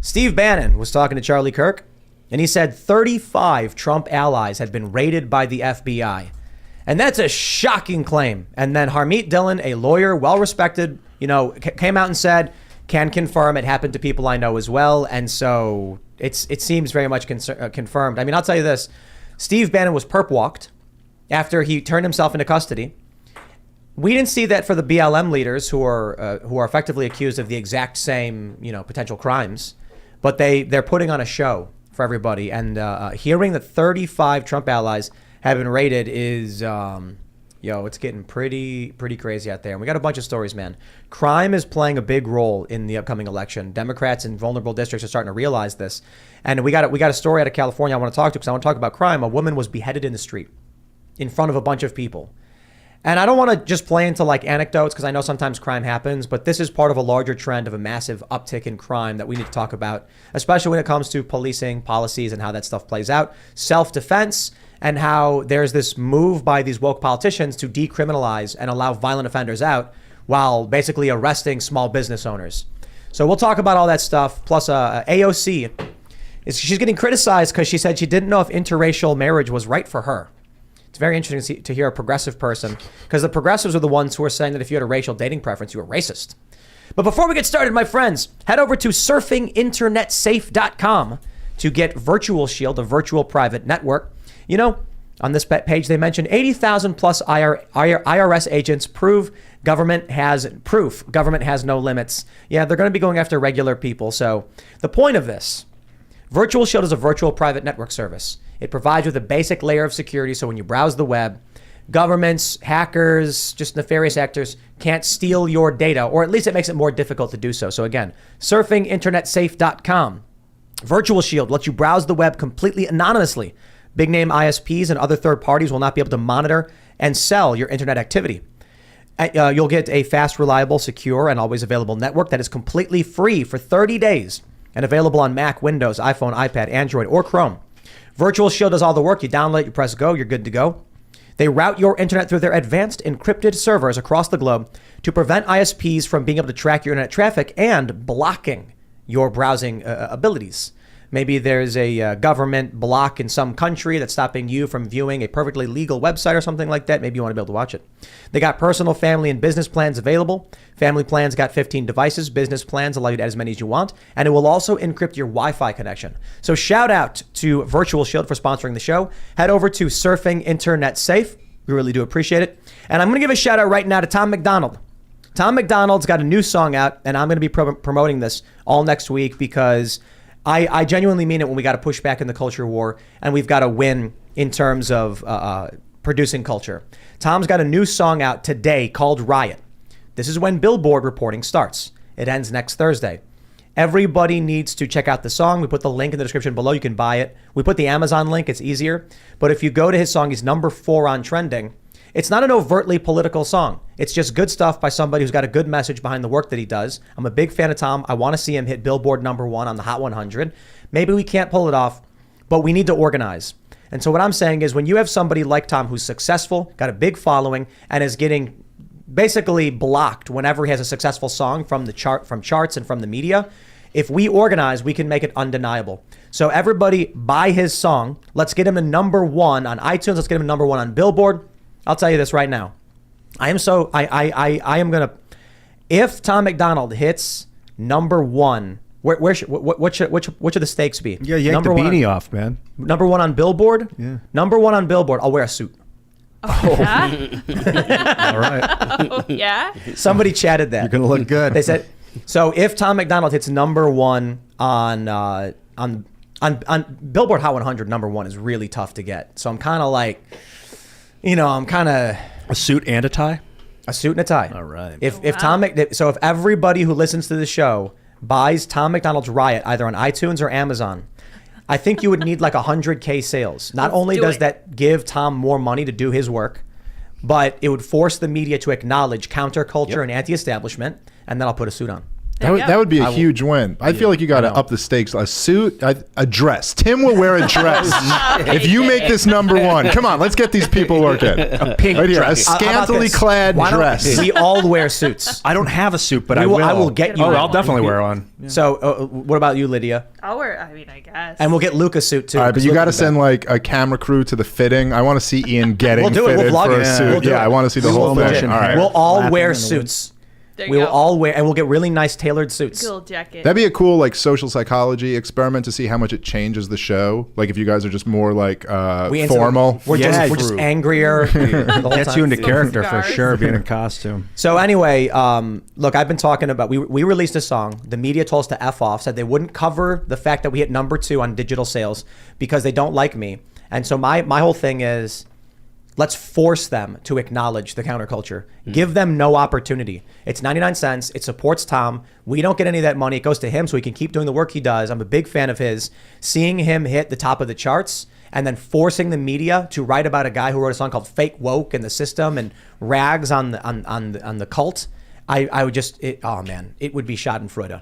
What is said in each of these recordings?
Steve Bannon was talking to Charlie Kirk, and he said 35 Trump allies had been raided by the FBI. And that's a shocking claim. And then Harmeet Dillon, a lawyer, well-respected, came out and said, can confirm it happened to people I know as well. And so it seems very much confirmed. I mean, I'll tell you this. Steve Bannon was perp walked after he turned himself into custody. We didn't see that for the BLM leaders who are effectively accused of the exact same, potential crimes. But they're putting on a show for everybody. And hearing that 35 Trump allies have been raided is, it's getting pretty crazy out there. And we got a bunch of stories, man. Crime is playing a big role in the upcoming election. Democrats in vulnerable districts are starting to realize this. And we got a story out of California I want to talk to because I want to talk about crime. A woman was beheaded in the street in front of a bunch of people. And I don't want to just play into like anecdotes because I know sometimes crime happens, but this is part of a larger trend of a massive uptick in crime that we need to talk about, especially when it comes to policing policies and how that stuff plays out. Self-defense and how there's this move by these woke politicians to decriminalize and allow violent offenders out while basically arresting small business owners. So we'll talk about all that stuff. Plus AOC, she's getting criticized because she said she didn't know if interracial marriage was right for her. It's very interesting to hear a progressive person because the progressives are the ones who are saying that if you had a racial dating preference, you were racist. But before we get started, my friends, head over to surfinginternetsafe.com to get Virtual Shield, a virtual private network. On this page, they mentioned 80,000 plus IRS agents proof government has no limits. Yeah, they're going to be going after regular people. So the point of this, Virtual Shield is a virtual private network service. It provides you with a basic layer of security so when you browse the web, governments, hackers, just nefarious actors can't steal your data, or at least it makes it more difficult to do so. So again, surfinginternetsafe.com. Virtual Shield lets you browse the web completely anonymously. Big name ISPs and other third parties will not be able to monitor and sell your internet activity. You'll get a fast, reliable, secure, and always available network that is completely free for 30 days and available on Mac, Windows, iPhone, iPad, Android, or Chrome. Virtual Shield does all the work. You download it, you press go, you're good to go. They route your internet through their advanced encrypted servers across the globe to prevent ISPs from being able to track your internet traffic and blocking your browsing abilities. Maybe there's a government block in some country that's stopping you from viewing a perfectly legal website or something like that. Maybe you want to be able to watch it. They got personal, family, and business plans available. Family plans got 15 devices. Business plans allow you to add as many as you want. And it will also encrypt your Wi-Fi connection. So shout out to Virtual Shield for sponsoring the show. Head over to Surfing Internet Safe. We really do appreciate it. And I'm going to give a shout out right now to Tom McDonald. Tom McDonald's got a new song out, and I'm going to be promoting this all next week because I genuinely mean it when we got to push back in the culture war and we've got to win in terms of producing culture. Tom's got a new song out today called Riot. This is when Billboard reporting starts. It ends next Thursday. Everybody needs to check out the song. We put the link in the description below. You can buy it. We put the Amazon link. It's easier. But if you go to his song, he's number 4 on trending. It's not an overtly political song. It's just good stuff by somebody who's got a good message behind the work that he does. I'm a big fan of Tom. I want to see him hit Billboard number 1 on the Hot 100. Maybe we can't pull it off, but we need to organize. And so what I'm saying is when you have somebody like Tom who's successful, got a big following, and is getting basically blocked whenever he has a successful song from charts and from the media, if we organize, we can make it undeniable. So everybody buy his song. Let's get him to number 1 on iTunes. Let's get him to number 1 on Billboard. I'll tell you this right now. I am going to, if Tom McDonald hits number 1, what should the stakes be? Yeah, yank the beanie off, man. Number 1 on Billboard? Yeah. Number 1 on Billboard, I'll wear a suit. Oh, yeah? All right. Oh, yeah? Somebody chatted that. You're going to look good. They said, so if Tom McDonald hits number 1 on Billboard Hot 100, number 1 is really tough to get. So I'm kind of like, a suit and a tie? A suit and a tie. All right. If everybody who listens to the show buys Tom McDonald's Riot either on iTunes or Amazon, I think you would need like 100K sales. Not only does that give Tom more money to do his work, but it would force the media to acknowledge counterculture and anti-establishment, and then I'll put a suit on. That would be a huge win. I feel like you got to up the stakes. A suit, a dress. Tim will wear a dress. If you make this number one, come on, let's get these people working. A pink Right here, a dress. scantily clad Why don't dress. we all wear suits? I don't have a suit, but We I will- will. I will get you Oh, one. I'll definitely wear one. So, what about you, Lydia? I'll wear. I mean, I guess. And we'll get Luke a suit too. All right, but 'cause you Luke got to will be send like a camera crew to the fitting. I want to see Ian getting We'll do it. fitted We'll vlog for it. a suit. We'll do Yeah, it. I want to see the We whole will thing. legit- All right. We'll all Flapping wear in the wind. suits. There you We will go. all wear, and we'll get really nice tailored suits. Cool jacket. That'd be a cool like social psychology experiment to see how much it changes the show. Like if you guys are just more like formal. We're Yeah, just true. angrier. the whole Gets time. you into character for Scars. sure, being in costume. So anyway, look, I've been talking about, we released a song. The media told us to F off, said they wouldn't cover the fact that we hit number 2 on digital sales because they don't like me. And so my whole thing is, let's force them to acknowledge the counterculture. Give them no opportunity. It's 99 cents. It supports Tom. We don't get any of that money. It goes to him so he can keep doing the work he does. I'm a big fan of his. Seeing him hit the top of the charts and then forcing the media to write about a guy who wrote a song called Fake Woke and the System and rags on the cult. I would just, oh man, it would be schadenfreude.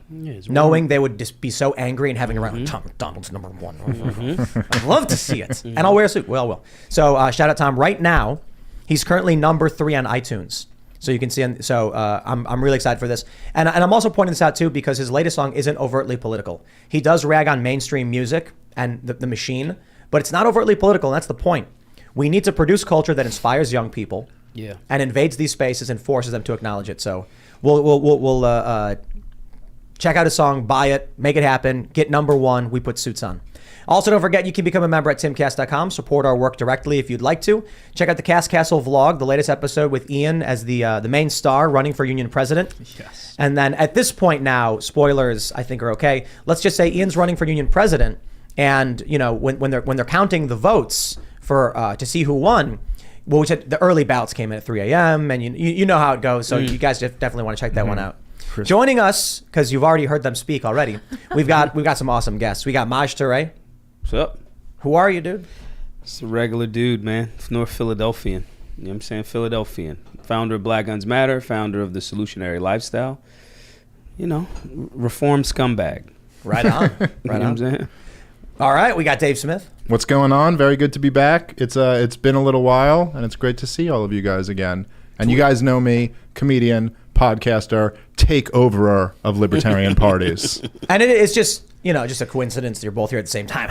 Knowing they would just be so angry and having around Tom McDonald's number 1. I'd love to see it. And I'll wear a suit. Well, will. So shout out Tom. Right now, he's currently number 3 on iTunes. So you can see, I'm really excited for this. And I'm also pointing this out too because his latest song isn't overtly political. He does rag on mainstream music and the machine, but it's not overtly political. And that's the point. We need to produce culture that inspires young people. Yeah. And invades these spaces and forces them to acknowledge it. So we'll check out a song, buy it, make it happen, get number 1. We put suits on. Also, don't forget you can become a member at timcast.com. Support our work directly if you'd like to. Check out the Cast Castle vlog, the latest episode with Ian as the main star running for union president. Yes. And then at this point now, spoilers I think are okay. Let's just say Ian's running for union president, and you know when they're counting the votes for to see who won. Well, we said the early ballots came in at 3 a.m. and you know how it goes. So you guys definitely want to check that one out. Joining us, because you've already heard them speak already, we've got some awesome guests. We got Maj Toure. What's up? Who are you, dude? It's a regular dude, man. It's North Philadelphian. You know what I'm saying? Philadelphian. Founder of Black Guns Matter, founder of the Solutionary Lifestyle. You know, reformed scumbag. Right on. You know Right what on. I'm saying? All right, we got Dave Smith. What's going on? Very good to be back. It's been a little while, and it's great to see all of you guys again. And you guys know me, comedian, podcaster, takeoverer of libertarian parties. And it's just just a coincidence that you're both here at the same time.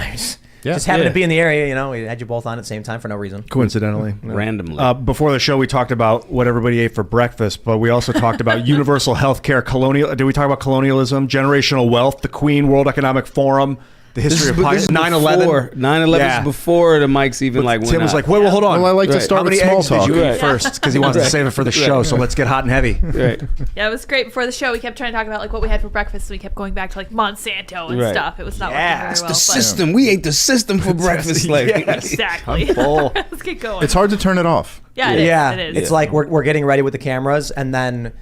Just happened Yeah. to be in the area. We had you both on at the same time for no reason. Coincidentally. Randomly. Before the show, we talked about what everybody ate for breakfast, but we also talked about universal health care, did we talk about colonialism, generational wealth, the Queen, World Economic Forum, the history of 9/11? 9/11 is before the mics even went Tim was out. like, wait, well, hold on. Well, I like to Right. start How with many small eggs talk. did you eat Right. first? Because he wanted to save it for the show, so let's get hot and heavy. Right. Yeah, it was great. Before the show, we kept trying to talk about like what we had for breakfast. We kept going back to like Monsanto and Right. stuff. It was not Yeah, working it's very The well. system. We ate the system for breakfast. Like, Exactly. full. Let's get going. It's hard to turn it off. Yeah, it is. Yeah, It is. it's like we're getting ready with the cameras, and then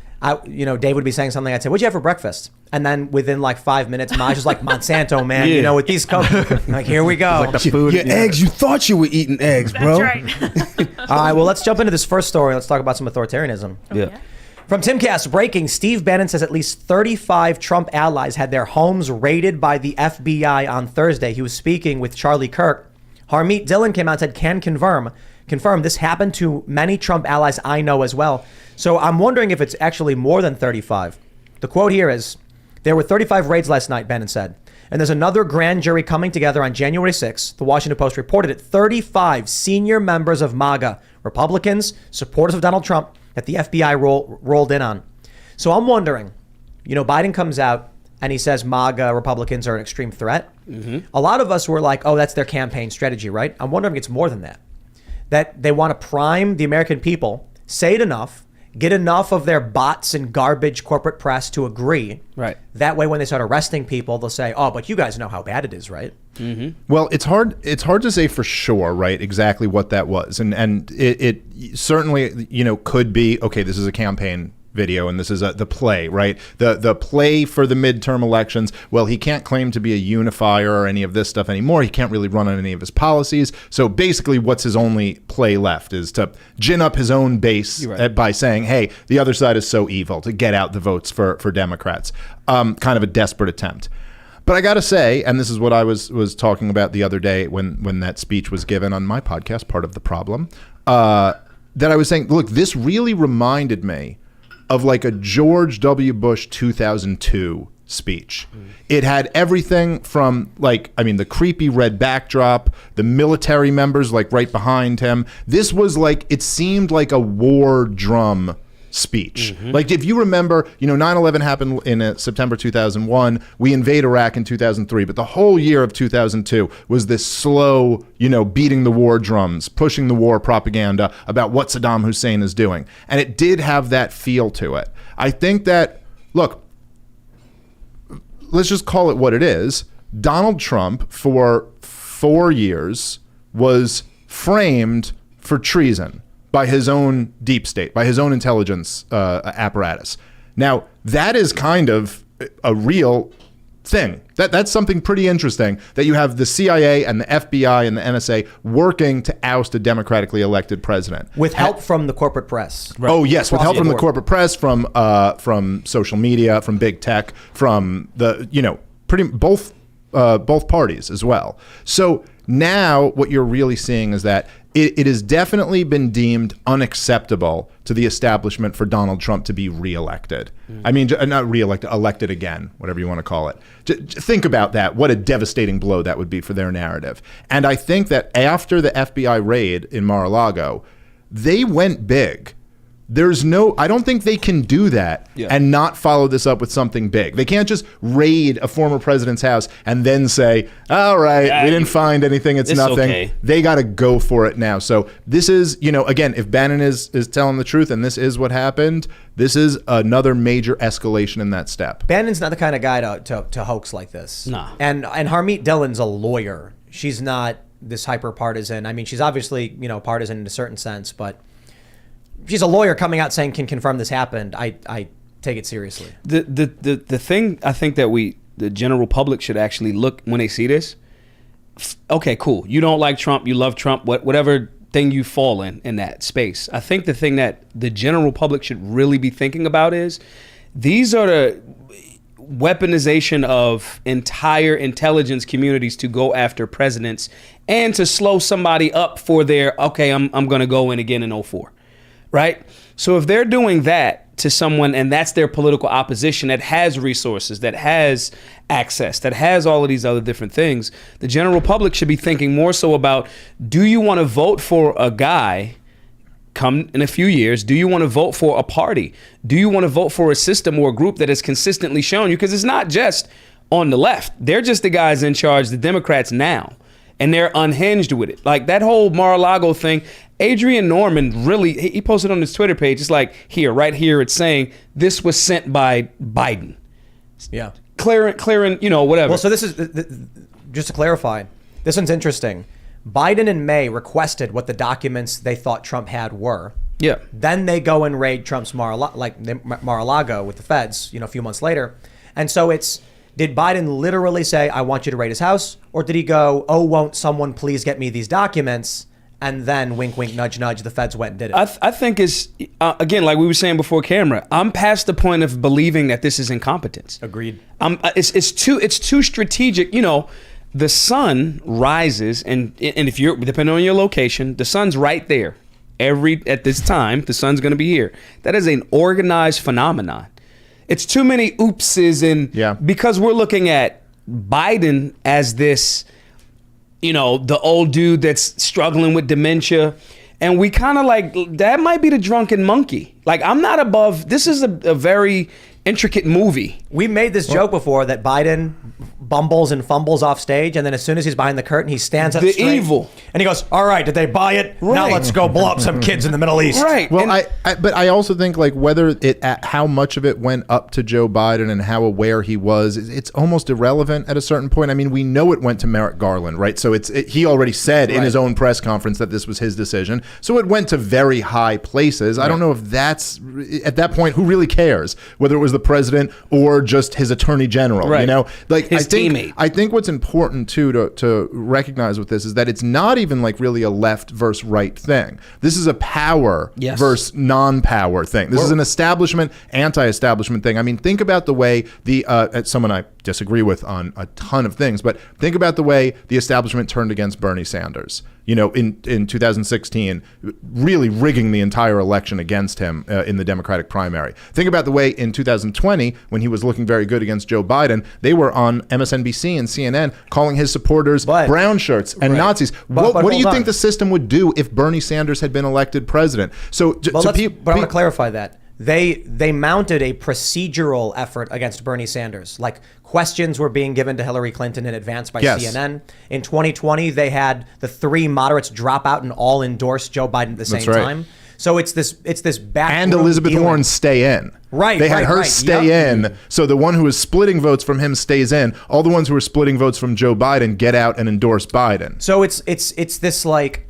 Dave would be saying something. I'd say, "What'd you have for breakfast?" And then within like 5 minutes, Maj is like, "Monsanto, man, Yeah. with these like here we go." Like the food. your eggs, you thought you were eating eggs, That's bro. right. All right, well, let's jump into this first story. Let's talk about some authoritarianism. Yeah. From Timcast, breaking, Steve Bannon says at least 35 Trump allies had their homes raided by the FBI on Thursday. He was speaking with Charlie Kirk. Harmeet Dillon came out and said, can confirm this happened to many Trump allies I know as well. So I'm wondering if it's actually more than 35. The quote here is, there were 35 raids last night, Bannon said. And there's another grand jury coming together on January 6th. The Washington Post reported it. 35 senior members of MAGA, Republicans, supporters of Donald Trump, that the FBI rolled in on. So I'm wondering, Biden comes out and he says MAGA Republicans are an extreme threat. Mm-hmm. A lot of us were like, oh, that's their campaign strategy, right? I'm wondering if it's more than that. That they want to prime the American people, say it enough, get enough of their bots and garbage corporate press to agree. Right. That way, when they start arresting people, they'll say, oh, but you guys know how bad it is, right? Mm-hmm. Well, it's hard to say for sure, right, exactly what that was. And it certainly, could be, okay, this is a campaign video, and this is the play, right? The play for the midterm elections. Well, he can't claim to be a unifier or any of this stuff anymore. He can't really run on any of his policies. So basically, what's his only play left is to gin up his own base by saying, hey, the other side is so evil, to get out the votes for Democrats. Kind of a desperate attempt. But I got to say, and this is what I was talking about the other day when that speech was given on my podcast, Part of the Problem, that I was saying, look, this really reminded me of like a George W. Bush 2002 speech. It had everything from the creepy red backdrop, the military members like right behind him. This was like, it seemed like a war drum speech. Like if you remember, 9/11 happened in September 2001. We invade Iraq in 2003, but the whole year of 2002 was this slow, beating the war drums, pushing the war propaganda about what Saddam Hussein is doing. And it did have that feel to it. I think that, look, let's just call it what it is. Donald Trump for 4 years was framed for treason by his own deep state, by his own intelligence apparatus. Now, that is kind of a real thing. That's something pretty interesting, that you have the CIA and the FBI and the NSA working to oust a democratically elected president. With help from the corporate press. Right. Oh, yes, with help from the corporate press, from social media, from big tech, from the, both parties as well. So now what you're really seeing is that it has definitely been deemed unacceptable to the establishment for Donald Trump to be reelected. I mean, not reelected, elected again, whatever you want to call it. Think about that. What a devastating blow that would be for their narrative. And I think that after the FBI raid in Mar-a-Lago, they went big. I don't think they can do that and not follow this up with something big. They can't just raid a former president's house and then say, all right, we didn't find anything, it's nothing. Okay. They got to go for it now. So this is, again, if Bannon is telling the truth and this is what happened, this is another major escalation in that step. Bannon's not the kind of guy to hoax like this. No. And Harmeet Dillon's a lawyer. She's not this hyper partisan. I mean, she's obviously, partisan in a certain sense, but she's a lawyer coming out saying can confirm this happened. I take it seriously. The thing I think that the general public should actually look when they see this. Okay, cool. You don't like Trump. You love Trump. Whatever thing you fall in that space. I think the thing that the general public should really be thinking about is these are the weaponization of entire intelligence communities to go after presidents and to slow somebody up for their, I'm going to go in again in 2004. Right? So if they're doing that to someone and that's their political opposition that has resources, that has access, that has all of these other different things, the general public should be thinking more so about, do you want to vote for a guy come in a few years? Do you want to vote for a party? Do you want to vote for a system or a group that has consistently shown you? Because it's not just on the left. They're just the guys in charge, the Democrats now. And they're unhinged with it. Like that whole Mar-a-Lago thing, Adrian Norman really, he posted on his Twitter page, it's like, right here, it's saying this was sent by Biden. Yeah. Clearing, whatever. Well, so this is, just to clarify, this one's interesting. Biden in May requested what the documents they thought Trump had were. Yeah. Then they go and raid Trump's Mar-a-Lago with the feds, a few months later. And so did Biden literally say, I want you to raid his house? Or did he go, oh, won't someone please get me these documents? And then wink, wink, nudge, nudge, the feds went and did it. I think it's, again, like we were saying before camera, I'm past the point of believing that this is incompetence. Agreed. It's too strategic. The sun rises, and if you're, depending on your location, the sun's right there. At this time, the sun's going to be here. That is an organized phenomenon. It's too many oopses because we're looking at Biden as this, the old dude that's struggling with dementia. And we kind of that might be the drunken monkey. Like, I'm not above, this is a very intricate movie. We made this joke before that Biden bumbles and fumbles off stage, and then as soon as he's behind the curtain, he stands up The straight, evil. and he goes, "All right, did they buy it? Now Right. let's go blow up some kids in the Middle East." Right. Well, And- but I also think like whether how much of it went up to Joe Biden and how aware he was, it's almost irrelevant at a certain point. I mean, we know it went to Merrick Garland, right? So he already said in his own press conference that this was his decision. So it went to very high places. I don't know if that's at that point who really cares whether it was the president or just his attorney general. Right. You know, like His teammate. I think what's important too to recognize with this is that it's not even like really a left versus right thing. This is a power Yes. versus non-power thing. This is an establishment, anti-establishment thing. I mean, think about the way someone I disagree with on a ton of things, but think about the way the establishment turned against Bernie Sanders. You know, in 2016, really rigging the entire election against him in the Democratic primary. Think about the way in 2020, when he was looking very good against Joe Biden, they were on MSNBC and CNN calling his supporters brown shirts and Nazis. But What do you hold think on. the system would do if Bernie Sanders had been elected president? So, But I want to clarify that. They mounted a procedural effort against Bernie Sanders. Like, questions were being given to Hillary Clinton in advance by CNN. In 2020, they had the 3 moderates drop out and all endorse Joe Biden at the same right. time. So it's this back and Elizabeth Warren stay in. Right, They had her right. stay Yep. in. So the one who was splitting votes from him stays in. All the ones who are splitting votes from Joe Biden get out and endorse Biden. So it's this like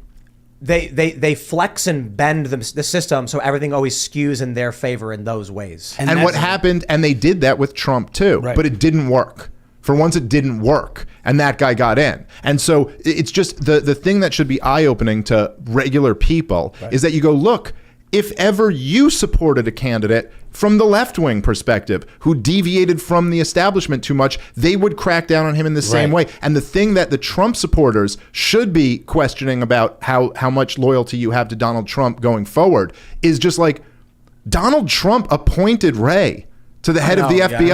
they flex and bend the system so everything always skews in their favor in those ways. And that's- what happened, and they did that with Trump too, Right. but it didn't work. For once, it didn't work, and that guy got in. And so it's just the thing that should be eye-opening to regular people is that you go, look, if ever you supported a candidate from the left-wing perspective who deviated from the establishment too much, they would crack down on him in the same way. And the thing that the Trump supporters should be questioning about how much loyalty you have to Donald Trump going forward is just like, Donald Trump appointed Wray to the head of the yeah, FBI.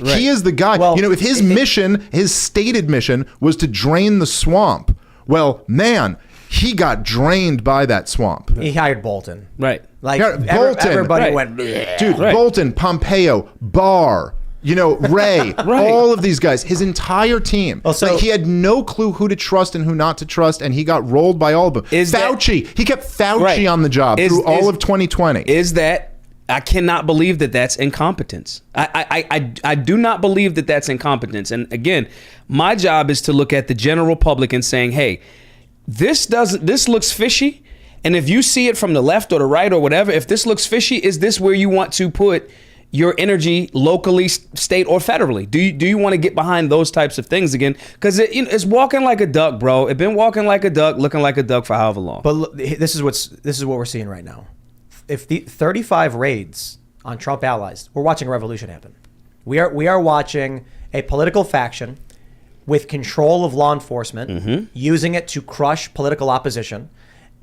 right. He is the guy. Well, you know, if his mission, his stated mission was to drain the swamp, well, man, he got drained by that swamp. He hired Bolton. Right. Like Yeah, Bolton. everybody Right. went, Dude, Right. Bolton, Pompeo, Barr, you know, Ray, all of these guys, his entire team. so- like, he had no clue who to trust and who not to trust, and he got rolled by all of them. Is that- Fauci, he kept Fauci Right. on the job Is- through all is- of 2020. Is that I cannot believe that that's incompetence. I do not believe that that's incompetence. And again, my job is to look at the general public and saying, hey, this looks fishy. And if you see it from the left or the right or whatever, if this looks fishy, is this where you want to put your energy locally, state, or federally? Do you want to get behind those types of things again? Because it's walking like a duck, bro. It's been walking like a duck, looking like a duck for however long. But look, this is what we're seeing right now. If the 35 raids on Trump allies, we're watching a revolution happen. We are watching a political faction with control of law enforcement, using it to crush political opposition.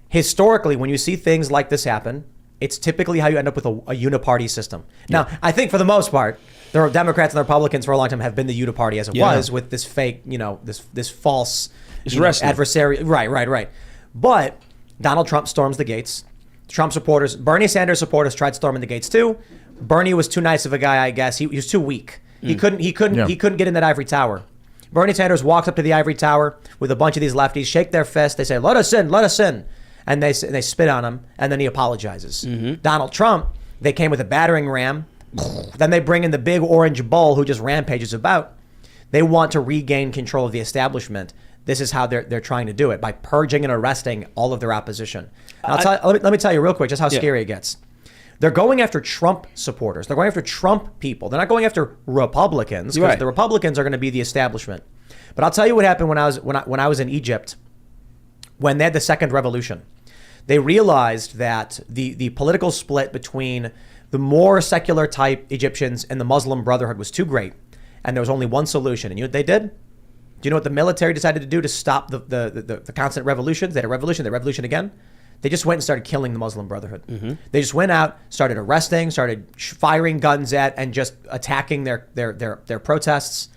Historically, when you see things like this happen, it's typically how you end up with a uniparty system. Now, I think for the most part, the Democrats and the Republicans for a long time have been the uniparty as it was, with this fake, this false adversary. Right. But Donald Trump storms the gates. Trump supporters, Bernie Sanders supporters tried storming the gates too. Bernie was too nice of a guy, I guess. He was too weak. He couldn't get in that ivory tower. Bernie Sanders walks up to the ivory tower with a bunch of these lefties, shake their fists. They say, let us in. And they spit on him, and then he apologizes. Donald Trump, they came with a battering ram. Then they bring in the big orange bull who just rampages about. They want to regain control of the establishment. This is how they're trying to do it, by purging and arresting all of their opposition. Let me tell you real quick just how scary it gets. They're going after Trump supporters. They're going after Trump people. They're not going after Republicans, because the Republicans are going to be the establishment. But I'll tell you what happened when I was in Egypt, when they had the second revolution. They realized that the political split between the more secular type Egyptians and the Muslim Brotherhood was too great, and there was only one solution. And you know what they did? Do you know what the military decided to do to stop the constant revolutions? They had a revolution, the revolution again. They just went and started killing the Muslim Brotherhood. They just went out, started arresting, started firing guns at, and just attacking their protests.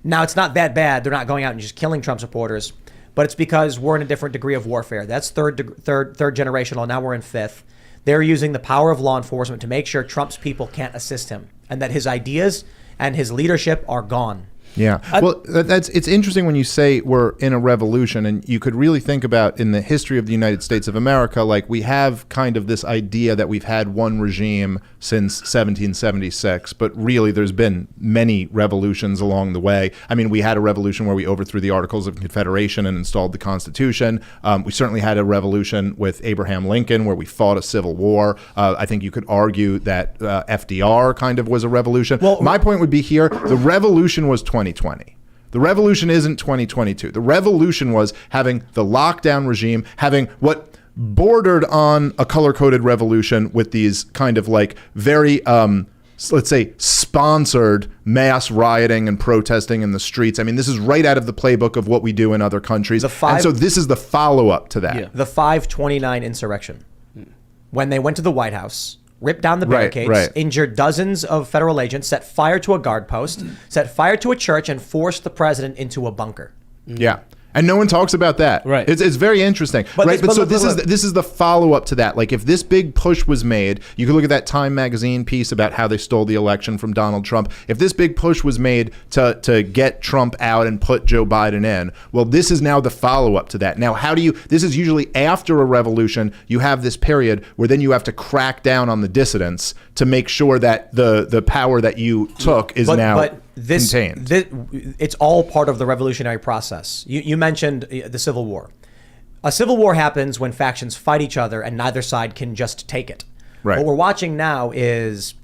Now, it's not that bad. They're not going out and just killing Trump supporters, but it's because we're in a different degree of warfare. That's third generational. Now we're in fifth. They're using the power of law enforcement to make sure Trump's people can't assist him and that his ideas and his leadership are gone. Yeah. Well, it's interesting when you say we're in a revolution, and you could really think about in the history of the United States of America, like we have kind of this idea that we've had one regime since 1776, but really there's been many revolutions along the way. I mean, we had a revolution where we overthrew the Articles of Confederation and installed the Constitution. We certainly had a revolution with Abraham Lincoln where we fought a civil war. I think you could argue that FDR kind of was a revolution. Well, my point would be here, the revolution was 2020. The revolution isn't 2022. The revolution was having the lockdown regime, having what bordered on a color-coded revolution with these kind of like very, let's say, sponsored mass rioting and protesting in the streets. I mean, this is right out of the playbook of what we do in other countries. And so this is the follow-up to that. Yeah. The 529 insurrection. When they went to the White House, ripped down the barricades, injured dozens of federal agents, set fire to a guard post, set fire to a church, and forced the president into a bunker. Yeah. And no one talks about that. Right. It's very interesting. But right. this- But but so look- this is the follow up to that. Like if this big push was made, you could look at that Time magazine piece about how they stole the election from Donald Trump. If this big push was made to get Trump out and put Joe Biden in, well, this is now the follow up to that. Now, how do you? This is usually after a revolution. You have this period where then you have to crack down on the dissidents to make sure that the power that you took is now contained. It's all part of the revolutionary process. You mentioned the Civil War. A civil war happens when factions fight each other and neither side can just take it. Right. What we're watching now is,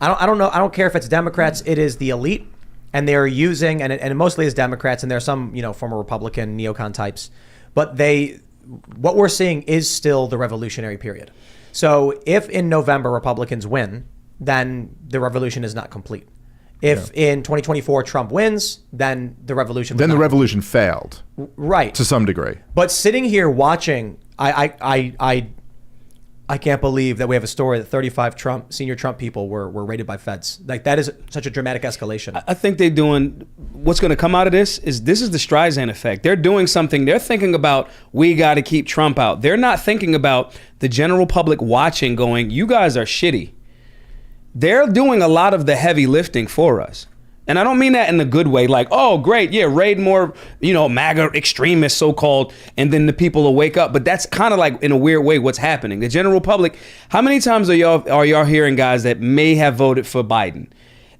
I don't know. I don't care if it's Democrats. It is the elite, and they're using, and it mostly is Democrats, and there are some former Republican neocon types, but what we're seeing is still the revolutionary period. So if in November Republicans win, then the revolution is not complete. If in 2024 Trump wins, then the revolution. Then the revolution failed, right, to some degree. But sitting here watching, I can't believe that we have a story that 35 senior Trump people were raided by feds. Like that is such a dramatic escalation. I think they're doing what's going to come out of this is the Streisand effect. They're doing something. They're thinking about we got to keep Trump out. They're not thinking about the general public watching, going, you guys are shitty. They're doing a lot of the heavy lifting for us. And I don't mean that in a good way, like, oh, great, yeah, raid more, MAGA extremists, so-called, and then the people will wake up. But that's kind of like, in a weird way, what's happening. The general public, how many times are y'all hearing guys that may have voted for Biden?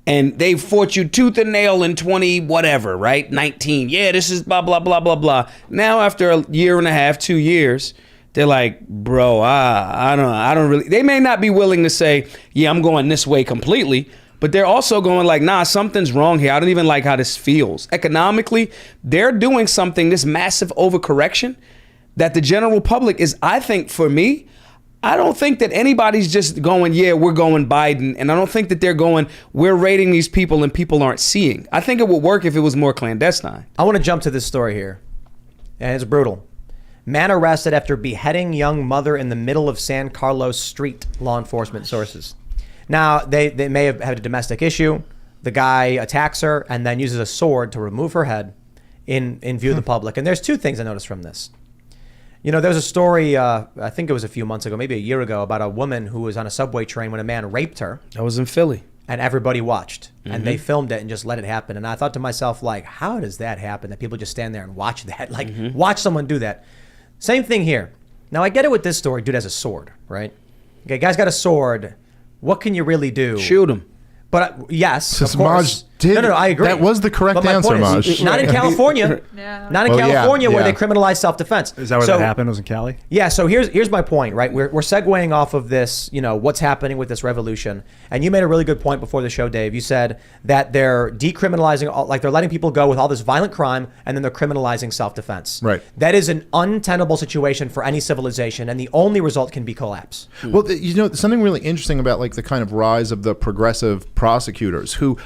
And they fought you tooth and nail in 20 whatever, right? 19. Yeah, this is blah, blah, blah, blah, blah. Now, after a year and a half, 2 years, they're like, bro, I don't really. They may not be willing to say, yeah, I'm going this way completely, but they're also going like, nah, something's wrong here. I don't even like how this feels. Economically, they're doing something, this massive overcorrection that the general public is, I think, for me, I don't think that anybody's just going, yeah, we're going Biden. And I don't think that they're going, we're rating these people and people aren't seeing. I think it would work if it was more clandestine. I want to jump to this story here. And it's brutal. Man arrested after beheading young mother in the middle of San Carlos Street, law enforcement sources. Now, they may have had a domestic issue. The guy attacks her and then uses a sword to remove her head in view of the public. And there's two things I noticed from this. There was a story, I think it was a few months ago, maybe a year ago, about a woman who was on a subway train when a man raped her. I was in Philly. And everybody watched. And they filmed it and just let it happen. And I thought to myself, like, how does that happen? That people just stand there and watch that? Like, watch someone do that. Same thing here. Now, I get it with this story. Dude has a sword, right? Okay, guy's got a sword. What can you really do? Shoot him. But yes, of Maj course. did. No, I agree. That was the correct But my answer, point is, Maj. not in California. Yeah. Not in Well, yeah, California where yeah. they criminalize self-defense. Is that where that happened? Was in Cali? Yeah, so here's my point, right? We're segueing off of this, what's happening with this revolution. And you made a really good point before the show, Dave. You said that they're decriminalizing, like they're letting people go with all this violent crime, and then they're criminalizing self-defense. Right. That is an untenable situation for any civilization, and the only result can be collapse. Well, something really interesting about like the kind of rise of the progressive prosecutors who,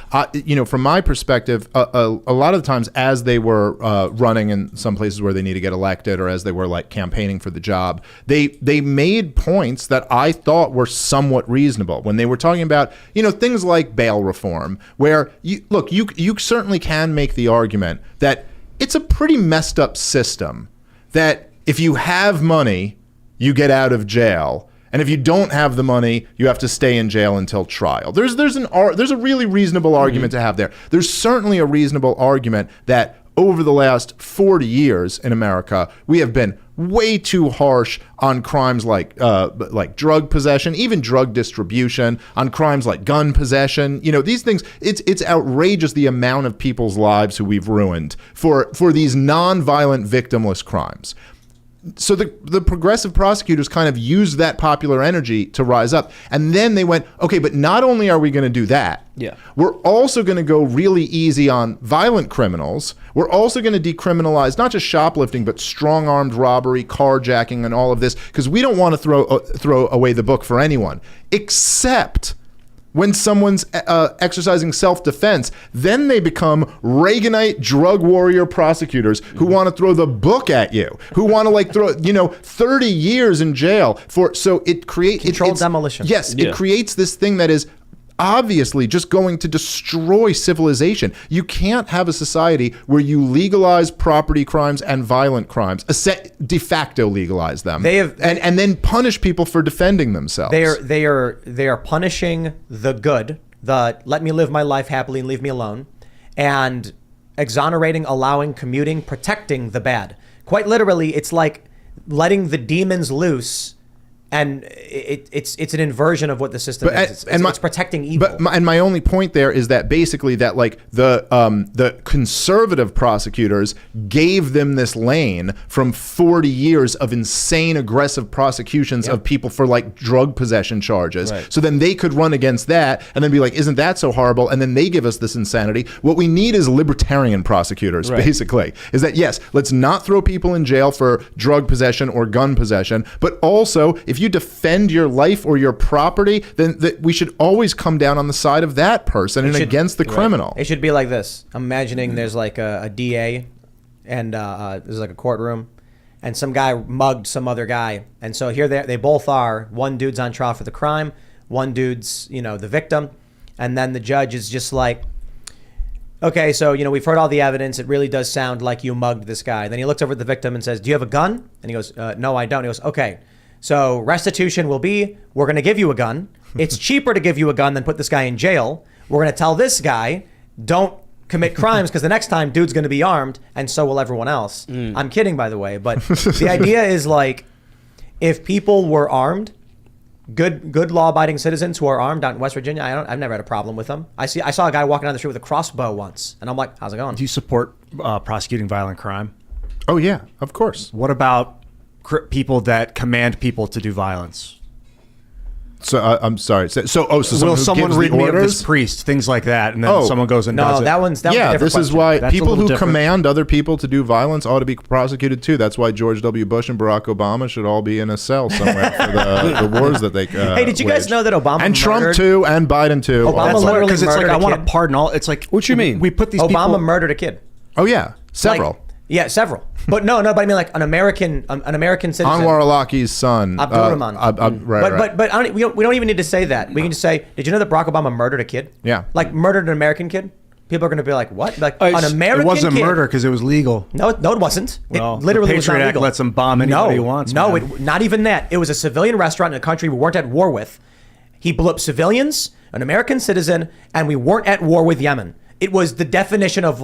from my perspective, a lot of the times as they were running in some places where they need to get elected or as they were like campaigning for the job, they made points that I thought were somewhat reasonable when they were talking about, things like bail reform, where you certainly can make the argument that it's a pretty messed up system that if you have money, you get out of jail. And if you don't have the money, you have to stay in jail until trial. There's a really reasonable argument to have there. There's certainly a reasonable argument that over the last 40 years in America, we have been way too harsh on crimes like drug possession, even drug distribution, on crimes like gun possession. These things, it's outrageous the amount of people's lives who we've ruined for these non-violent victimless crimes. So the progressive prosecutors kind of used that popular energy to rise up. And then they went, okay, but not only are we going to do that, we're also going to go really easy on violent criminals. We're also going to decriminalize not just shoplifting, but strong-armed robbery, carjacking, and all of this, because we don't want to throw away the book for anyone, except when someone's exercising self-defense. Then they become Reaganite drug warrior prosecutors who want to throw the book at you, who want to throw 30 years in jail for. So it creates controlled demolition. Yes, it creates this thing that is obviously just going to destroy civilization. You can't have a society where you legalize property crimes and violent crimes, de facto legalize them, and then punish people for defending themselves. They are punishing the good, the let me live my life happily and leave me alone, and exonerating, allowing, commuting, protecting the bad. Quite literally, it's like letting the demons loose. And it's an inversion of what the system is. It's protecting evil. And my only point there is that basically that the conservative prosecutors gave them this lane from 40 years of insane aggressive prosecutions of people for drug possession charges. Right. So then they could run against that and then be like, isn't that so horrible? And then they give us this insanity. What we need is libertarian prosecutors, basically. Is that, yes, let's not throw people in jail for drug possession or gun possession, but also if you defend your life or your property, then we should always come down on the side of that person and against the criminal. It should be like this. I'm imagining there's a DA and there's a courtroom and some guy mugged some other guy. And so here they both are. One dude's on trial for the crime. One dude's, the victim. And then the judge is just like, okay, so, we've heard all the evidence. It really does sound like you mugged this guy. Then he looks over at the victim and says, do you have a gun? And he goes, no, I don't. He goes, okay. So restitution will be, we're going to give you a gun. It's cheaper to give you a gun than put this guy in jail. We're going to tell this guy, don't commit crimes because the next time dude's going to be armed and so will everyone else. I'm kidding, by the way. But the idea is if people were armed, good law-abiding citizens who are armed out in West Virginia, I've never had a problem with them. I saw a guy walking down the street with a crossbow once and I'm like, how's it going? Do you support prosecuting violent crime? Oh, yeah, of course. What about people that command people to do violence? So I'm sorry. So will someone read me of this priest, things like that, and then someone goes and does it? That one's a different this question. Is why That's people who different. command other people to do violence ought to be prosecuted too. That's why George W. Bush and Barack Obama should all be in a cell somewhere for the wars that they. Hey, did you guys know that Obama and Trump too, and Biden too? Obama literally because it's murdered I a want kid. to pardon all. It's like what you mean? We put these Obama people. murdered a kid. Oh yeah, several. Yeah, several. But no, but I mean an American citizen. Anwar al-Awlaki's son. Abdurrahman. Right. But we don't even need to say that. We can just say, did you know that Barack Obama murdered a kid? Yeah. Murdered an American kid? People are going to be like, what? An American It wasn't kid. murder because it was legal. No, it wasn't. Well, it literally the was not Patriot Act legal. lets him bomb anybody he wants. No, man. not even that. It was a civilian restaurant in a country we weren't at war with. He blew up civilians, an American citizen, and we weren't at war with Yemen. It was the definition of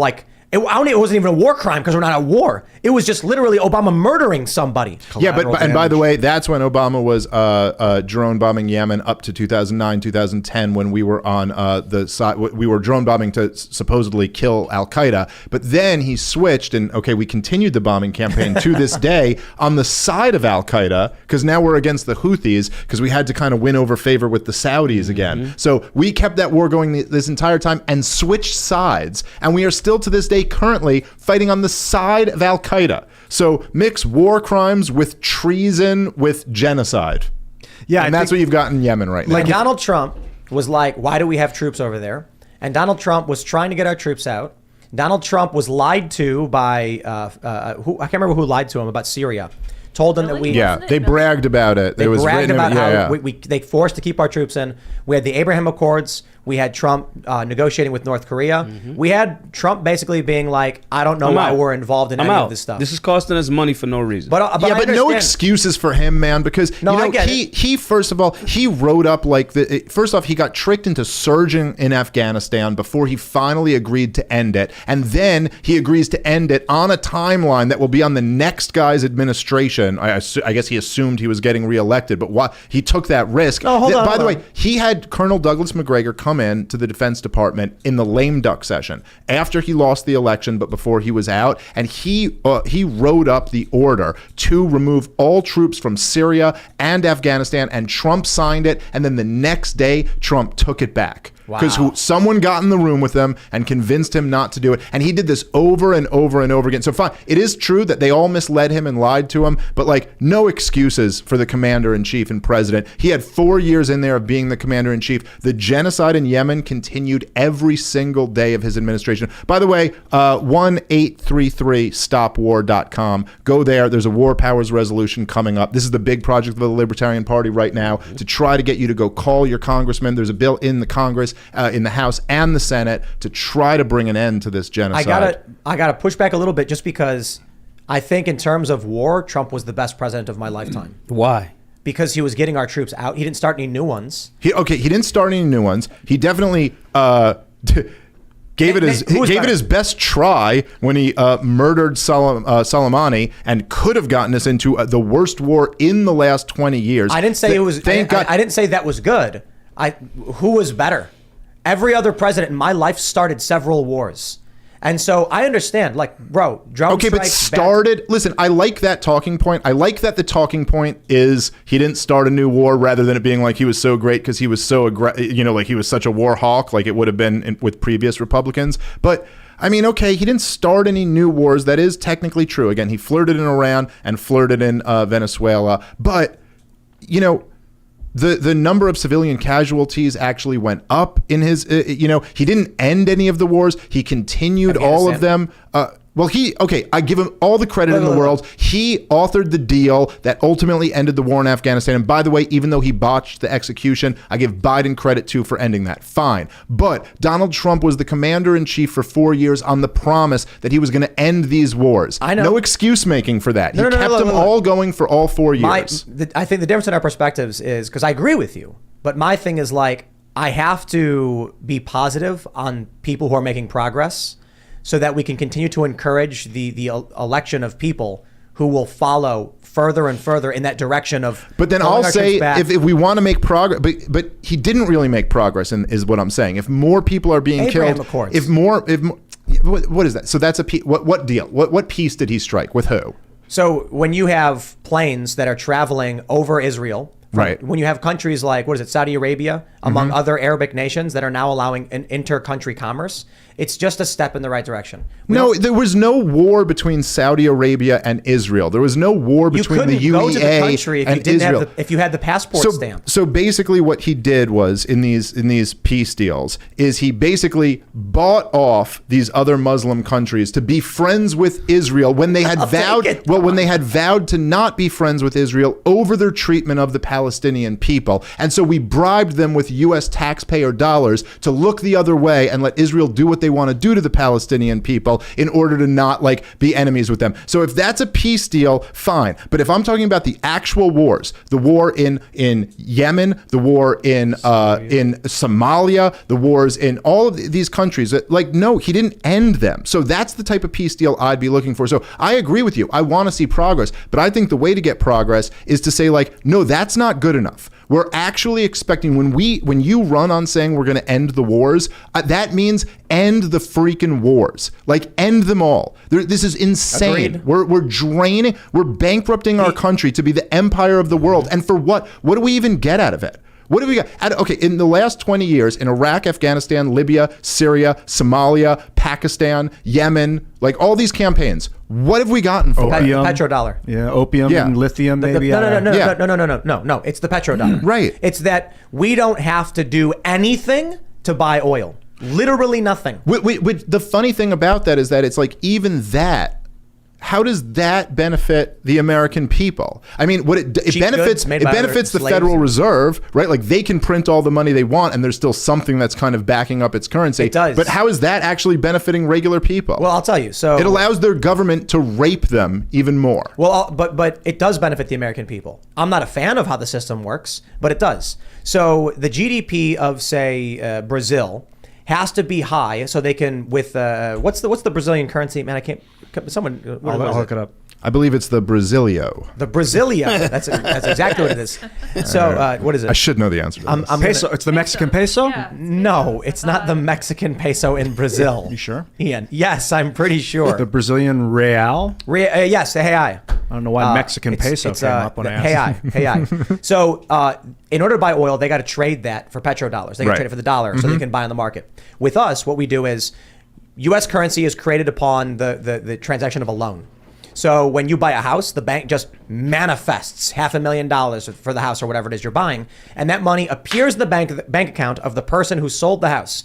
it wasn't even a war crime because we're not at war. It was just literally Obama murdering somebody. Yeah, and by the way, that's when Obama was drone bombing Yemen up to 2009, 2010, when we were on the side. We were drone bombing to supposedly kill Al Qaeda, but then he switched and we continued the bombing campaign to this day on the side of Al Qaeda because now we're against the Houthis because we had to kind of win over favor with the Saudis again. So we kept that war going this entire time and switched sides, and we are still to this day currently fighting on the side of Al-Qaeda. So mix war crimes with treason with genocide. Yeah, and that's what you've got in Yemen right now. Donald Trump was like, why do we have troops over there? And Donald Trump was trying to get our troops out. Donald Trump was lied to by, I can't remember who lied to him about Syria. told them that Really? we Yeah, they bragged about it. they It was bragged written, about yeah, how yeah. they forced to keep our troops in. We had the Abraham Accords. We had Trump negotiating with North Korea. We had Trump basically being like, I don't know I'm why out. we're involved in I'm any out. of this stuff. This is costing us money for no reason. but Yeah, I but no understand. excuses for him, man. Because No, you know I get he first of all he wrote up like first off he got tricked into surging in Afghanistan before he finally agreed to end it, and then he agrees to end it on a timeline that will be on the next guy's administration. I guess he assumed he was getting reelected, but why he took that risk? No, hold on, By the hold way, on. he had Colonel Douglas McGregor come in to the Defense Department in the lame duck session after he lost the election, but before he was out, and he wrote up the order to remove all troops from Syria and Afghanistan, and Trump signed it, and then the next day Trump took it back. Because Wow. someone got in the room with him and convinced him not to do it. And he did this over and over and over again. So fine, it is true that they all misled him and lied to him, but like no excuses for the commander-in-chief and president. He had 4 years in there of being the commander-in-chief. The genocide in Yemen continued every single day of his administration. By the way, 1-833-STOPWAR.com. Go there. There's a war powers resolution coming up. This is the big project of the Libertarian Party right now to try to get you to go call your congressman. There's a bill in the Congress, in the House and the Senate to try to bring an end to this genocide. I gotta push back a little bit just because I think in terms of war, Trump was the best president of my lifetime Why? because he was getting our troops out. He didn't start any new ones. He didn't start any new ones. He definitely gave it his best try when he murdered Soleimani and could have gotten us into the worst war in the last 20 years. I didn't say it was. Thank God. I didn't say that was good. Who was better? Every other president in my life started several wars. And so I understand, like, bro, drone Okay, but strikes, listen, I like that talking point. I like that the talking point is he didn't start a new war rather than it being like he was so great because he was so, like he was such a war hawk like it would have been with previous Republicans. But I mean, okay, he didn't start any new wars. That is technically true. Again, he flirted in Iran and flirted in Venezuela. But, you know, the number of civilian casualties actually went up in his, he didn't end any of the wars. He continued all of them. I give him all the credit in the world. He authored the deal that ultimately ended the war in Afghanistan. And by the way, even though he botched the execution, I give Biden credit too for ending that. Fine. But Donald Trump was the commander in chief for 4 years on the promise that he was going to end these wars. I know. No excuse making for that. He No, kept them all going for all 4 years. I think the difference in our perspectives is because I agree with you, but my thing is like I have to be positive on people who are making progress, so that we can continue to encourage the election of people who will follow further and further in that direction of. But then I'll say, if we want to make progress, but he didn't really make progress, is what I'm saying. If more people are being killed, Accords. what is that? So that's what deal? What peace did he strike with who? So when you have planes that are traveling over Israel. Right. When you have countries like, Saudi Arabia, among other Arabic nations that are now allowing an inter-country commerce, it's just a step in the right direction. There was no war between Saudi Arabia and Israel. There was no war between the UEA go to the country if and you didn't Israel. if you had the passport stamp. So basically what he did was in these peace deals is he basically bought off these other Muslim countries to be friends with Israel when they had vowed to not be friends with Israel over their treatment of the Palestinian people. And so we bribed them with US taxpayer dollars to look the other way and let Israel do what they want to do to the Palestinian people in order to not be enemies with them. So if that's a peace deal, fine. But if I'm talking about the actual wars, the war in Yemen, the war in Somalia, the wars in all of these countries, no, he didn't end them. So that's the type of peace deal I'd be looking for. So I agree with you. I want to see progress, but I think the way to get progress is to say no, that's not good enough. We're actually expecting when you run on saying we're going to end the wars, that means end the freaking wars. End them all. This is insane. Agreed. We're bankrupting our country to be the empire of the world. And for what? What do we even get out of it? What do we got? Okay, in the last 20 years, in Iraq, Afghanistan, Libya, Syria, Somalia, Pakistan, Yemen, all these campaigns, what have we gotten for it? Opium. Petrodollar. Yeah, opium and lithium, maybe. No. Yeah. It's the petrodollar. Right. It's that we don't have to do anything to buy oil. Literally nothing. The funny thing about that is that it's even that how does that benefit the American people? I mean, what it Cheap benefits goods made it by benefits the slaves. Federal Reserve, right? Like they can print all the money they want, and there's still something that's kind of backing up its currency. It does. But how is that actually benefiting regular people? Well, I'll tell you. So it allows their government to rape them even more. Well, but it does benefit the American people. I'm not a fan of how the system works, but it does. So the GDP of, say, Brazil has to be high so they can, with what's the Brazilian currency? Man, I can't. Someone, what I'll is look it up. I believe it's the Brasilio. The Brasilia. That's exactly what it is. So what is it? I should know the answer to this. I'm Peso. It's the Mexican peso. Yeah. No, it's not the Mexican peso in Brazil. You sure? Ian? Yes, I'm pretty sure. The Brazilian real. Yes, hey, I. I don't know why Mexican peso came up when I asked. Hey, I. So in order to buy oil, they got to trade that for petrodollars. They got to Right. trade it for the dollar so they can buy on the market. With us, what we do is U.S. currency is created upon the transaction of a loan. So when you buy a house, the bank just manifests $500,000 for the house or whatever it is you're buying, and that money appears in the bank account of the person who sold the house.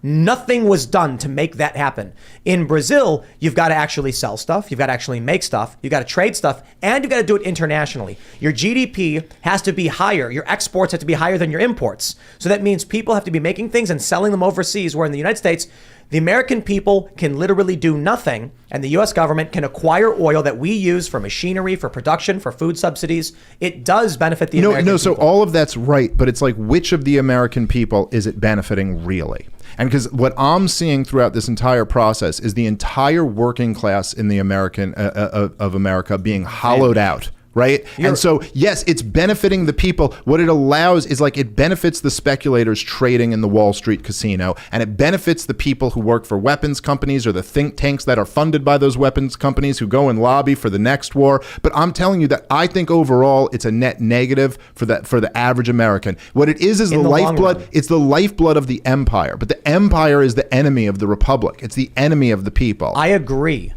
Nothing was done to make that happen. In Brazil, you've got to actually sell stuff, you've got to actually make stuff, you've got to trade stuff, and you've got to do it internationally. Your GDP has to be higher, your exports have to be higher than your imports. So that means people have to be making things and selling them overseas, where in the United States, the American people can literally do nothing, and the U.S. government can acquire oil that we use for machinery, for production, for food subsidies. It does benefit the American people. So all of that's right, but it's like, which of the American people is it benefiting really? And because what I'm seeing throughout this entire process is the entire working class in the American of America being hollowed out. Right. And so, yes, it's benefiting the people. What it allows is, like, it benefits the speculators trading in the Wall Street casino, and it benefits the people who work for weapons companies or the think tanks that are funded by those weapons companies who go and lobby for the next war. But I'm telling you that I think overall it's a net negative for the average American. What it is the lifeblood. It's the lifeblood of the empire. But the empire is the enemy of the republic. It's the enemy of the people. I agree.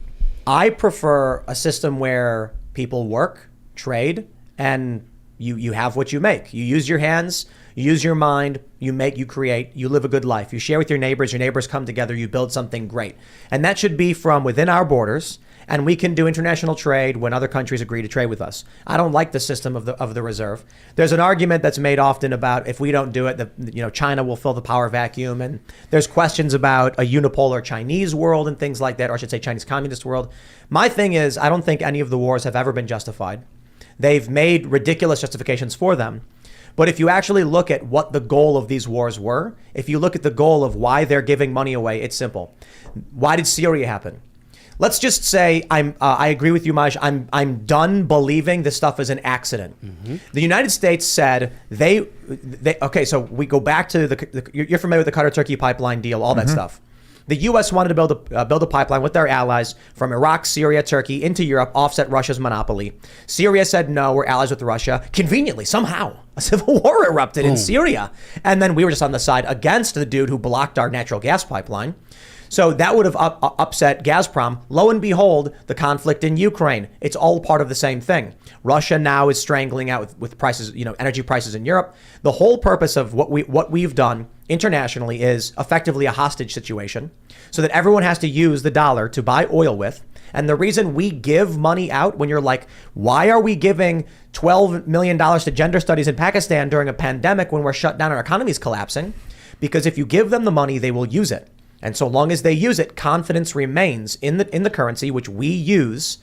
I prefer a system where people work, trade, and you have what you make. You use your hands, you use your mind, you make, you create, you live a good life. You share with your neighbors come together, you build something great. And that should be from within our borders, and we can do international trade when other countries agree to trade with us. I don't like the system of the reserve. There's an argument that's made often about if we don't do it, China will fill the power vacuum, and there's questions about a unipolar Chinese world and things like that, or I should say Chinese communist world. My thing is, I don't think any of the wars have ever been justified. They've made ridiculous justifications for them. But if you actually look at what the goal of these wars were, if you look at the goal of why they're giving money away, it's simple. Why did Syria happen? Let's just say I agree with you, Maj. I'm done believing this stuff is an accident. Mm-hmm. The United States said they okay. So we go back to you're familiar with the Qatar-Turkey pipeline deal, all that stuff. The U.S. wanted to build a pipeline with their allies from Iraq, Syria, Turkey into Europe, offset Russia's monopoly. Syria said no, we're allies with Russia. Conveniently, somehow, a civil war erupted in Syria. And then we were just on the side against the dude who blocked our natural gas pipeline. So that would have upset Gazprom. Lo and behold, the conflict in Ukraine. It's all part of the same thing. Russia now is strangling out with prices, energy prices in Europe. The whole purpose of what we've done internationally is effectively a hostage situation, so that everyone has to use the dollar to buy oil with. And the reason we give money out, when you're like, why are we giving $12 million to gender studies in Pakistan during a pandemic when we're shut down and our economy is collapsing? Because if you give them the money, they will use it. And so long as they use it, confidence remains in the currency, which we use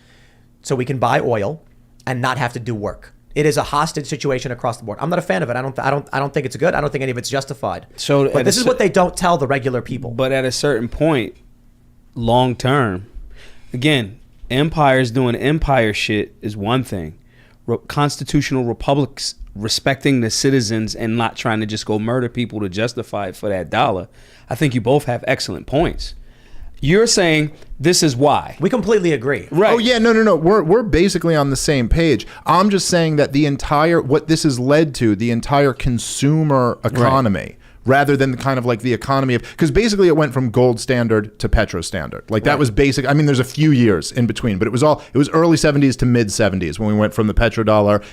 so we can buy oil and not have to do work. It is a hostage situation across the board. I'm not a fan of it. I don't think it's good. I don't think any of it's justified. But this is what they don't tell the regular people. But at a certain point, long term, again, empires doing empire shit is one thing. Constitutional republics respecting the citizens and not trying to just go murder people to justify it for that dollar. I think you both have excellent points. You're saying this is why. We completely agree. Right. Oh yeah, no. We're basically on the same page. I'm just saying that what this has led to, the entire consumer economy, rather than kind of like the economy of, because basically it went from gold standard to petro standard. Like that was basic. I mean, there's a few years in between, but it was early 70s to mid 70s when we went from the petrodollar,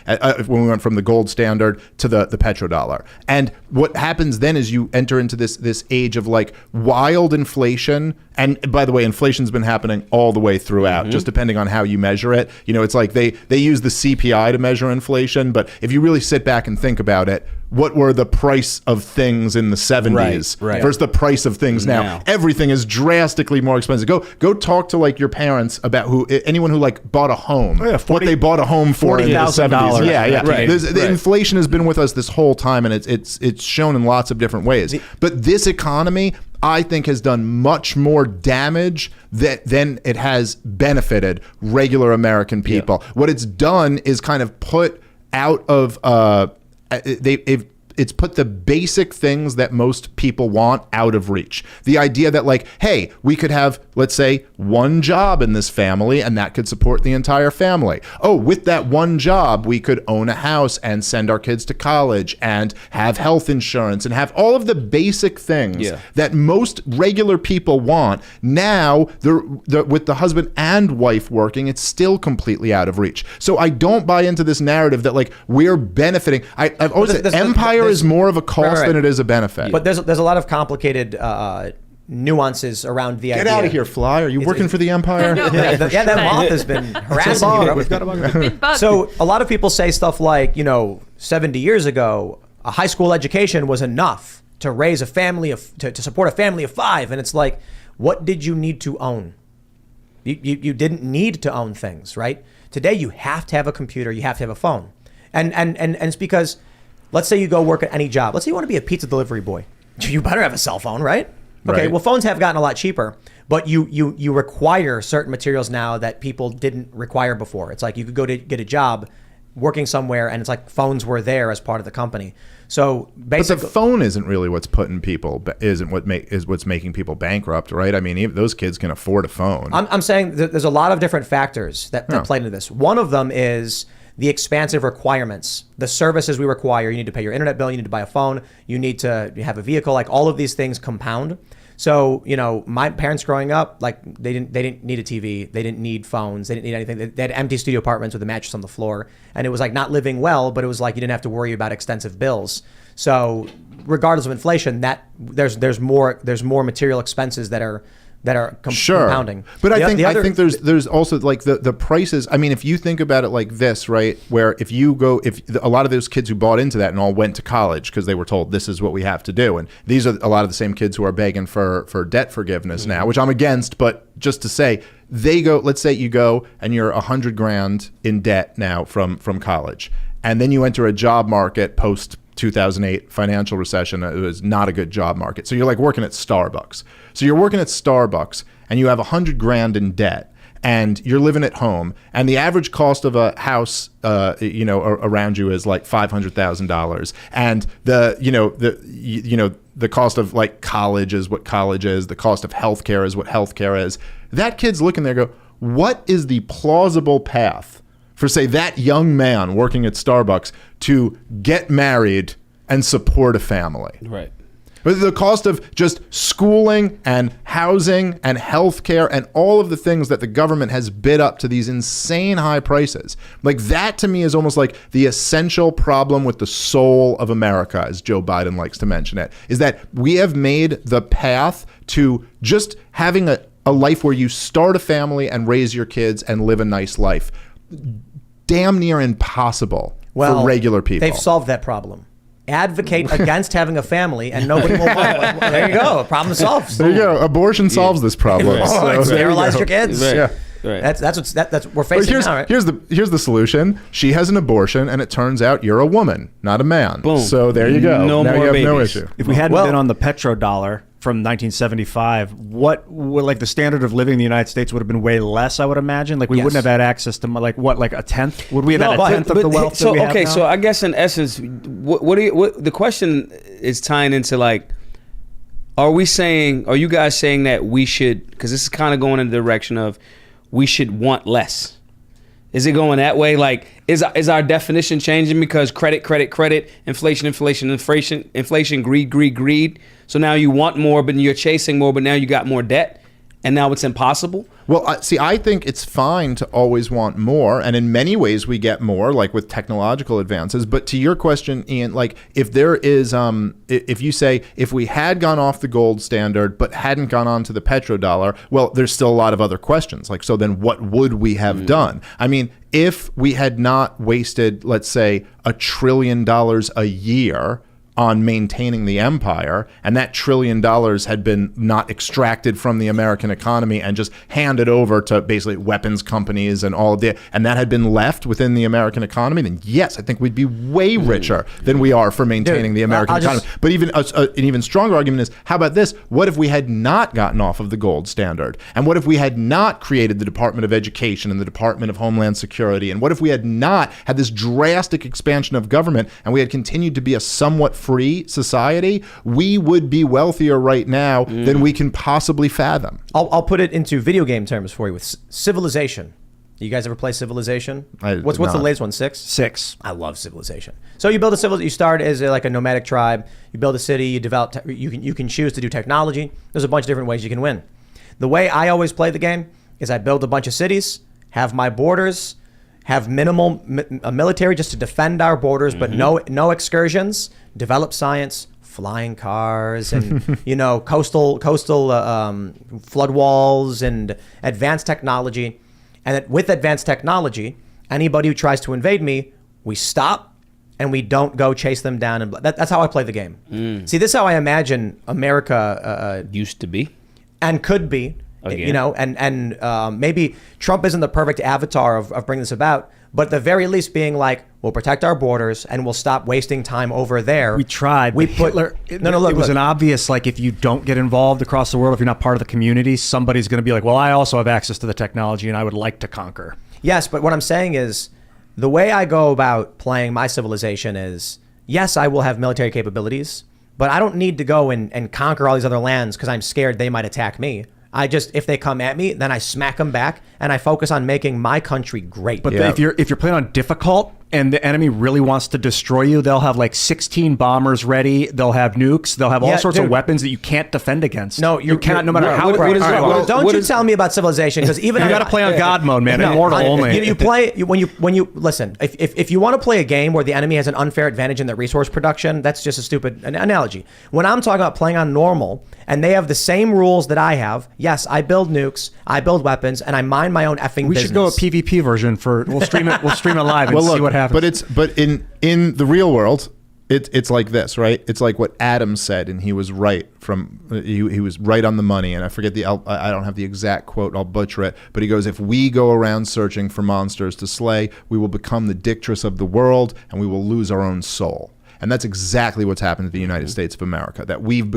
when we went from the gold standard to the petrodollar. And what happens then is you enter into this age of like wild inflation. And by the way, inflation's been happening all the way throughout, just depending on how you measure it. You know, it's like they use the CPI to measure inflation, but if you really sit back and think about it, what were the price of things in the 70s versus the price of things now? Everything is drastically more expensive. Go talk to like your parents about anyone who like bought a home, what they bought a home for in the 70s. Yeah. The inflation has been with us this whole time, and it's shown in lots of different ways. But this economy, I think, has done much more damage than it has benefited regular American people. What it's done is kind of put out of it's put the basic things that most people want out of reach. The idea that like, hey, we could have, let's say, one job in this family and that could support the entire family. Oh, with that one job, we could own a house and send our kids to college and have health insurance and have all of the basic things that most regular people want. Now, with the husband and wife working, it's still completely out of reach. So I don't buy into this narrative that like we're benefiting. I've always said empire is more of a cost than it is a benefit. But there's a lot of complicated nuances around the idea. Get out of here, Fly. Are you working for the empire? That moth has been harassing you. So a lot of people say stuff like, 70 years ago, a high school education was enough to raise a family to support a family of 5. And it's like, what did you need to own? You didn't need to own things, right? Today, you have to have a computer. You have to have a phone. And it's because, let's say you go work at any job. Let's say you want to be a pizza delivery boy. You better have a cell phone, right? Okay, well, phones have gotten a lot cheaper, but you require certain materials now that people didn't require before. It's like you could go to get a job working somewhere, and it's like phones were there as part of the company. So basically, but the phone isn't really what's putting people what's making people bankrupt, right? I mean, even those kids can afford a phone. I'm saying that there's a lot of different factors that play into this. One of them is the expansive requirements, the services we require. You need to pay your internet bill. You need to buy a phone. You need to have a vehicle. Like all of these things compound. So, my parents growing up, like they didn't need a TV. They didn't need phones. They didn't need anything. They had empty studio apartments with a mattress on the floor. And it was like not living well, but it was like you didn't have to worry about extensive bills. So regardless of inflation, that there's more material expenses that are compounding. But I think there's also like the prices. I mean, if you think about it like this, right, where if a lot of those kids who bought into that and all went to college because they were told this is what we have to do, and these are a lot of the same kids who are begging for debt forgiveness now, which I'm against, but just to say, they go, let's say you go and you're $100,000 in debt now from college, and then you enter a job market post 2008 financial recession. It was not a good job market. So you're like working at Starbucks. So you're working at Starbucks and you have $100,000 in debt and you're living at home, and the average cost of a house, around you is like $500,000. And the cost of like college is what college is. The cost of healthcare is what healthcare is. That kid's looking there and go, what is the plausible path for, say, that young man working at Starbucks to get married and support a family? Right. But the cost of just schooling and housing and healthcare and all of the things that the government has bid up to these insane high prices, like that to me is almost like the essential problem with the soul of America, as Joe Biden likes to mention it, is that we have made the path to just having a life where you start a family and raise your kids and live a nice life damn near impossible for regular people. They've solved that problem. Advocate against having a family, and nobody will want one. Well, there you go. Problem solved. There you go. Abortion solves this problem. Sterilize your kids. Right. Yeah. Right. That's we're facing now. Right? Here's the solution. She has an abortion, and it turns out you're a woman, not a man. Boom. So there you go. No now more you have babies. no issue. If we hadn't been on the petrodollar from 1975, what like the standard of living in the United States would have been way less, I would imagine. Like we wouldn't have had access to like a tenth? Would we have had a tenth of the wealth that we have now? So I guess in essence, what the question is tying into like, are you guys saying that we should, because this is kind of going in the direction of we should want less. Is it going that way? Like, is our definition changing because credit, inflation, greed. So now you want more, but you're chasing more, but now you got more debt, and now it's impossible? Well, see, I think it's fine to always want more, and in many ways we get more, like with technological advances. But to your question, Ian, like if there is, if you say if we had gone off the gold standard but hadn't gone on to the petrodollar, well, there's still a lot of other questions. Like, so then what would we have done? I mean, if we had not wasted, let's say, $1 trillion a year on maintaining the empire, and that $1 trillion had been not extracted from the American economy and just handed over to basically weapons companies and all of that, and that had been left within the American economy, then yes, I think we'd be way richer than we are for maintaining the American economy. But even an even stronger argument is, how about this? What if we had not gotten off of the gold standard? And what if we had not created the Department of Education and the Department of Homeland Security? And what if we had not had this drastic expansion of government and we had continued to be a somewhat free society? We would be wealthier right now than we can possibly fathom. I'll put it into video game terms for you with Civilization. You guys ever play Civilization? What's the latest one? 6? 6. I love Civilization. So you build a civilization. You start as like a nomadic tribe. You build a city. You develop. You can choose to do technology. There's a bunch of different ways you can win. The way I always play the game is I build a bunch of cities, have my borders, have minimal military just to defend our borders, but no excursions. Develop science, flying cars, and coastal flood walls and advanced technology. And with advanced technology, anybody who tries to invade me, we stop and we don't go chase them down. And that's how I play the game. See, this is how I imagine America used to be and could be. Again. And maybe Trump isn't the perfect avatar of bringing this about, but at the very least being like, we'll protect our borders and we'll stop wasting time over there. We tried. We put Hitler. It was an obvious, like, if you don't get involved across the world, if you're not part of the community, somebody's going to be like, well, I also have access to the technology and I would like to conquer. Yes, but what I'm saying is the way I go about playing my civilization is, yes, I will have military capabilities, but I don't need to go and conquer all these other lands because I'm scared they might attack me. If they come at me, then I smack them back and I focus on making my country great. But if you're playing on difficult and the enemy really wants to destroy you, they'll have like 16 bombers ready. They'll have nukes. They'll have all sorts of weapons that you can't defend against. No, you cannot, no matter how. Don't you tell me about Civilization, because even you got to play on God mode, man. Immortal only. You play when you listen. If you want to play a game where the enemy has an unfair advantage in their resource production, that's just a stupid analogy. When I'm talking about playing on normal and they have the same rules that I have, yes, I build nukes, I build weapons, and I mind my own effing business. We should go a PvP version we'll stream it live and see what happens. But in the real world, it's like this, right? It's like what Adam said, and he was right he was right on the money. And I forget I don't have the exact quote, I'll butcher it, but he goes, if we go around searching for monsters to slay, we will become the dictatress of the world and we will lose our own soul. And that's exactly what's happened to the United States of America, that we've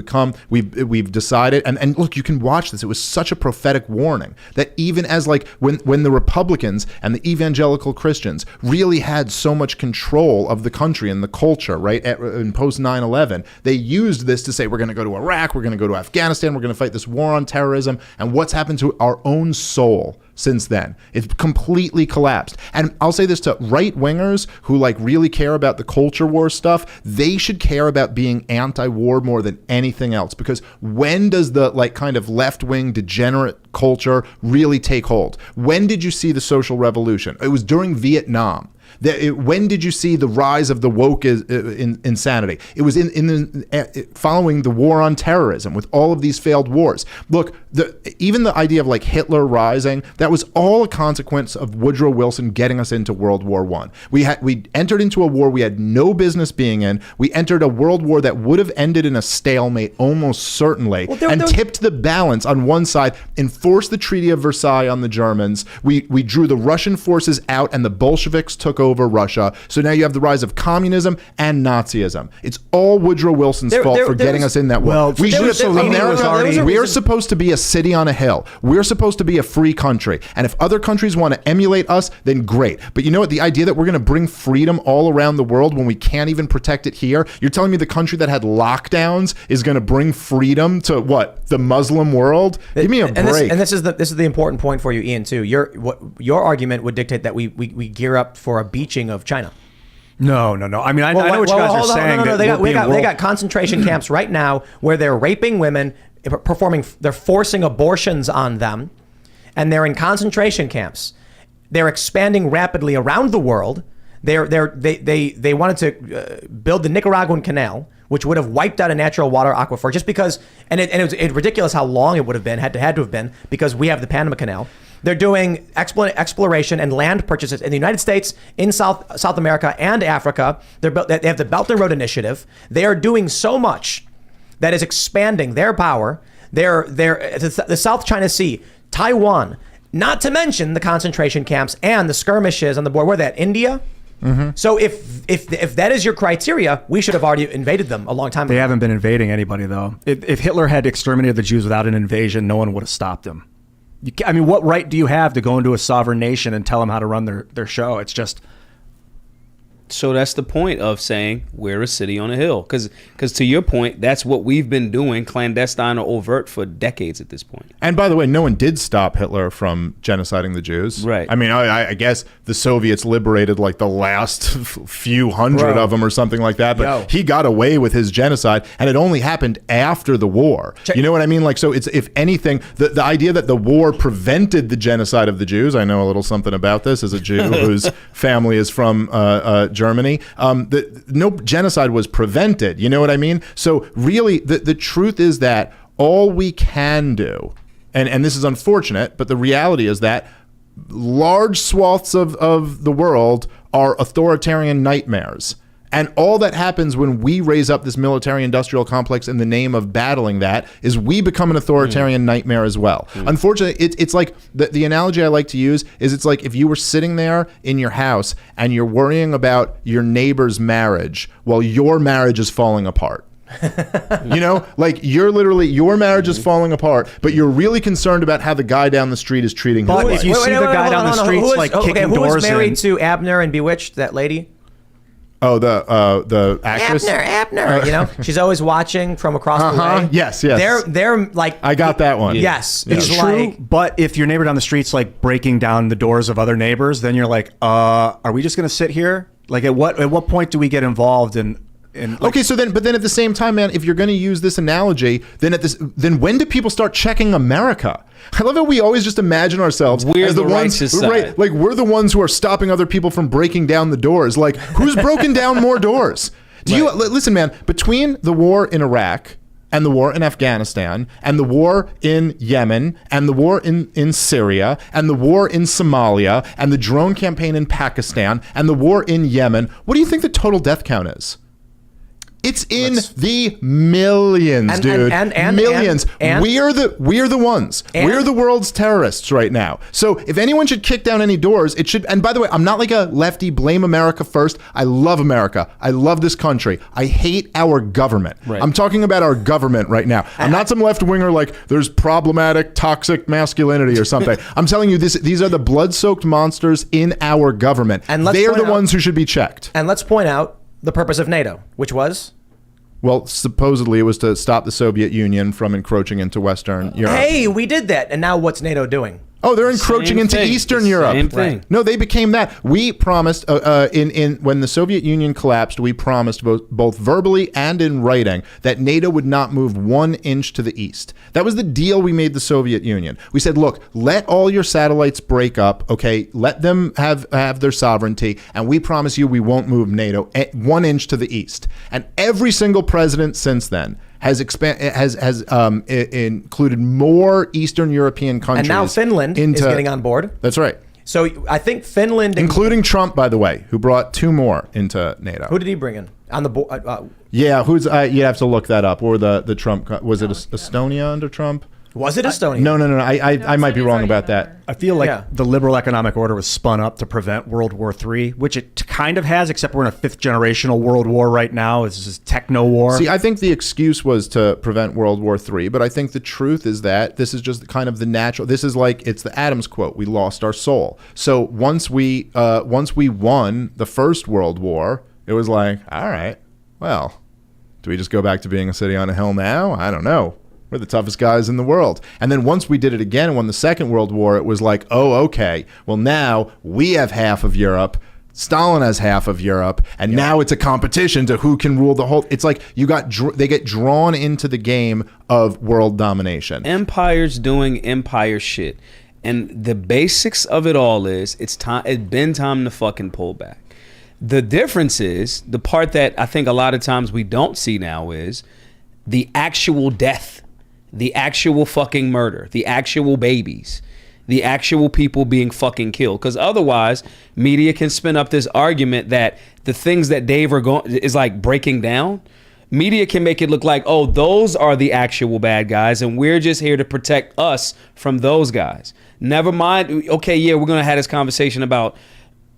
decided, and look, you can watch this. It was such a prophetic warning that even as like when the Republicans and the evangelical Christians really had so much control of the country and the culture, right, in post 9/11, they used this to say, we're going to go to Iraq, we're going to go to Afghanistan, we're going to fight this war on terrorism. And what's happened to our own soul since then? It's completely collapsed. And I'll say this to right-wingers who like really care about the culture war stuff, they should care about being anti-war more than anything else, because when does the like kind of left-wing degenerate culture really take hold? When did you see the social revolution? It was during Vietnam. When did you see the rise of the woke insanity? It was following the war on terrorism with all of these failed wars. Look, even the idea of like Hitler rising, that was all a consequence of Woodrow Wilson getting us into World War I. We entered into a war we had no business being in. We entered a world war that would have ended in a stalemate almost certainly, tipped the balance on one side, enforced the Treaty of Versailles on the Germans. We drew the Russian forces out and the Bolsheviks took took over Russia. So now you have the rise of communism and Nazism. It's all Woodrow Wilson's fault for getting us in that war. Well, We Mussolini was already- we're supposed to be a city on a hill. We're supposed to be a free country. And if other countries want to emulate us, then great. But you know what? The idea that we're going to bring freedom all around the world when we can't even protect it here, you're telling me the country that had lockdowns is going to bring freedom to what? The Muslim world? Give me a break. This is the important point for you, Ian, too. Your argument would dictate that we gear up for a beaching of China. No. I mean, I know what you guys are saying. No. They got concentration camps right now where they're raping women, they're forcing abortions on them, and they're in concentration camps. They're expanding rapidly around the world. They wanted to build the Nicaraguan Canal, which would have wiped out a natural water aquifer just because, and it was ridiculous how long it would have been, had to have been, because we have the Panama Canal. They're doing exploration and land purchases in the United States, in South America and Africa. They have the Belt and Road Initiative. They are doing so much that is expanding their power. The South China Sea, Taiwan, not to mention the concentration camps and the skirmishes on the border. Where that? India? Mm-hmm. So if that is your criteria, we should have already invaded them a long time ago. They haven't been invading anybody, though. If Hitler had exterminated the Jews without an invasion, no one would have stopped him. I mean, what right do you have to go into a sovereign nation and tell them how to run their show? It's just... So that's the point of saying we're a city on a hill. Because to your point, that's what we've been doing, clandestine or overt, for decades at this point. And by the way, no one did stop Hitler from genociding the Jews. Right. I mean, I guess the Soviets liberated like the last few hundred of them or something like that. But he got away with his genocide, and it only happened after the war. You know what I mean? Like, so it's, if anything, the idea that the war prevented the genocide of the Jews. I know a little something about this as a Jew whose family is from Germany. No genocide was prevented. You know what I mean? So really, the truth is that all we can do, and this is unfortunate, but the reality is that large swaths of the world are authoritarian nightmares. And all that happens when we raise up this military-industrial complex in the name of battling that is we become an authoritarian nightmare as well. Unfortunately, it's like the analogy I like to use is it's like if you were sitting there in your house and you're worrying about your neighbor's marriage while your marriage is falling apart. You know, like your marriage is falling apart, but you're really concerned about how the guy down the street is treating his wife. But if you see the guy down the streets like kicking doors in... Who was married to Abner and Bewitched, that lady? Oh, the actress Abner. You know, she's always watching from across the way. Yes. They're like, I got that one. Yes, It's true. But if your neighbor down the street's like breaking down the doors of other neighbors, then you're like, are we just gonna sit here? Like, at what point do we get involved in? Okay, so then at the same time, man, if you're going to use this analogy, then when do people start checking America? I love how we always just imagine ourselves as the ones, right? Like we're the ones who are stopping other people from breaking down the doors. Like, who's broken down more doors? Listen, man? Between the war in Iraq and the war in Afghanistan and the war in Yemen and the war in Syria and the war in Somalia and the drone campaign in Pakistan and the war in Yemen, what do you think the total death count is? It's in the millions, dude. Millions. We're the ones. We're the world's terrorists right now. So if anyone should kick down any doors, it should. And by the way, I'm not like a lefty, blame America first. I love America. I love this country. I hate our government. Right. I'm talking about our government right now. I'm not some left winger like there's problematic, toxic masculinity or something. I'm telling you, these are the blood-soaked monsters in our government. And they're the ones who should be checked. And let's point out the purpose of NATO, which was? Well, supposedly it was to stop the Soviet Union from encroaching into Western Europe. Hey, we did that. And now what's NATO doing? Oh, they're encroaching into Eastern Europe. Same thing. No, they became that. We promised when the Soviet Union collapsed, we promised both verbally and in writing that NATO would not move 1 inch to the east. That was the deal we made the Soviet Union. We said, look, let all your satellites break up, okay? Let them have their sovereignty, and we promise you we won't move NATO 1 inch to the east. And every single president since then has included more Eastern European countries. And now Finland is getting on board. That's right. So I think Finland... Including Trump, by the way, who brought 2 more into NATO. Who did he bring in? On the board? Yeah, you'd have to look that up. Or the Trump... Was it Estonia under Trump? Was it Estonia? No. I might be Estonia's wrong already about been that. over. I feel like Yeah. the liberal economic order was spun up to prevent World War III, which it kind of has, except we're in a fifth generational world war right now. It's this techno war. See, I think the excuse was to prevent World War III, but I think the truth is that this is just kind of the natural. This is like, it's the Adams quote: "We lost our soul." So once we won the First World War, it was like, all right, well, do we just go back to being a city on a hill now? I don't know. We're the toughest guys in the world. And then once we did it again and won the Second World War, it was like, oh, okay. Well, now we have half of Europe. Stalin has half of Europe. And now it's a competition to who can rule the whole. It's like they get drawn into the game of world domination. Empires doing empire shit. And the basics of it all is it's been time to fucking pull back. The difference is, the part that I think a lot of times we don't see now is the actual death. The actual fucking murder, the actual babies, the actual people being fucking killed. Because otherwise, media can spin up this argument that the things that Dave is like breaking down. Media can make it look like, oh, those are the actual bad guys, and we're just here to protect us from those guys. Never mind. Okay, yeah, we're gonna have this conversation about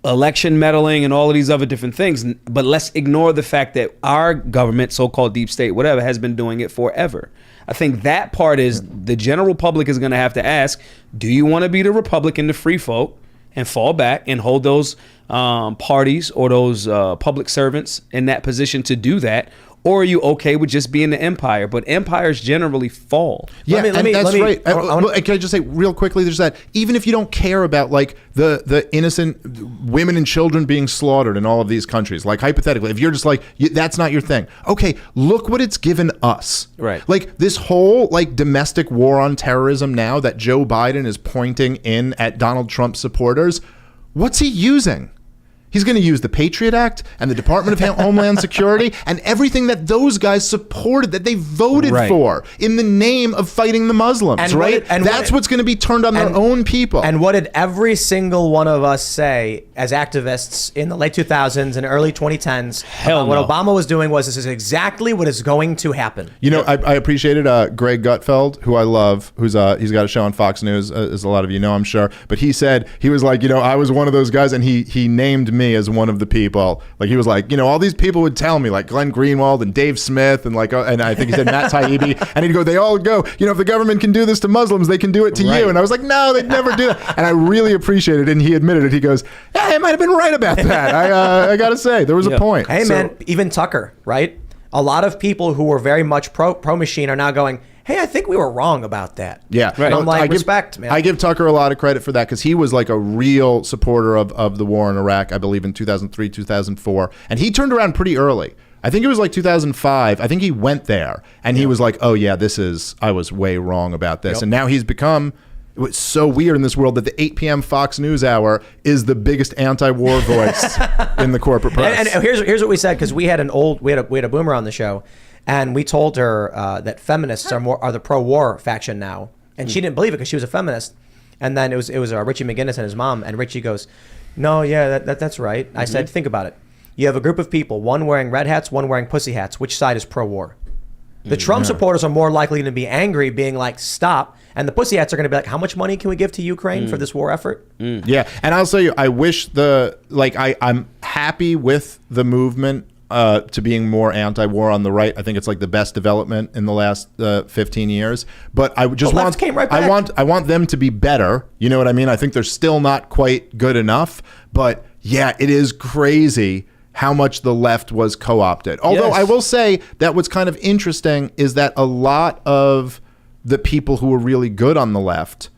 election meddling and all of these other different things, but let's ignore the fact that our government, so-called deep state, whatever, has been doing it forever. I think that part is the general public is going to have to ask, do you want to be the Republican, the free folk, and fall back and hold those parties or those public servants in that position to do that? Or are you okay with just being the empire? But empires generally fall. Yeah, that's right. Can I just say real quickly, there's that, even if you don't care about like the innocent women and children being slaughtered in all of these countries, like hypothetically, if you're just like, that's not your thing. Okay, look what it's given us. Right. Like this whole like domestic war on terrorism now that Joe Biden is pointing in at Donald Trump supporters, what's he using? He's going to use the Patriot Act and the Department of Homeland Security and everything that those guys supported, that they voted for in the name of fighting the Muslims, right? That's what's going to be turned on their own people. And what did every single one of us say as activists in the late 2000s and early 2010s? What Obama was doing was, this is exactly what is going to happen. You know, I appreciated Greg Gutfeld, who I love, he's got a show on Fox News, as a lot of you know, I'm sure. But he said, he was like, you know, I was one of those guys, and he named me as one of the people. Like, he was like, you know, all these people would tell me, like Glenn Greenwald and Dave Smith and like, and I think he said Matt Taibbi, and he'd go, they all go, you know, if the government can do this to Muslims, they can do it to you. And I was like, no, they'd never do that. And I really appreciated it. And he admitted it. He goes, yeah, I might have been right about that. I gotta say, there was a point. Hey, man, even Tucker, right? A lot of people who were very much pro machine are now going, hey, I think we were wrong about that. Yeah. Right. And I'm like, respect, man. I give Tucker a lot of credit for that, because he was like a real supporter of the war in Iraq, I believe in 2003, 2004. And he turned around pretty early. I think it was like 2005. I think he went there and he was like, oh yeah, I was way wrong about this. And now he's become, it's so weird in this world that the 8 p.m. Fox News hour is the biggest anti-war voice in the corporate press. And here's what we said, because we had a boomer on the show. And we told her that feminists are the pro-war faction now, and she didn't believe it because she was a feminist. And then it was Richie McGinnis and his mom, and Richie goes, "No, yeah, that's right." I said, "Think about it. You have a group of people, one wearing red hats, one wearing pussy hats. Which side is pro-war?" The Trump supporters are more likely to be angry, being like, "Stop!" And the pussy hats are going to be like, "How much money can we give to Ukraine for this war effort?" Yeah, and I'll tell you, I wish I'm happy with the movement. To being more anti-war on the right. I think it's like the best development in the last 15 years. But I just came right back. I want them to be better. You know what I mean? I think they're still not quite good enough. But yeah, it is crazy how much the left was co-opted. Although I will say that what's kind of interesting is that a lot of the people who were really good on the left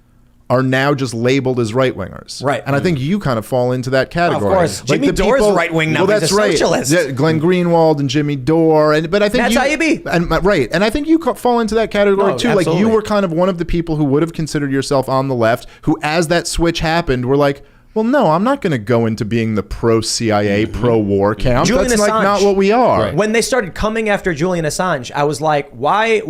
are now just labeled as right-wingers. Right. And I think you kind of fall into that category. Of course. Jimmy Dore's right-wing now. He's a socialist. Yeah, Glenn Greenwald and Jimmy Dore. But I think Matt Taibbi. And I think you fall into that category too. Absolutely. Like, you were kind of one of the people who would have considered yourself on the left, who, as that switch happened, were like, well, no, I'm not going to go into being the pro-CIA, pro-war camp. Julian That's Assange, like not what we are. Right. When they started coming after Julian Assange, I was like, why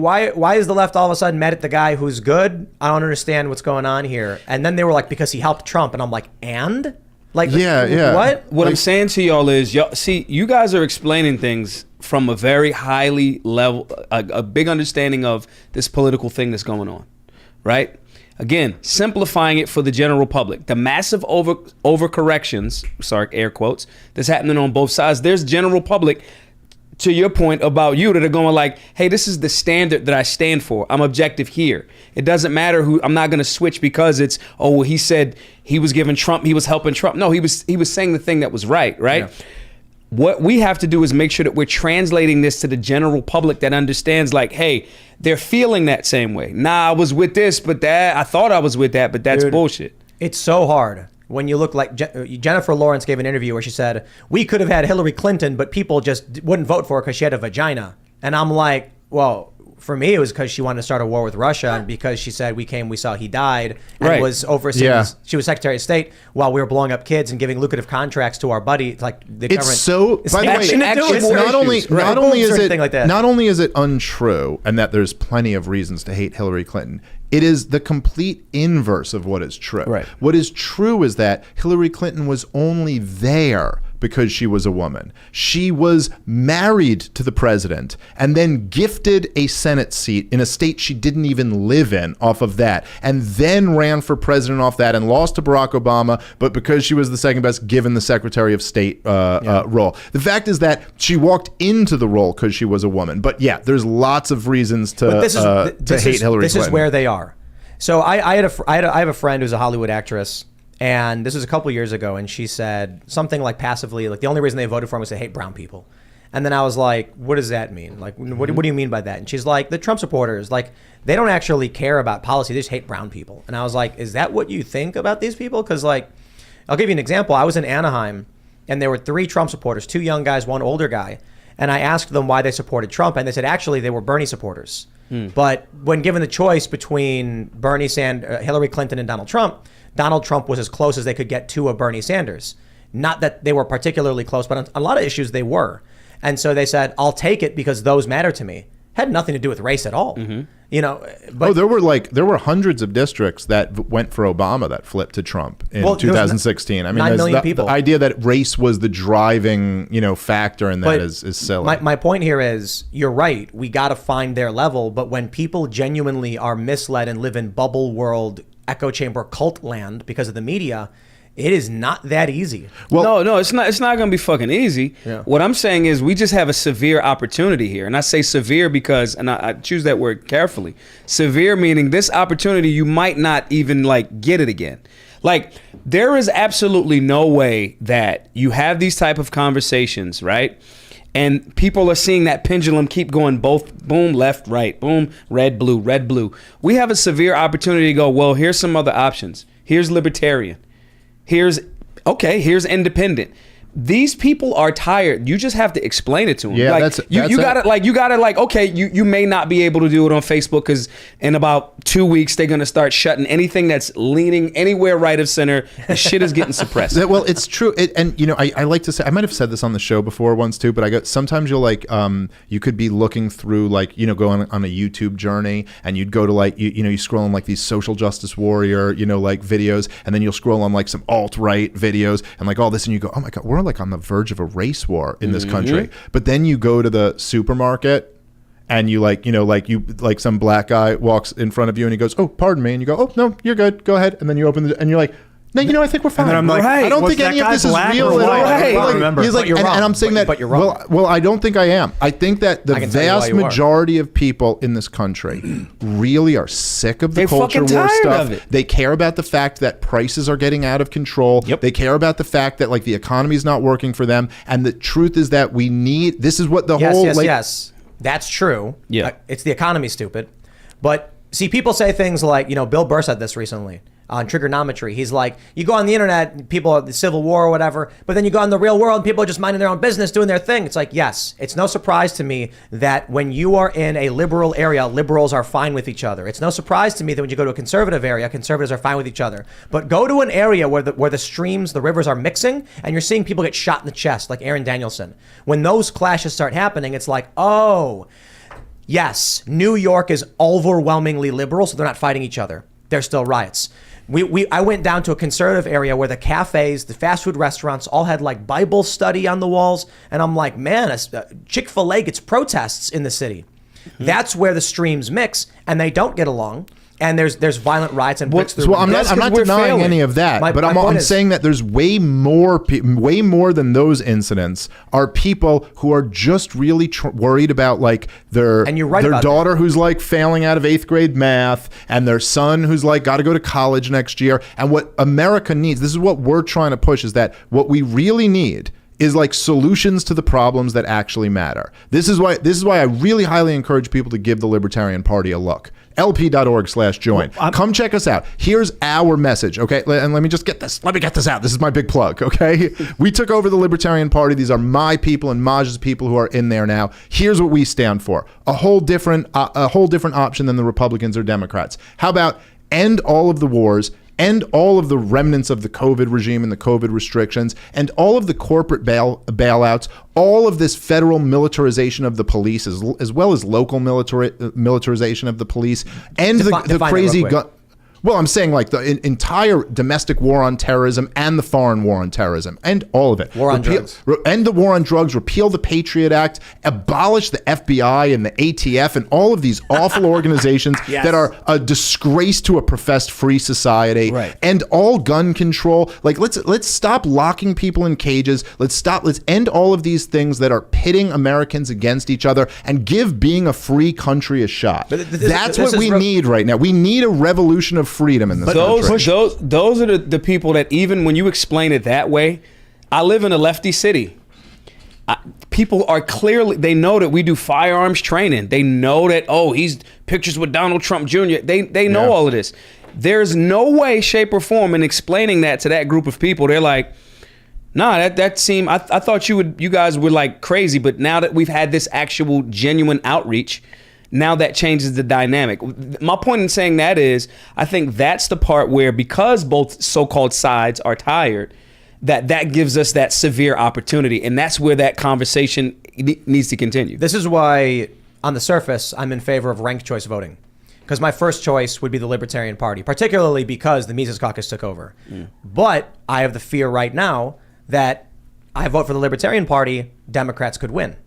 is the left all of a sudden mad at the guy who's good? I don't understand what's going on here. And then they were like, because he helped Trump. And I'm like, and? Like, yeah. What I'm saying to y'all is, you guys are explaining things from a very highly level, a big understanding of this political thing that's going on. right? Again, simplifying it for the general public. The massive overcorrections, sorry, air quotes, that's happening on both sides. There's general public, to your point about you, that are going like, hey, this is the standard that I stand for. I'm objective here. It doesn't matter who, I'm not going to switch because it's, oh, well, he said he was giving Trump, he was helping Trump. No, he was saying the thing that was right? Yeah. What we have to do is make sure that we're translating this to the general public that understands like, hey, they're feeling that same way. Nah, I was with this, but that, I thought I was with that, but that's bullshit. It's so hard. When you look like Jennifer Lawrence gave an interview where she said, we could have had Hillary Clinton, but people just wouldn't vote for her because she had a vagina. And I'm like, well, for me, it was because she wanted to start a war with Russia, and because she said we saw he died, and was overseeing. Yeah. She was Secretary of State while we were blowing up kids and giving lucrative contracts to our buddy. Like the government. It's so. By the way, it's not only is it untrue, and that there's plenty of reasons to hate Hillary Clinton. It is the complete inverse of what is true. Right. What is true is that Hillary Clinton was only there because she was a woman. She was married to the president and then gifted a Senate seat in a state she didn't even live in off of that, and then ran for president off that and lost to Barack Obama, but because she was the second best, given the Secretary of State role. The fact is that she walked into the role because she was a woman. But yeah, there's lots of reasons to hate Hillary Clinton. This is where they are. So I have a friend who's a Hollywood actress, and this was a couple years ago, and she said something like passively, like the only reason they voted for him was they hate brown people. And then I was like, what does that mean? Like, what do you mean by that? And she's like, the Trump supporters, like, they don't actually care about policy. They just hate brown people. And I was like, is that what you think about these people? Because, like, I'll give you an example. I was in Anaheim, and there were 3 Trump supporters, 2 young guys, 1 older guy. And I asked them why they supported Trump, and they said, actually, they were Bernie supporters. But when given the choice between Hillary Clinton and Donald Trump was as close as they could get to a Bernie Sanders. Not that they were particularly close, but on a lot of issues they were. And so they said, I'll take it because those matter to me. Had nothing to do with race at all. You know, but there were hundreds of districts that went for Obama that flipped to Trump in 2016. I mean, 9 million people. The idea that race was the driving, factor in that is silly. My point here is, you're right. We got to find their level. But when people genuinely are misled and live in bubble world, echo chamber cult land because of the media, it is not that easy. Well, no, it's not going to be fucking easy. Yeah. What I'm saying is we just have a severe opportunity here. And I say severe because, and I choose that word carefully, severe meaning this opportunity, you might not even like get it again. Like, there is absolutely no way that you have these type of conversations, right? And people are seeing that pendulum keep going both, boom, left, right, boom, red, blue, red, blue. We have a severe opportunity to go, well, here's some other options. Here's libertarian. Here's independent. These people are tired. You just have to explain it to them. Yeah, like, you gotta okay, you may not be able to do it on Facebook because in about 2 weeks they're gonna start shutting anything that's leaning anywhere right of center. The shit is getting suppressed. Well, it's true. I like to say, I might have said this on the show before once too, but sometimes you'll you could be looking through go on a YouTube journey, and you'd go to you scroll on these social justice warrior videos, and then you'll scroll on some alt-right videos and all this, and you go, oh my God, we're on the verge of a race war in this country. But then you go to the supermarket and you some black guy walks in front of you and he goes, oh, pardon me, and you go, oh no, you're good, go ahead, and then you open and you're like, no, I think we're fine. And then I'm like, I don't think any of this is real at all. Right. I remember. He's like, and I'm saying that, but you're wrong. Well, I don't think I am. I think that the vast majority of people in this country really are sick of the culture war stuff. They care about the fact that prices are getting out of control. Yep. They care about the fact that the economy is not working for them. And the truth is that this is what the whole. Yes, that's true. Yeah. It's the economy, stupid. But see, people say things like, Bill Burr said this recently on trigonometry. He's like, you go on the internet, people are the Civil War or whatever, but then you go in the real world and people are just minding their own business, doing their thing. It's like, yes, it's no surprise to me that when you are in a liberal area, liberals are fine with each other. It's no surprise to me that when you go to a conservative area, conservatives are fine with each other. But go to an area where the streams, the rivers are mixing, and you're seeing people get shot in the chest, like Aaron Danielson. When those clashes start happening, it's like, oh, yes, New York is overwhelmingly liberal, so they're not fighting each other. There's still riots. I went down to a conservative area where the cafes, the fast food restaurants all had Bible study on the walls. And I'm like, man, Chick-fil-A gets protests in the city. Mm-hmm. That's where the streams mix and they don't get along. and there's violent riots and bricks through. Well, I'm not denying any of that, but I'm saying that there's way more than those incidents are people who are just really worried about like their daughter who's like failing out of 8th grade math, and their son who's like got to go to college next year. And what America needs, this is what we're trying to push, is that what we really need is like solutions to the problems that actually matter. This is why I really highly encourage people to give the Libertarian Party a look. lp.org/join. Come check us out. Here's our message, okay? And let me just get this. Let me get this out. This is my big plug, okay? We took over the Libertarian Party. These are my people and Maj's people who are in there now. Here's what we stand for: a whole different option than the Republicans or Democrats. How about end all of the wars? End all of the remnants of the COVID regime and the COVID restrictions, and all of the corporate bailouts, all of this federal militarization of the police, as well as local militarization of the police, and the crazy gun. Well, I'm saying like the entire domestic war on terrorism and the foreign war on terrorism, and all of it. End the war on drugs, repeal the Patriot Act, abolish the FBI and the ATF and all of these awful organizations that are a disgrace to a professed free society. Right. End all gun control. Like let's stop locking people in cages. Let's end all of these things that are pitting Americans against each other and give being a free country a shot. That's what we need right now. We need a revolution of freedom in this country. Those are the people that, even when you explain it that way, I live in a lefty city. People are clearly, they know that we do firearms training. They know that, he's pictures with Donald Trump Jr. They know all of this. There's no way, shape, or form in explaining that to that group of people. They're like, nah, that seemed, I thought you guys were like crazy, but now that we've had this actual genuine outreach, now that changes the dynamic. My point in saying that is, I think that's the part where, because both so-called sides are tired, that gives us that severe opportunity. And that's where that conversation needs to continue. This is why, on the surface, I'm in favor of ranked choice voting. Because my first choice would be the Libertarian Party, particularly because the Mises Caucus took over. But I have the fear right now that I vote for the Libertarian Party, Democrats could win.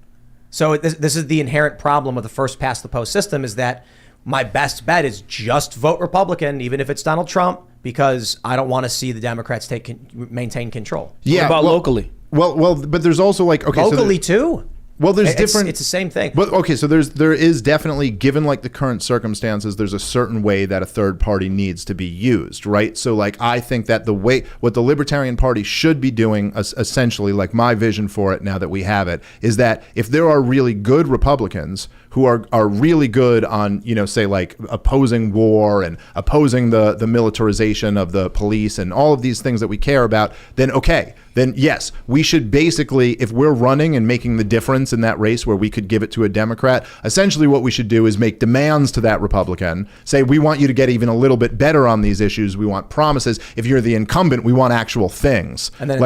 So this is the inherent problem of the first past the post system, is that my best bet is just vote Republican, even if it's Donald Trump, because I don't want to see the Democrats maintain control. Yeah, what about locally? Well, but there's also like, okay, locally too. Well, there's different. It's the same thing. But okay, so there is definitely, given like the current circumstances, there's a certain way that a third party needs to be used, right? So like, I think that what the Libertarian Party should be doing, essentially, like my vision for it now that we have it, is that if there are really good Republicans who are really good on, say like opposing war and opposing the militarization of the police and all of these things that we care about, then okay. Then yes, we should basically, if we're running and making the difference in that race where we could give it to a Democrat, essentially what we should do is make demands to that Republican, say, we want you to get even a little bit better on these issues. We want promises. If you're the incumbent, we want actual things. And then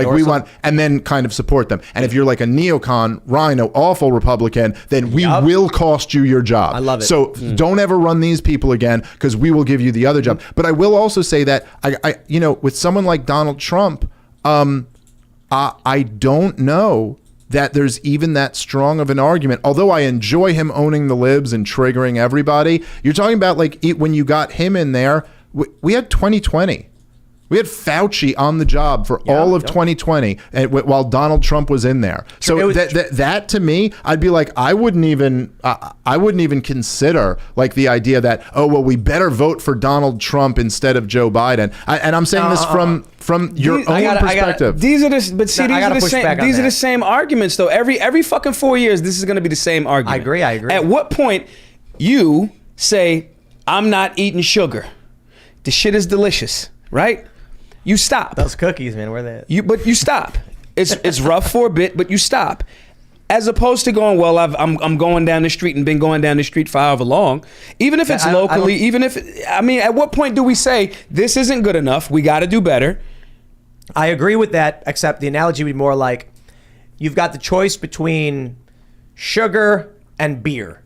and then kind of support them. And if you're like a neocon, rhino, awful Republican, then we will cost you your job. I love it. So don't ever run these people again, because we will give you the other job. But I will also say that I with someone like Donald Trump, I don't know that there's even that strong of an argument. Although I enjoy him owning the libs and triggering everybody, you're talking about like when you got him in there, we had 2020. We had Fauci on the job for all of 2020 while Donald Trump was in there. So that to me, I'd be like, I wouldn't even consider like the idea that, we better vote for Donald Trump instead of Joe Biden. And I'm saying this from your own perspective. These are the same arguments though. Every fucking 4 years, this is going to be the same argument. I agree. At what point you say, I'm not eating sugar. The shit is delicious, right? You stop. Those cookies, man, where they? But you stop. It's rough for a bit, but you stop. As opposed to going, I'm going down the street and been going down the street for however long. Even if it's locally, at what point do we say this isn't good enough? We got to do better. I agree with that, except the analogy would be more like, you've got the choice between sugar and beer,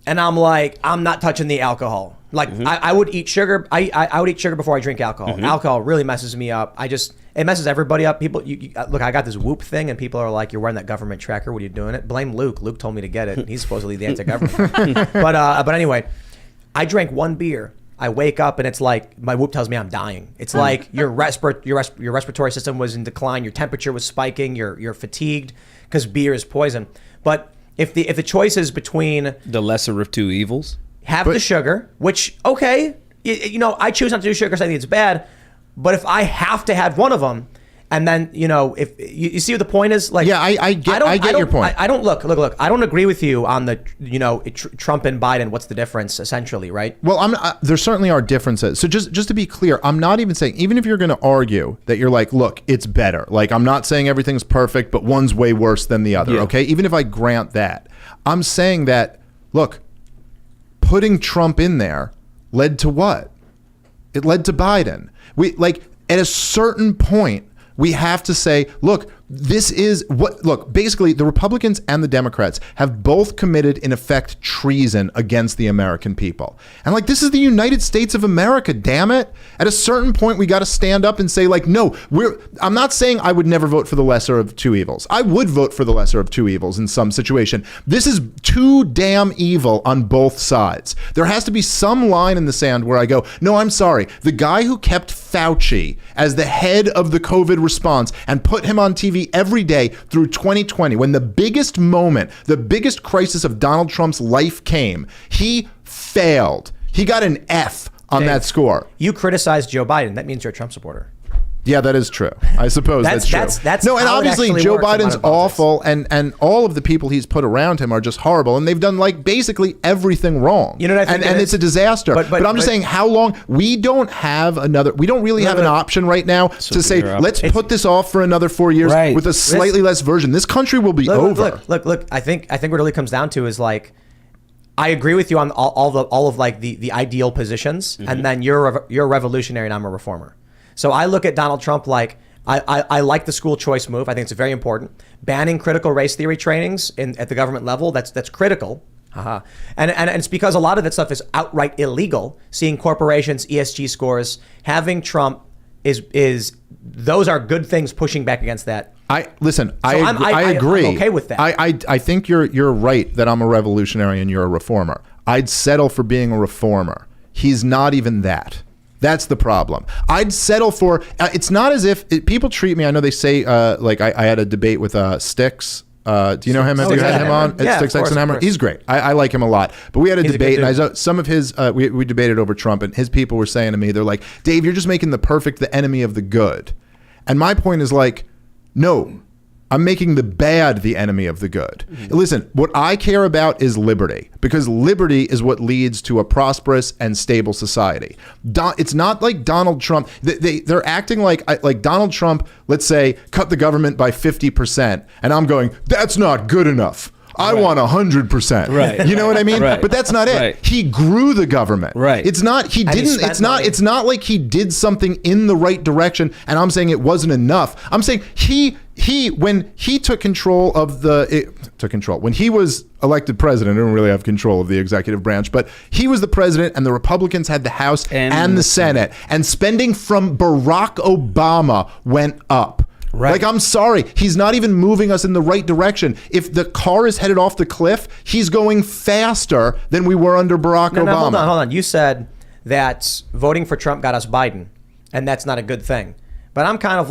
and I'm like, I'm not touching the alcohol. Like I would eat sugar. I would eat sugar before I drink alcohol. Alcohol really messes me up. It messes everybody up. People, look, I got this Whoop thing, and people are like, "You're wearing that government tracker. What are you doing it?" Blame Luke. Luke told me to get it. He's supposedly the anti-government. But anyway, I drank one beer, I wake up and it's like my Whoop tells me I'm dying. It's like your respiratory system was in decline, your temperature was spiking, you're fatigued because beer is poison. But if the choice is between the lesser of two evils, the sugar, which I choose not to do sugar because I think it's bad. But if I have to have one of them, and then, if you see what the point is, like, yeah, I get your point. I don't look. I don't agree with you on the, Trump and Biden. What's the difference, essentially, right? Well, there certainly are differences. So just to be clear, I'm not even saying, even if you're going to argue that you're like, look, it's better. Like, I'm not saying everything's perfect, but one's way worse than the other. Yeah. Okay, even if I grant that, I'm saying that, look, putting Trump in there led to what? It led to Biden. At a certain point, we have to say, look, basically the Republicans and the Democrats have both committed, in effect, treason against the American people. And this is the United States of America, damn it. At a certain point, we got to stand up and say, no, I'm not saying I would never vote for the lesser of two evils. I would vote for the lesser of two evils in some situation. This is too damn evil on both sides. There has to be some line in the sand where I go, no, I'm sorry. The guy who kept Fauci as the head of the COVID response and put him on TV every day through 2020, when the biggest moment, the biggest crisis of Donald Trump's life came, he failed. He got an F on that score. You criticized Joe Biden. That means you're a Trump supporter. Yeah, that is true. I suppose that's true. No, and obviously Joe Biden's awful, and all of the people he's put around him are just horrible, and they've done basically everything wrong. You know what I think? And it's a disaster. But I'm just saying, how long? We don't really have an option right now to say, let's put this off for anher 4 years with a slightly less version. This country will be over. Look. I think what it really comes down to is I agree with you on all of the ideal positions, and then you're a revolutionary and I'm a reformer. So I look at Donald Trump I like the school choice move. I think it's very important. Banning critical race theory trainings at the government level, that's critical. And it's because a lot of that stuff is outright illegal. Seeing corporations, ESG scores, having Trump is those are good things pushing back against that. I agree. I'm okay with that. I think you're right that I'm a revolutionary and you're a reformer. I'd settle for being a reformer. He's not even that. That's the problem. I'd settle for, it's not as if people treat me, I know they say, I had a debate with Styx. Do you know him? Have you had him on? Yeah, Styx X and Hammer. He's great. I like him a lot. But we had a debate, and some of his, we debated over Trump, and his people were saying to me, they're like, Dave, you're just making the perfect the enemy of the good. And my point is no, I'm making the bad the enemy of the good. Mm-hmm. Listen, what I care about is liberty, because liberty is what leads to a prosperous and stable society. It's not like Donald Trump. They're acting like Donald Trump, let's say, cut the government by 50%. And I'm going, that's not good enough. I want 100%. Right. You know what I mean? Right. But that's not it. Right. He grew the government. Right. It's not, it's not like he did something in the right direction and I'm saying it wasn't enough. I'm saying when he took control of when he was elected president, I don't really have control of the executive branch, but he was the president and the Republicans had the House and the Senate, and spending from Barack Obama went up. Right. I'm sorry. He's not even moving us in the right direction. If the car is headed off the cliff, he's going faster than we were under Barack Obama. No, hold on. You said that voting for Trump got us Biden, and that's not a good thing. But I'm kind of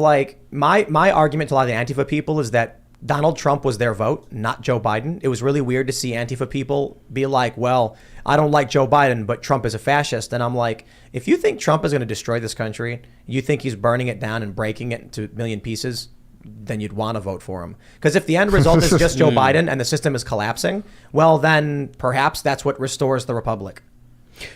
my argument to a lot of the Antifa people is that Donald Trump was their vote, not Joe Biden. It was really weird to see Antifa people be like, well, I don't like Joe Biden, but Trump is a fascist. And I'm like, if you think Trump is going to destroy this country, you think he's burning it down and breaking it into a million pieces, then you'd want to vote for him. Because if the end result is just Joe Biden and the system is collapsing, well, then perhaps that's what restores the republic.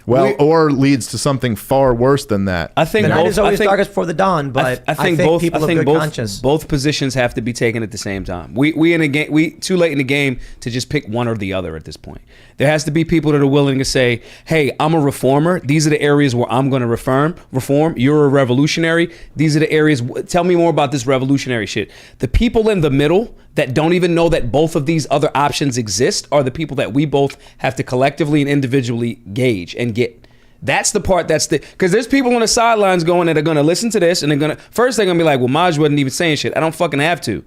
Well, or leads to something far worse than that. I think the night is always darkest before the dawn, but I think people of good conscience. Both positions have to be taken at the same time. We in a game. We too late in the game to just pick one or the other at this point. There has to be people that are willing to say, "Hey, I'm a reformer. These are the areas where I'm going to reform. You're a revolutionary. These are the areas. Tell me more about this revolutionary shit." The people in the middle that don't even know that both of these other options exist are the people that we both have to collectively and individually gauge and get. That's the part because there's people on the sidelines going that are going to listen to this and they're going to be like, well, Maj wasn't even saying shit. I don't fucking have to.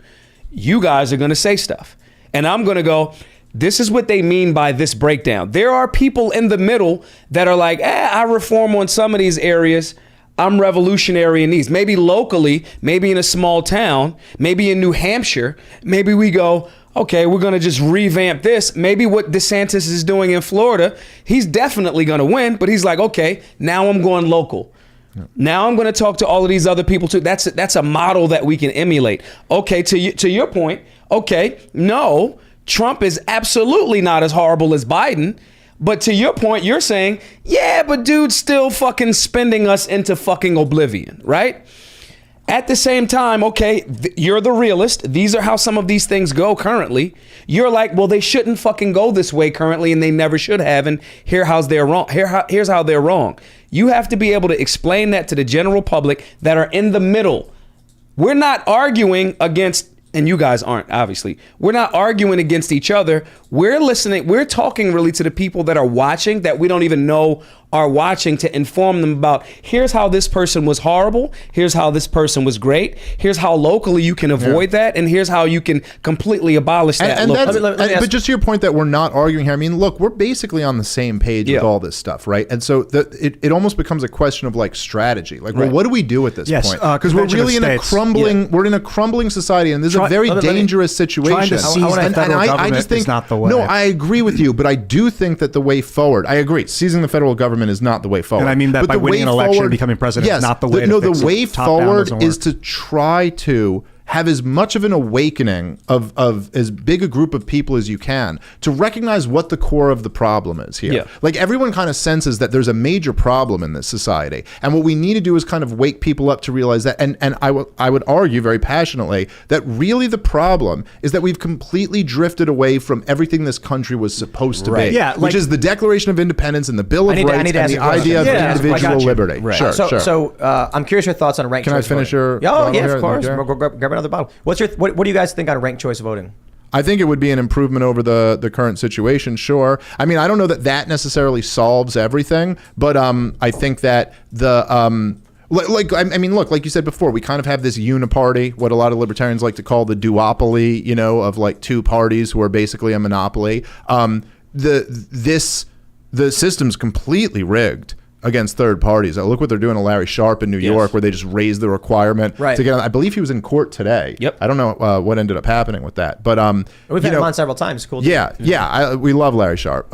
You guys are going to say stuff. And I'm going to go, This is what they mean by this breakdown. There are people in the middle that are like, I reform on some of these areas. I'm revolutionary in these. Maybe locally, maybe in a small town, maybe in New Hampshire, maybe we go, okay, we're going to just revamp this. Maybe what DeSantis is doing in Florida, he's definitely going to win, but he's like, okay, now I'm going local. Now I'm going to talk to all of these other people too. That's a model that we can emulate. Okay, to your point, okay, no, Trump is absolutely not as horrible as Biden. But to your point, you're saying, yeah, but dude's still fucking spending us into fucking oblivion, right? At the same time, okay, you're the realist. These are how some of these things go currently. You're like, well, they shouldn't fucking go this way currently, and they never should have. And here's how they're wrong. You have to be able to explain that to the general public that are in the middle. We're not arguing against, and you guys aren't, obviously. We're not arguing against each other. We're listening. We're talking really to the people that are watching that we don't even know are watching, to inform them about, here's how this person was horrible. Here's how this person was great. Here's how locally you can avoid that. And here's how you can completely abolish that. But just to your point that we're not arguing here, I mean, look, we're basically on the same page with all this stuff, right? And so it almost becomes a question of like strategy. Like, well, what do we do at this point? Because we're really in a crumbling, we're in a crumbling society, and this is a very dangerous situation. Trying to seize the federal government is not the way. No, I agree with you, but I do think that the way forward, I agree, seizing the federal government is not the way forward. And I mean that by winning an election and becoming president is not the way to fix it. The way forward is to try to have as much of an awakening of as big a group of people as you can to recognize what the core of the problem is here. Yeah. Like, everyone kind of senses that there's a major problem in this society. And what we need to do is kind of wake people up to realize that. And I would argue very passionately that really the problem is that we've completely drifted away from everything this country was supposed to be. Yeah, which is the Declaration of Independence and the Bill of Rights and the idea of individual liberty. Right. Sure, So I'm curious your thoughts on ranked choice voting. Can I finish your of course. Grab another bottle. What do you guys think on ranked choice voting? I think it would be an improvement over the current situation, sure. I mean, I don't know that necessarily solves everything, but I think that like you said before, we kind of have this uniparty, what a lot of libertarians like to call the duopoly, of like two parties who are basically a monopoly. The system's completely rigged against third parties. Look what they're doing to Larry Sharpe in New York, where they just raised the requirement to get on. I believe he was in court today. Yep. I don't know what ended up happening with that, but we've had him on several times. Cool. We love Larry Sharpe.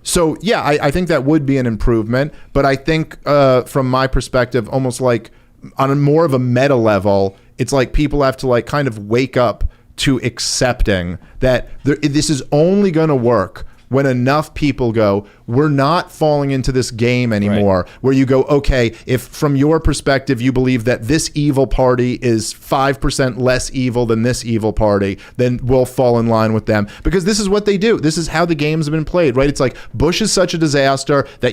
So I think that would be an improvement. But I think from my perspective, almost like on a more of a meta level, it's like people have to like kind of wake up to accepting that this is only going to work when enough people go, we're not falling into this game anymore, where you go, okay, if from your perspective you believe that this evil party is 5% less evil than this evil party, then we'll fall in line with them. Because this is what they do. This is how the games have been played, right? It's like Bush is such a disaster that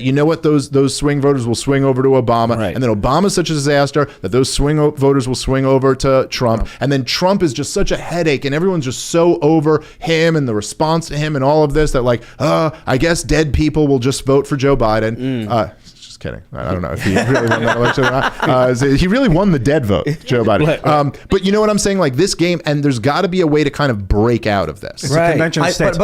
those swing voters will swing over to Obama, and then Obama's such a disaster that those swing voters will swing over to Trump, and then Trump is just such a headache, and everyone's just so over him and the response to him and all of this that like, I guess dead people will just vote for Joe Biden. Just kidding. I don't know if he really won that election or not. He really won the dead vote, Joe Biden. But you know what I'm saying? Like this game, and there's got to be a way to kind of break out of this. It's a convention of states.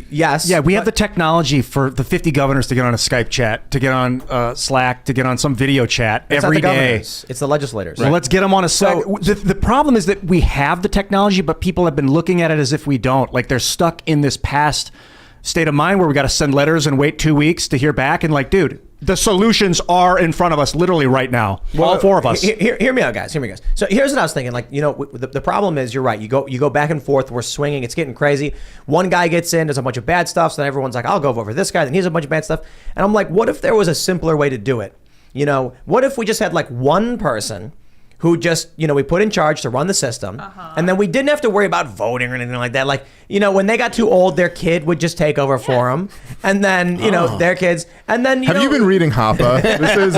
Yes. Yeah, we have the technology for the 50 governors to get on a Skype chat, to get on Slack, to get on some video chat every day. It's the legislators. Well, let's get them on a. So the problem is that we have the technology, but people have been looking at it as if we don't. Like they're stuck in this past state of mind where we got to send letters and wait 2 weeks to hear back. And like, dude, the solutions are in front of us literally right now. All four of us. Hear me out, guys. So here's what I was thinking. Like, the problem is, you're right. You go back and forth. We're swinging. It's getting crazy. One guy gets in, does a bunch of bad stuff. So then everyone's like, I'll go vote for this guy. Then he's a bunch of bad stuff. And I'm like, what if there was a simpler way to do it? What if we just had like one person who just, we put in charge to run the system. And then we didn't have to worry about voting or anything like that. Like, when they got too old, their kid would just take over for them. And then, their kids. And then, Have you been reading Hoppe? This is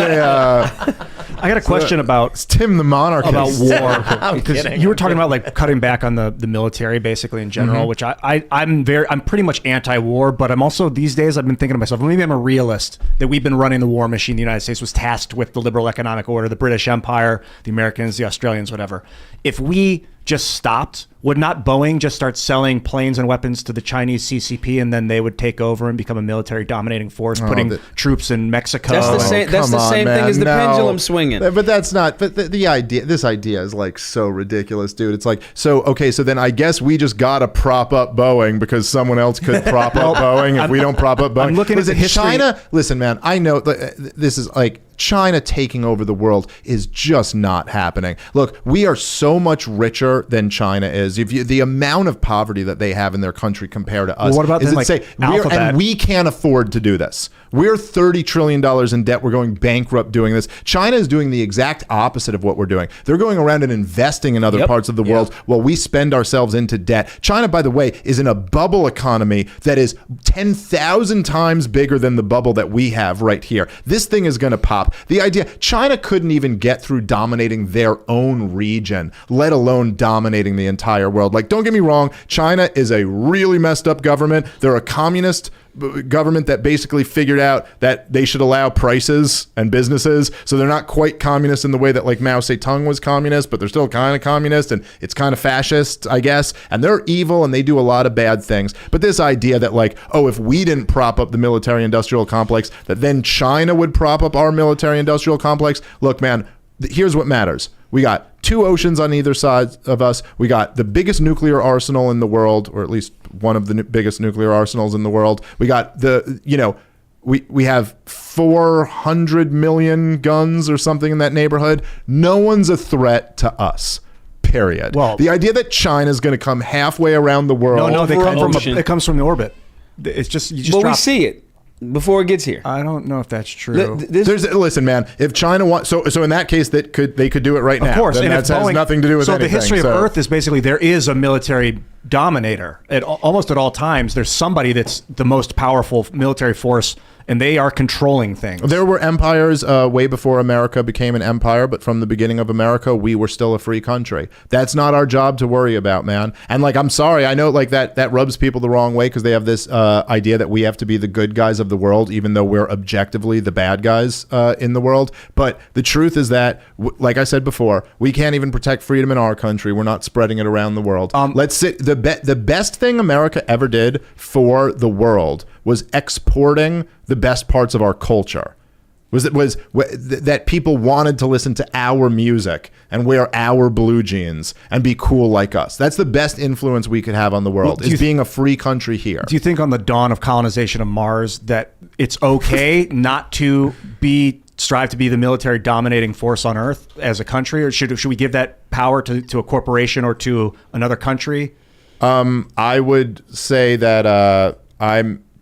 I got a question about Tim the Monarchist. About war. Because you were talking about like cutting back on the military basically in general, which I'm pretty much anti-war, but I'm also these days I've been thinking to myself, maybe I'm a realist, that we've been running the war machine. The United States was tasked with the liberal economic order, the British Empire, the Americans, the Australians, whatever. If we just stopped? Would not Boeing just start selling planes and weapons to the Chinese CCP, and then they would take over and become a military dominating force, putting troops in Mexico? That's the same. That's the same thing as the pendulum swinging. But that's not. But the idea. This idea is like so ridiculous, dude. It's like, so okay. So then I guess we just gotta prop up Boeing because someone else could prop up Boeing if we don't prop up Boeing. I'm looking at the history. China. Listen, man. I know this is like. China taking over the world is just not happening. Look, we are so much richer than China is. The amount of poverty that they have in their country compared to us, what about them, like Alphabet? And we can't afford to do this. We're $30 trillion in debt. We're going bankrupt doing this. China is doing the exact opposite of what we're doing. They're going around and investing in other parts of the world while we spend ourselves into debt. China, by the way, is in a bubble economy that is 10,000 times bigger than the bubble that we have right here. This thing is going to pop. The idea, China couldn't even get through dominating their own region, let alone dominating the entire world. Like, don't get me wrong, China is a really messed up government. They're a communist government that basically figured out that they should allow prices and businesses. So they're not quite communist in the way that like Mao Zedong was communist, but they're still kind of communist, and it's kind of fascist, I guess. And they're evil and they do a lot of bad things. But this idea that like, oh, if we didn't prop up the military industrial complex, that then China would prop up our military industrial complex. Look, man, here's what matters. We got 2 oceans on either side of us. We got the biggest nuclear arsenal in the world, or at least one of the biggest nuclear arsenals in the world. We got we have 400 million guns or something in that neighborhood. No one's a threat to us. Period. Well, the idea that China's going to come halfway around the world. No, it comes from the orbit. It's just you just. But we see it before it gets here. I don't know if that's true. Listen, man. If China wants, so in that case, they could do it right now. Of course, and that has nothing to do with anything. So the history of Earth is basically there is a military dominator almost at all times. There's somebody that's the most powerful military force, and they are controlling things. There were empires way before America became an empire, but from the beginning of America, we were still a free country. That's not our job to worry about, man. And like, I'm sorry, I know like that rubs people the wrong way because they have this idea that we have to be the good guys of the world, even though we're objectively the bad guys in the world. But the truth is that, like I said before, we can't even protect freedom in our country. We're not spreading it around the world. Let's sit. The best thing America ever did for the world was exporting the best parts of our culture. That people wanted to listen to our music and wear our blue jeans and be cool like us. That's the best influence we could have on the world, is being a free country here. Do you think on the dawn of colonization of Mars that it's okay not to strive to be the military dominating force on Earth as a country, or should we give that power to a corporation or to another country? I would say that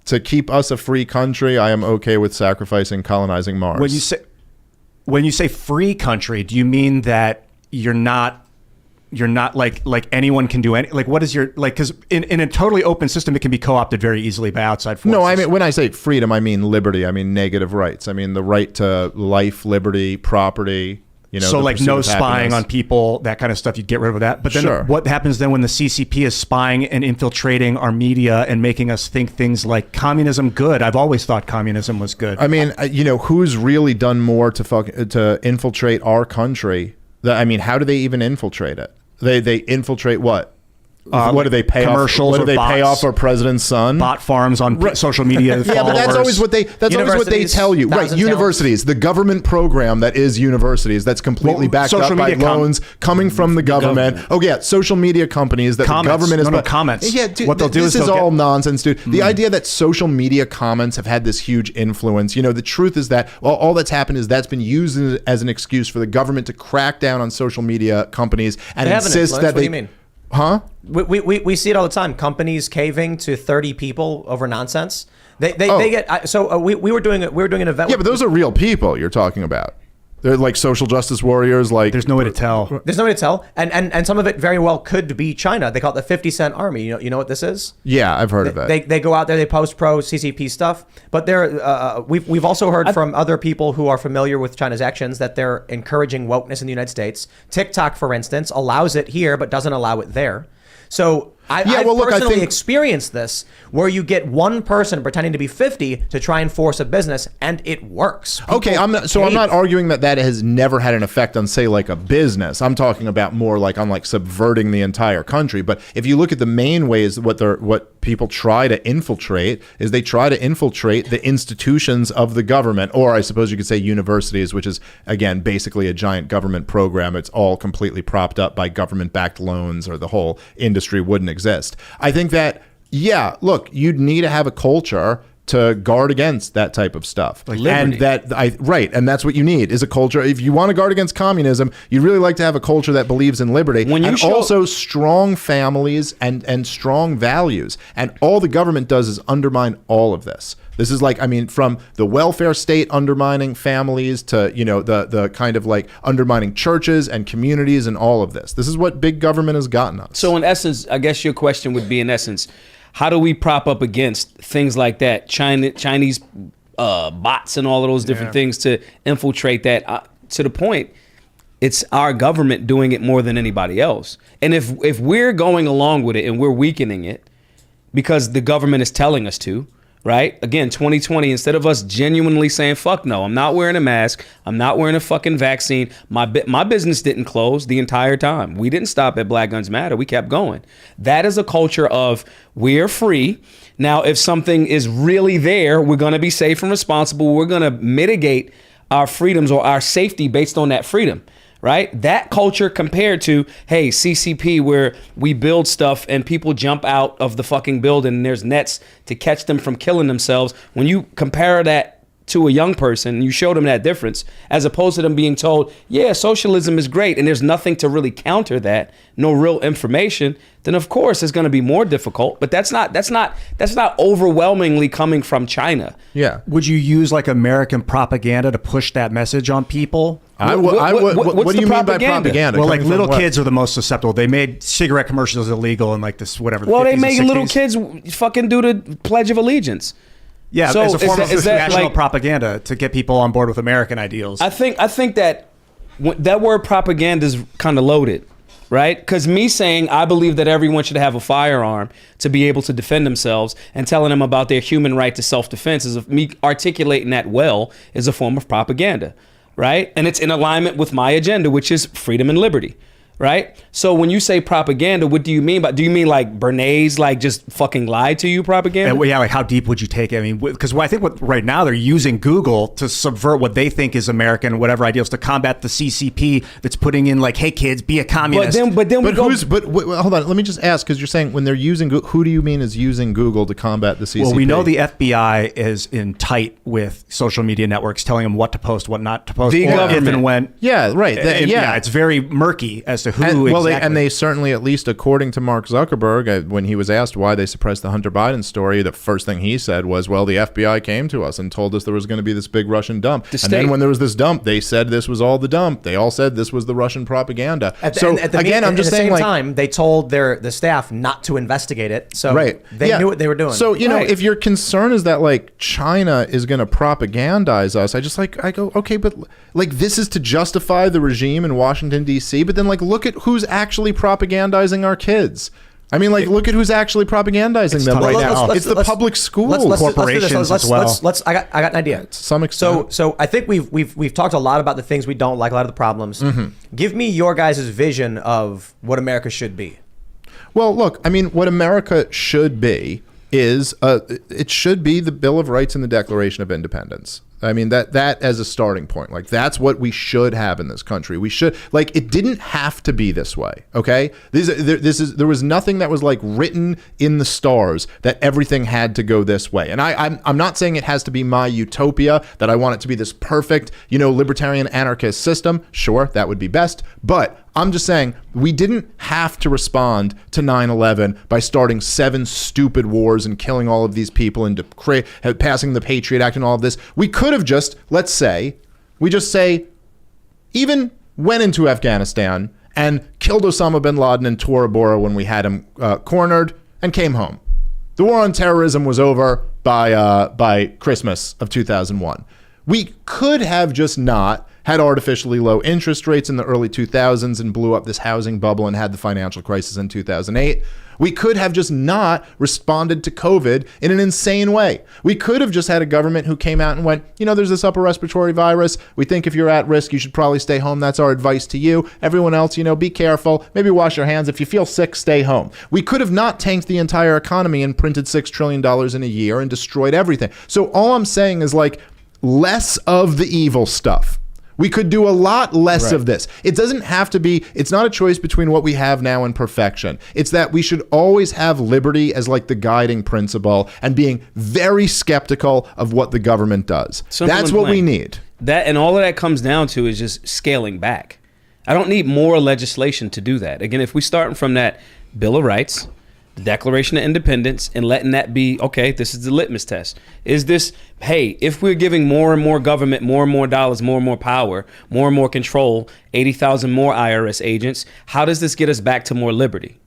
to keep us a free country, I am okay with sacrificing colonizing Mars. When you say free country, do you mean that you're not like anyone can do any, like what is your, like, because in a totally open system it can be co-opted very easily by outside forces. No, I mean, when I say freedom, I mean liberty. I mean negative rights. I mean the right to life, liberty, property. So like no spying on people, that kind of stuff, you'd get rid of that. But then what happens then when the CCP is spying and infiltrating our media and making us think things like communism good? I've always thought communism was good. I mean, who's really done more to infiltrate our country? I mean, how do they even infiltrate it? They infiltrate what? What do they pay commercials? What do they pay off our president's son? Bot farms on social media. Yeah, but that's always what they tell you. Right, universities, the government program that is universities, that's completely backed up by loans coming from the government. Oh yeah, social media companies that the government is. Comments. Yeah, dude, what they'll do is all nonsense, dude. The idea that social media comments have had this huge influence. The truth is that all that's happened is that's been used as an excuse for the government to crack down on social media companies and insist that What do you mean? Huh? We see it all the time. Companies caving to 30 people over nonsense. They get. So we were doing an event. Yeah, but those are real people you're talking about. They're like social justice warriors. Like there's no way to tell. There's no way to tell, and some of it very well could be China. They call it the 50 Cent Army. You know what this is? Yeah, I've heard of it. They go out there, they post pro CCP stuff, but we've also heard from other people who are familiar with China's actions that they're encouraging wokeness in the United States. TikTok, for instance, allows it here but doesn't allow it there. So I personally experienced this, where you get one person pretending to be 50 to try and force a business, and it works. Okay, I'm not arguing that has never had an effect on, say, like a business. I'm talking about more like on like subverting the entire country. But if you look at the main ways, what people try to infiltrate is they try to infiltrate the institutions of the government, or I suppose you could say universities, which is again basically a giant government program. It's all completely propped up by government-backed loans, or the whole industry wouldn't exist. I think that, yeah, look, you'd need to have a culture to guard against that type of stuff. Like liberty. And that's what you need, is a culture. If you want to guard against communism, you'd really like to have a culture that believes in liberty, also strong families and strong values. And all the government does is undermine all of this. This is like, I mean, from the welfare state undermining families to, the kind of like undermining churches and communities and all of this. This is what big government has gotten us. So in essence, I guess your question would be, in essence, how do we prop up against things like that, Chinese bots and all of those different things to infiltrate that? To the point, it's our government doing it more than anybody else. And if we're going along with it and we're weakening it because the government is telling us to, right? Again, 2020, instead of us genuinely saying, fuck no, I'm not wearing a mask, I'm not wearing a fucking vaccine. My business didn't close the entire time. We didn't stop at Black Guns Matter. We kept going. That is a culture of we're free. Now, if something is really there, we're going to be safe and responsible. We're going to mitigate our freedoms or our safety based on that freedom. Right? That culture compared to, hey, CCP, where we build stuff and people jump out of the fucking building and there's nets to catch them from killing themselves. When you compare that to a young person and you show them that difference, as opposed to them being told, yeah, socialism is great, and there's nothing to really counter that, no real information, then of course it's going to be more difficult. But that's not overwhelmingly coming from China. Yeah. Would you use like American propaganda to push that message on people? What do you mean by propaganda? Well, like little kids are the most susceptible. They made cigarette commercials illegal and like this, whatever. Well, they make little kids fucking do the Pledge of Allegiance. Yeah, so as a form of national propaganda to get people on board with American ideals. I think that that word propaganda is kind of loaded, right? Because me saying I believe that everyone should have a firearm to be able to defend themselves and telling them about their human right to self-defense, is me articulating that well, is a form of propaganda, right? And it's in alignment with my agenda, which is freedom and liberty. Right? So when you say propaganda, what do you mean by? Do you mean like Bernays like just fucking lied to you propaganda? And, yeah, like how deep would you take it? I mean, because I think right now they're using Google to subvert what they think is American, whatever ideals, to combat the CCP that's putting in like, hey kids, be a communist. But hold on, let me just ask, because you're saying when they're using Google, who do you mean is using Google to combat the CCP? Well, we know the FBI is in tight with social media networks, telling them what to post, what not to post, the government. If and when. Yeah, right. It's very murky as to who exactly. They certainly, at least according to Mark Zuckerberg, when he was asked why they suppressed the Hunter Biden story, the first thing he said was, well, the FBI came to us and told us there was going to be this big Russian dump. Then when there was this dump, they said this was all the dump. They all said this was the Russian propaganda. At the same time, they told the staff not to investigate it. So they knew what they were doing. So, if your concern is that like China is going to propagandize us, I go, okay, but like this is to justify the regime in Washington, D.C., but then like look at who's actually propagandizing our kids. I mean, like, look at who's actually propagandizing them right now. It's the public school corporations as well. I got an idea. To some extent. So I think we've talked a lot about the things we don't like, a lot of the problems. Mm-hmm. Give me your guys' vision of what America should be. Well, look, I mean, what America should be is it should be the Bill of Rights and the Declaration of Independence. I mean, that as a starting point, like that's what we should have in this country. We should, like, it didn't have to be this way. Okay. There was nothing that was like written in the stars that everything had to go this way. And I'm not saying it has to be my utopia, that I want it to be this perfect, libertarian anarchist system. Sure. That would be best. But I'm just saying we didn't have to respond to 9/11 by starting 7 stupid wars and killing all of these people and passing the Patriot Act and all of this. We could have just, even went into Afghanistan and killed Osama bin Laden in Tora Bora when we had him cornered and came home. The war on terrorism was over by Christmas of 2001. We could have just not had artificially low interest rates in the early 2000s and blew up this housing bubble and had the financial crisis in 2008. We could have just not responded to COVID in an insane way. We could have just had a government who came out and went, there's this upper respiratory virus. We think if you're at risk, you should probably stay home. That's our advice to you. Everyone else, be careful. Maybe wash your hands. If you feel sick, stay home. We could have not tanked the entire economy and printed $6 trillion in a year and destroyed everything. So all I'm saying is less of the evil stuff. We could do a lot less of this. It doesn't have to be, it's not a choice between what we have now and perfection. It's that we should always have liberty as the guiding principle and being very skeptical of what the government does. That's what we need. That, and all of that comes down to is just scaling back. I don't need more legislation to do that. Again, if we start from that Bill of Rights, the Declaration of Independence, and letting that be, okay, this is the litmus test. Is this, hey, if we're giving more and more government, more and more dollars, more and more power, more and more control, 80,000 more IRS agents, how does this get us back to more liberty?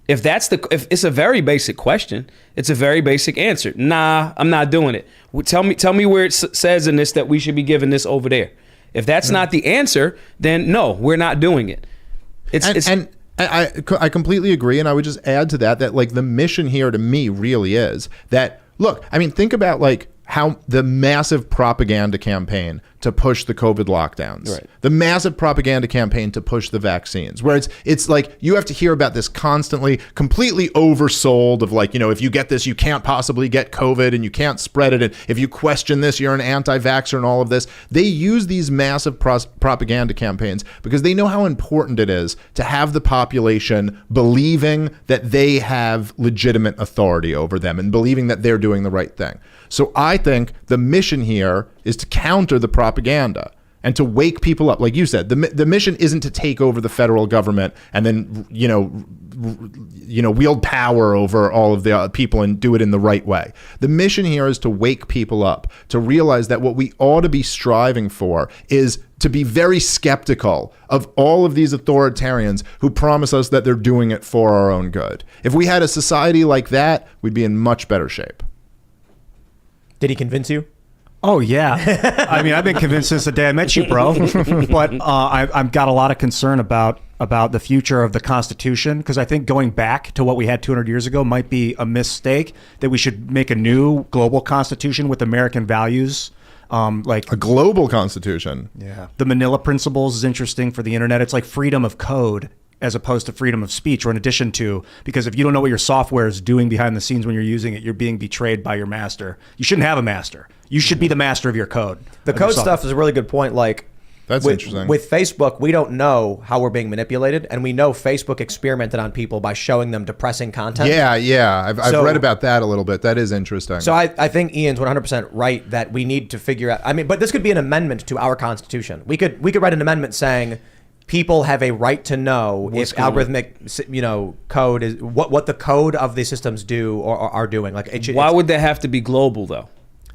If it's a very basic question, it's a very basic answer. Nah, I'm not doing it. Tell me where it says in this that we should be giving this over there. If that's not the answer, then no, we're not doing it. I completely agree, and I would just add to that the mission here to me really is that, look, think about how the massive propaganda campaign to push the COVID lockdowns, right. The massive propaganda campaign to push the vaccines, where it's you have to hear about this constantly, completely oversold of if you get this, you can't possibly get COVID and you can't spread it. And if you question this, you're an anti-vaxxer and all of this. They use these massive propaganda campaigns because they know how important it is to have the population believing that they have legitimate authority over them and believing that they're doing the right thing. So I think the mission here is to counter the propaganda and to wake people up. Like you said, the mission isn't to take over the federal government and then, wield power over all of the people and do it in the right way. The mission here is to wake people up, to realize that what we ought to be striving for is to be very skeptical of all of these authoritarians who promise us that they're doing it for our own good. If we had a society like that, we'd be in much better shape. Did he convince you? Oh, yeah. I've been convinced since the day I met you, bro. But I've got a lot of concern about the future of the Constitution, because I think going back to what we had 200 years ago might be a mistake, that we should make a new global Constitution with American values. A global Constitution. Yeah. The Manila Principles is interesting for the internet. It's like freedom of code as opposed to freedom of speech, or in addition to, because if you don't know what your software is doing behind the scenes when you're using it, you're being betrayed by your master. You shouldn't have a master. You should be the master of your code. The code stuff is a really good point. That's interesting. With Facebook, we don't know how we're being manipulated, and we know Facebook experimented on people by showing them depressing content. Yeah. I've read about that a little bit. That is interesting. So I think Ian's 100% right that we need to figure out. But this could be an amendment to our Constitution. We could write an amendment saying people have a right to know if algorithmic, code is what the code of the systems do or are doing. Why would that have to be global, though?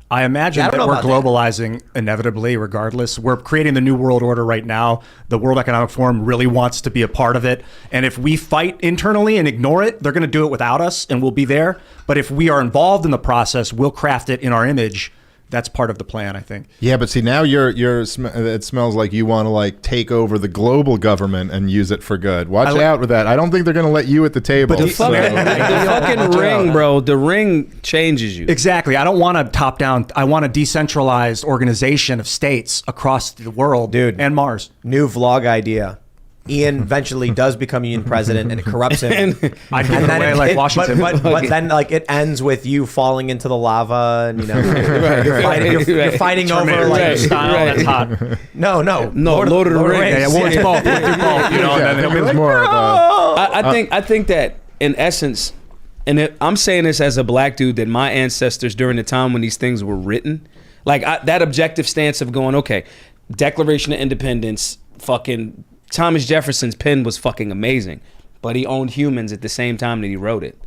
I imagine that we're globalizing inevitably, regardless. We're creating the new world order right now. The World Economic Forum really wants to be a part of it. And if we fight internally and ignore it, they're going to do it without us, and we'll be there. But if we are involved in the process, we'll craft it in our image. That's part of the plan, I think. Yeah, but see, now it smells like you want to take over the global government and use it for good. Watch out with that. I don't think they're going to let you at the table. But the fucking ring, bro. The ring changes you. Exactly. I don't want a top down. I want a decentralized organization of states across the world, dude, and Mars. New vlog idea. Ian eventually does become union president, and it corrupts him. I'd give it away like Washington. But then it ends with you falling into the lava, and you're fighting over style. That's hot. No, Lord of the Rings. Yeah, well, it's both. I think that in essence, and I'm saying this as a black dude, that my ancestors during the time when these things were written, that objective stance of going, okay, Declaration of Independence, fucking Thomas Jefferson's pen was fucking amazing, but he owned humans at the same time that he wrote it.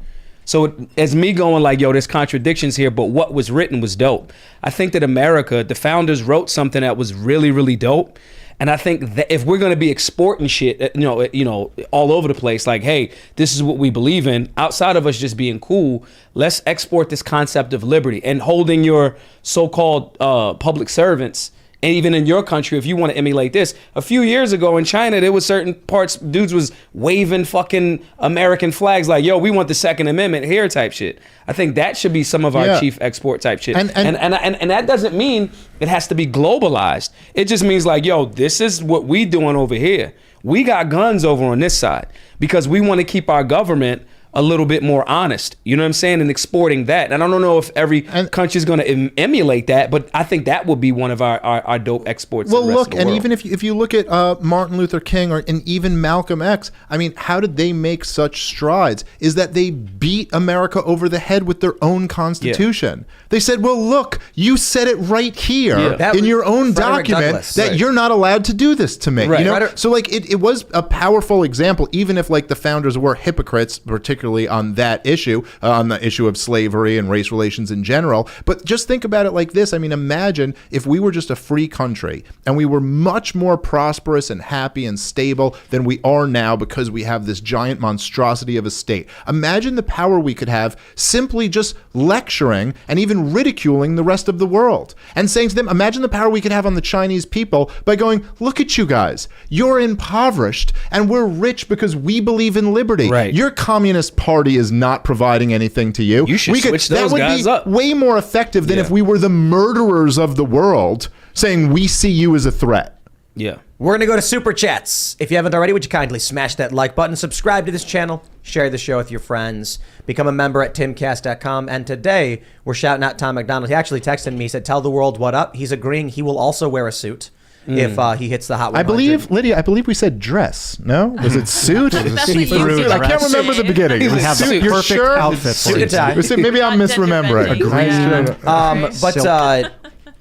So as me going there's contradictions here, but what was written was dope. I think that America, the founders wrote something that was really, really dope. And I think that if we're going to be exporting shit, all over the place, hey, this is what we believe in, outside of us just being cool, let's export this concept of liberty and holding your so-called public servants And even in your country, if you want to emulate this, a few years ago in China, there was certain parts, dudes was waving fucking American flags like, yo, we want the Second Amendment here type shit. I think that should be some of our chief export type shit. And that doesn't mean it has to be globalized. It just means like, yo, this is what we doing over here. We got guns over on this side because we want to keep our government a little bit more honest, you know what I'm saying, and exporting that. And I don't know if every country is going to emulate that, but I think that would be one of our dope exports. Well, to the rest look, of the and world. even if you look at Martin Luther King and even Malcolm X, I mean, how did they make such strides? Is that they beat America over the head with their own constitution. Yeah. They said, well, look, you said it right here in your own document that you're not allowed to do this to me. Right. You know? So like it was a powerful example, even if like the founders were hypocrites, particularly on that issue, on the issue of slavery and race relations in general. But just think about it like this. I mean, imagine if we were just a free country and we were much more prosperous and happy and stable than we are now because we have this giant monstrosity of a state. Imagine the power we could have simply just lecturing and even ridiculing the rest of the world and saying to them, imagine the power we could have on the Chinese people by going, look at you guys, you're impoverished and we're rich because we believe in liberty. Right. Your communist party is not providing anything to you. You should switch those guys be up. Way more effective than if we were the murderers of the world saying we see you as a threat. Yeah. We're going to go to Super Chats. If you haven't already, would you kindly smash that like button, subscribe to this channel, share the show with your friends, become a member at timcast.com. And today, we're shouting out Tom McDonald. He actually texted me, he said, tell the world what up. He's agreeing he will also wear a suit if he hits the Hot 100. I believe, Lydia, we said dress. No? Was it suit? See-through I can't remember the beginning. We have the You're perfect sure? outfit for Suit you. and tie. Maybe I'm misremembering.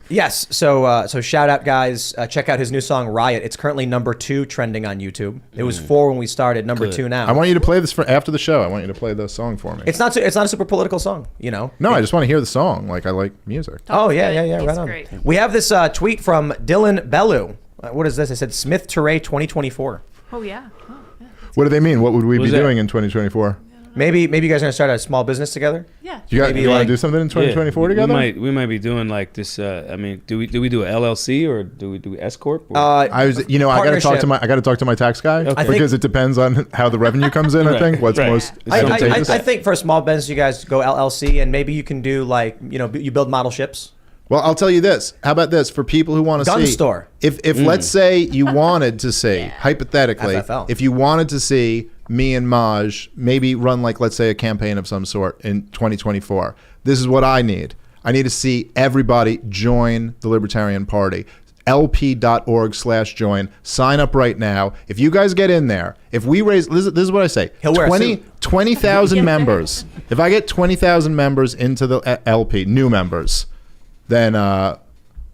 Yes, so shout out, guys. Check out his new song, Riot. It's currently number 2 trending on YouTube. It was 4 when we started, number 2 now. I want you to play this after the show. I want you to play the song for me. It's not a super political song, you know? No, I just want to hear the song. Like, I like music. Oh, yeah, He's right on. great. We have this tweet from Dylan Bellew. What is this? It said Smith Toure 2024. Oh, yeah. What do they mean? What would we be was that? doing in 2024? Maybe you guys are going to start a small business together? Yeah. You want to do something in 2024 together? We might be doing like this. I mean, do we do an LLC or do we do S corp? I got to talk to my tax guy because it depends on how the revenue comes in. I think what's most advantageous. I think for a small business, you guys go LLC, and maybe you can do like, you build model ships. Well, I'll tell you this. How about this? For people who want to see... Gun store. If let's say you wanted to see, hypothetically, FFL. if you wanted to see me and Maj maybe run like, let's say, a campaign of some sort in 2024, this is what I need. I need to see everybody join the Libertarian Party. lp.org/join. Sign up right now. If you guys get in there, if we raise... This is what I say. He'll wear a suit. 20,000 members. If I get 20,000 members into the LP, new members... then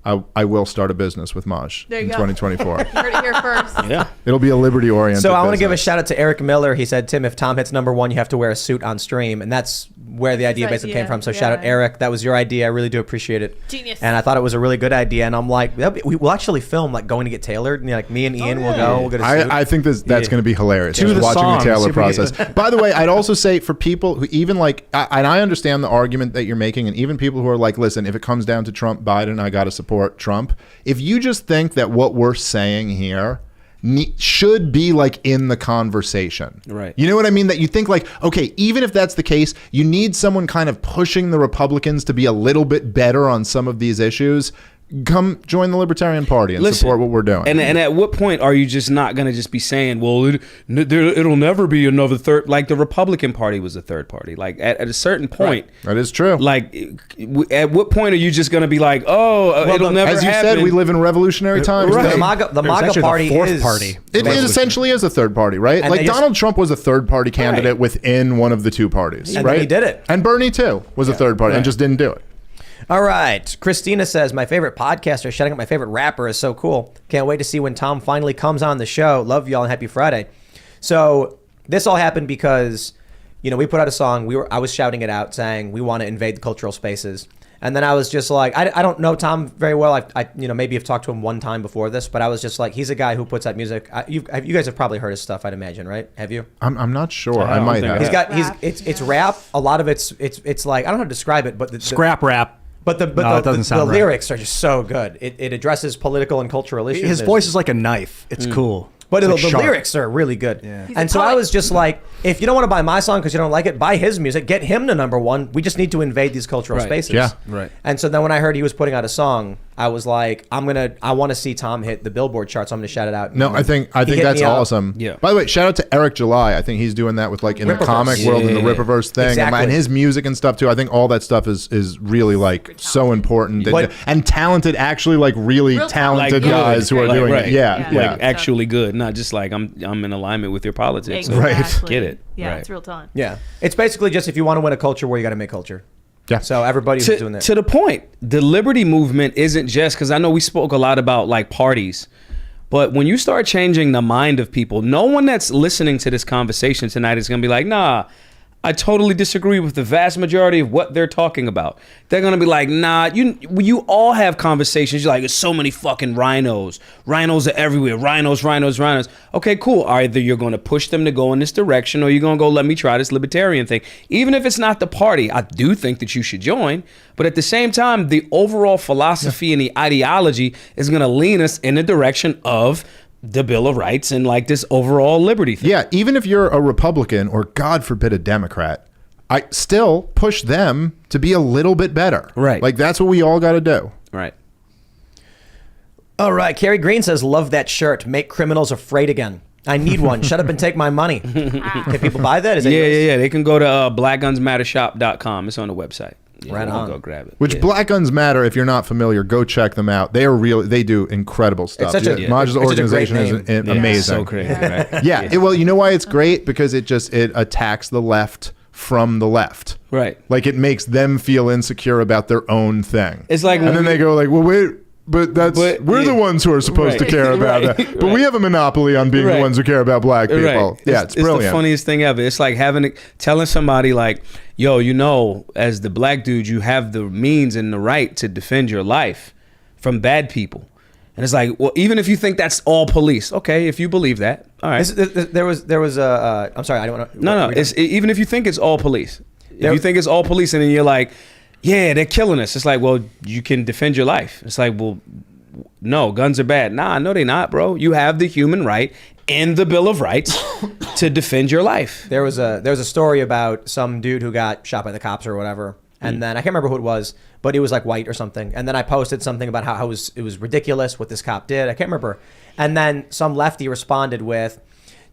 I will start a business with Maj There you in go. 2024. You heard it here first. Yeah. It'll be a liberty-oriented So I want to give a business. shout out to Eric Miller. He said, Tim, if Tom hits number 1, you have to wear a suit on stream. And that's where the idea basically came from. So shout out, Eric. That was your idea. I really do appreciate it. Genius. And I thought it was a really good idea. And I'm like, we'll actually film like going to get tailored. And like me and Ian will go. We'll get a suit. I think that's going to be hilarious. To Just the watching song, the Taylor super process. By the way, I'd also say for people who even like, and I understand the argument that you're making, and even people who are like, listen, if it comes down to Trump, Biden, I got to support Trump. If you just think that what we're saying here should be like in the conversation. Right. You know what I mean? That you think like, okay, even if that's the case, you need someone kind of pushing the Republicans to be a little bit better on some of these issues. Come join the Libertarian Party and support what we're doing. And at what point are you just not going to just be saying, well, it'll never be another third, like the Republican Party was a third party. Like at a certain point. Right. That is true. Like at what point are you just going to be like, it'll never happen? As you said, we live in revolutionary times. Right. The MAGA party the fourth is... party. It essentially is a third party, right? And like Donald Trump was a third party candidate within one of the two parties, And right? he did it. And Bernie, too, was a third party and just didn't do it. All right. Christina says, my favorite podcaster shouting out my favorite rapper is so cool. Can't wait to see when Tom finally comes on the show. Love y'all and happy Friday. So this all happened because, we put out a song. I was shouting it out saying we want to invade the cultural spaces. And then I was just like, I don't know Tom very well. I maybe have talked to him one time before this, but I was just like, he's a guy who puts out music. You guys have probably heard his stuff, I'd imagine, right? Have you? I'm not sure. I I might think have. It's rap. A lot of it's like, I don't know how to describe it, but Scrap rap. But the lyrics are just so good. It addresses political and cultural issues. His voice is like a knife. It's cool. But it's the lyrics are really good. Yeah. And so I was just like, if you don't want to buy my song because you don't like it, buy his music. Get him to #1. We just need to invade these cultural spaces. Yeah. Right. And so then when I heard he was putting out a song, I was like, I want to see Tom hit the Billboard chart, so I'm going to shout it out. No, I think that's awesome. Yeah. By the way, shout out to Eric July. I think he's doing that with like in the Ripperverse. comic world and the Ripperverse thing, Exactly. and his music and stuff too. I think all that stuff is really like so important But- and talented. Actually, like really Real talented like, guys who are like, doing right. it. Yeah, Yeah. Like actually good, not just like I'm in alignment with your politics. So Exactly. Get it. Yeah, Right. it's real talent. Yeah. It's basically just if you want to win a culture war, you got to make culture. Yeah. So everybody's doing that. To the point, the liberty movement isn't just because I know we spoke a lot about like parties, but when you start changing the mind of people, no one that's listening to this conversation tonight is going to be like, nah, I totally disagree with the vast majority of what they're talking about. They're going to be like, nah, you all have conversations. You're like, there's so many fucking rhinos. Rhinos are everywhere. Rhinos. Okay, cool. Either you're going to push them to go in this direction or you're going to go, let me try this libertarian thing. Even if it's not the party, I do think that you should join. But at the same time, the overall philosophy and the ideology is going to lean us in the direction of the Bill of Rights and like this overall liberty thing. Yeah, even if you're a Republican or God forbid a Democrat, I still push them to be a little bit better. Right. Like that's what we all got to do. Right. All right. Carrie Green says, love that shirt. Make criminals afraid again. I need one. Shut up and take my money. Can people buy that? Is it yours? Yeah. They can go to blackgunsmattershop.com. It's on the website. Yeah, Right on. Go grab it. Which Black Guns Matter, if you're not familiar, go check them out. They are real. They do incredible stuff. such a- Maj's it's such a organization great is name. amazing. So crazy, right? Yeah. Well, you know why it's great? Because it attacks the left from the left. Right. Like it makes them feel insecure about their own thing. It's like and when then they go like, well, wait. But we're the ones who are supposed to care about Right. that. But we have a monopoly on being the Right. ones who care about black people. Right. Yeah, it's brilliant. It's the funniest thing ever. It's like telling somebody like, yo, as the black dude, you have the means and the right to defend your life from bad people. And it's like, well, even if you think that's all police, okay, if you believe that, all right. There was a. I'm sorry, I don't want to. No. Even if you think it's all police, if you think it's all police, and then you're like, yeah, they're killing us. It's like, well, you can defend your life. It's like, well, no, guns are bad. Nah, no, they not, bro. You have the human right in the Bill of Rights to defend your life. There was a story about some dude who got shot by the cops or whatever, and then I can't remember who it was, but he was like white or something. And then I posted something about how it was ridiculous what this cop did. I can't remember. And then some lefty responded with,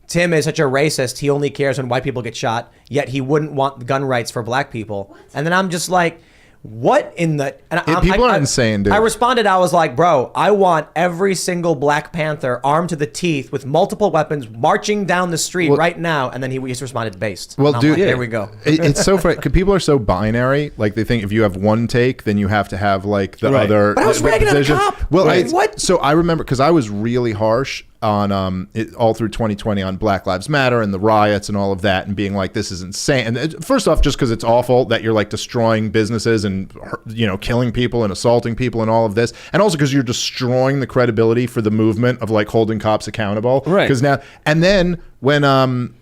Tim is such a racist. He only cares when white people get shot, yet he wouldn't want gun rights for black people. And then I'm just like, what in the... And People are insane, dude. I responded, I was like, bro, I want every single Black Panther armed to the teeth with multiple weapons marching down the street right now. And then he just responded based. Well, I'm dude, like, there we go. It's so funny because people are so binary. Like they think if you have one take, then you have to have like the Right. other. But I was ragging on the position. cop. Well, Right. What? So I remember because I was really harsh on all through 2020 on Black Lives Matter and the riots and all of that, and being like, this is insane. And first off, just because it's awful that you're like destroying businesses and killing people and assaulting people and all of this, and also because you're destroying the credibility for the movement of like holding cops accountable. Right. Because now and then when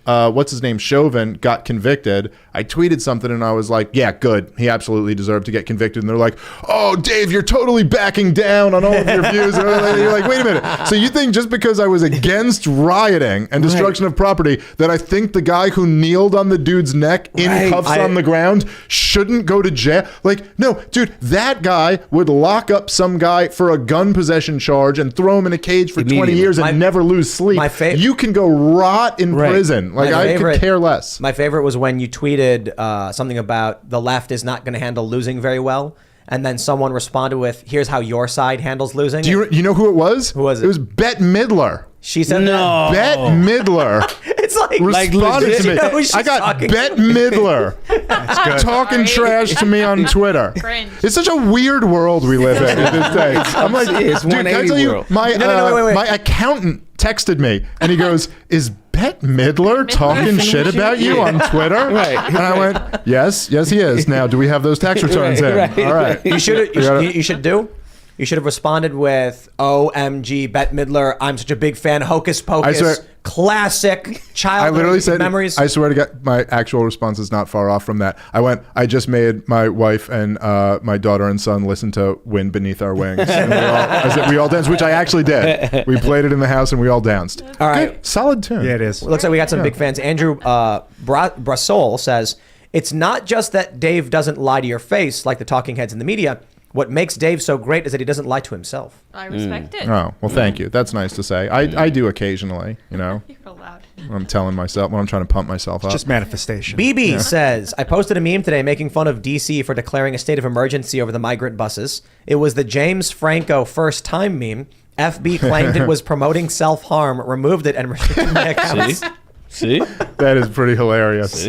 what's his name, Chauvin, got convicted, I tweeted something and I was like, yeah, good. He absolutely deserved to get convicted. And they're like, oh, Dave, you're totally backing down on all of your views. And you're like, wait a minute. So you think just because I was against rioting and destruction of property that I think the guy who kneeled on the dude's neck in cuffs on the ground shouldn't go to jail? Like, no, dude, that guy would lock up some guy for a gun possession charge and throw him in a cage for 20 years and never lose sleep. You can go rot in prison. Like, I could care less. My favorite was when you tweeted something about the left is not going to handle losing very well. And then someone responded with, here's how your side handles losing. Do you know who it was? Who was it? It was Bette Midler. She said No. Bette Midler It's like responded legit. to me. You know who she's I got talking Bette to. Midler talking trash to me on Twitter. Cringe. It's such a weird world we live in these days. I'm like, It's dude, can I 180 tell you, world. wait. my accountant texted me and he goes, is Bette Midler talking shit about you on Twitter? Right. And I went, yes, he is. Now, do we have those tax returns in? Right. All right. You should do. You should have responded with OMG, Bette Midler. I'm such a big fan. Hocus Pocus. swear- Classic childhood I literally said memories. I swear to God, my actual response is not far off from that. I just made my wife and my daughter and son listen to Wind Beneath Our Wings. And we all danced, which I actually did. We played it in the house and we all danced. All right. Good, solid tune. Yeah, it is. Looks like we got some big fans. Andrew Brasol says, it's not just that Dave doesn't lie to your face like the talking heads in the media. What makes Dave so great is that he doesn't lie to himself. I respect it. Oh, well, thank you. That's nice to say. I do occasionally, you know. You're allowed. I'm telling myself when I'm trying to pump myself up. Just manifestation. BB says, I posted a meme today making fun of DC for declaring a state of emergency over the migrant buses. It was the James Franco first time meme. FB claimed it was promoting self-harm, removed it, and restricted my accounts. See? That is pretty hilarious.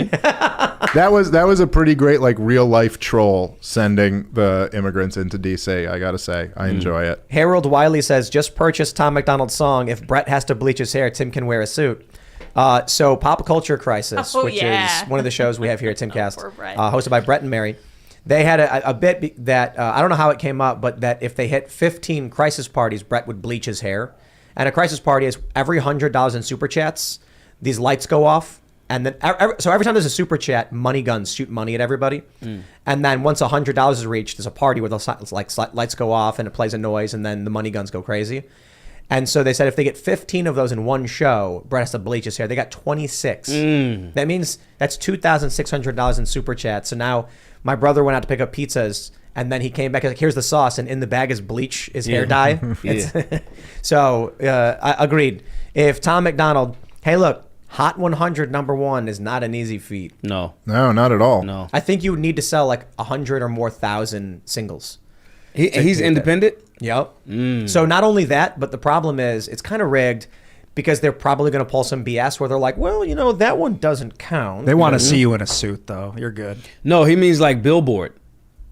That was a pretty great like real life troll sending the immigrants into DC. I gotta say, I enjoy it. Harold Wiley says, just purchase Tom McDonald's song. If Brett has to bleach his hair, Tim can wear a suit. So Pop Culture Crisis, which is one of the shows we have here at Timcast, poor Brett. hosted by Brett and Mary. They had a bit that, I don't know how it came up, but that if they hit 15 crisis parties, Brett would bleach his hair. And a crisis party is every $100 in super chats, these lights go off. And then, so every time there's a super chat, money guns shoot money at everybody. And then once $100 is reached, there's a party where the lights go off and it plays a noise, and then the money guns go crazy. And so they said if they get 15 of those in one show, Brett has to bleach his hair. They got 26. That means that's $2,600 in super chats. So now my brother went out to pick up pizzas, and then he came back and like, here's the sauce, and in the bag is bleach, is hair dye. So I agreed. If Tom McDonald, hey, look, Hot 100 #1 is not an easy feat. No, not at all. no. I think you would need to sell like 100 or more thousand singles. He's independent. Yep. So not only that, but the problem is it's kind of rigged because they're probably going to pull some BS where they're like, well, you know, that one doesn't count. They want to see you in a suit, though. You're good. No, he means like Billboard.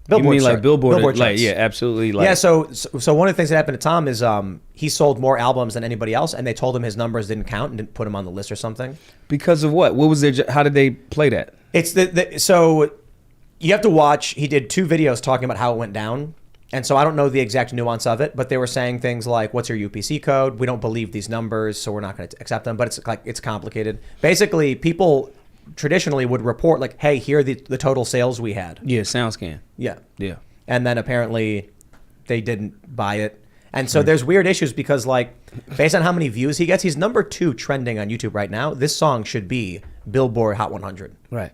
Billboard you mean like chart. Billboard? Billboard like charts. yeah, absolutely. Like, Yeah, so one of the things that happened to Tom is he sold more albums than anybody else, and they told him his numbers didn't count and didn't put him on the list or something. because of what? What was their? How did they play that? It's so you have to watch. He did 2 videos talking about how it went down, and so I don't know the exact nuance of it, but they were saying things like, "What's your UPC code? We don't believe these numbers, so we're not going to accept them." But it's complicated. Basically, people traditionally would report like, "Hey, here are the total sales we had." Yeah, SoundScan. Yeah. Yeah. And then apparently they didn't buy it. And so there's weird issues because like based on how many views he gets, he's number 2 trending on YouTube right now. This song should be Billboard Hot 100. Right.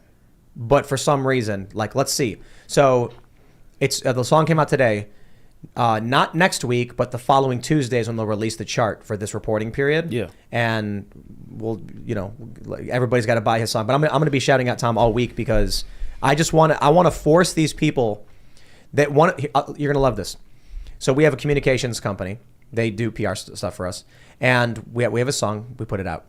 But for some reason, like let's see. So it's the song came out today. Not next week, but the following Tuesday is when they'll release the chart for this reporting period. Yeah. And we'll, you know, everybody's got to buy his song. But I'm going to be shouting out Tom all week because I want to force these people that want. You're going to love this. So we have a communications company. They do PR stuff for us, and we have a song. We put it out.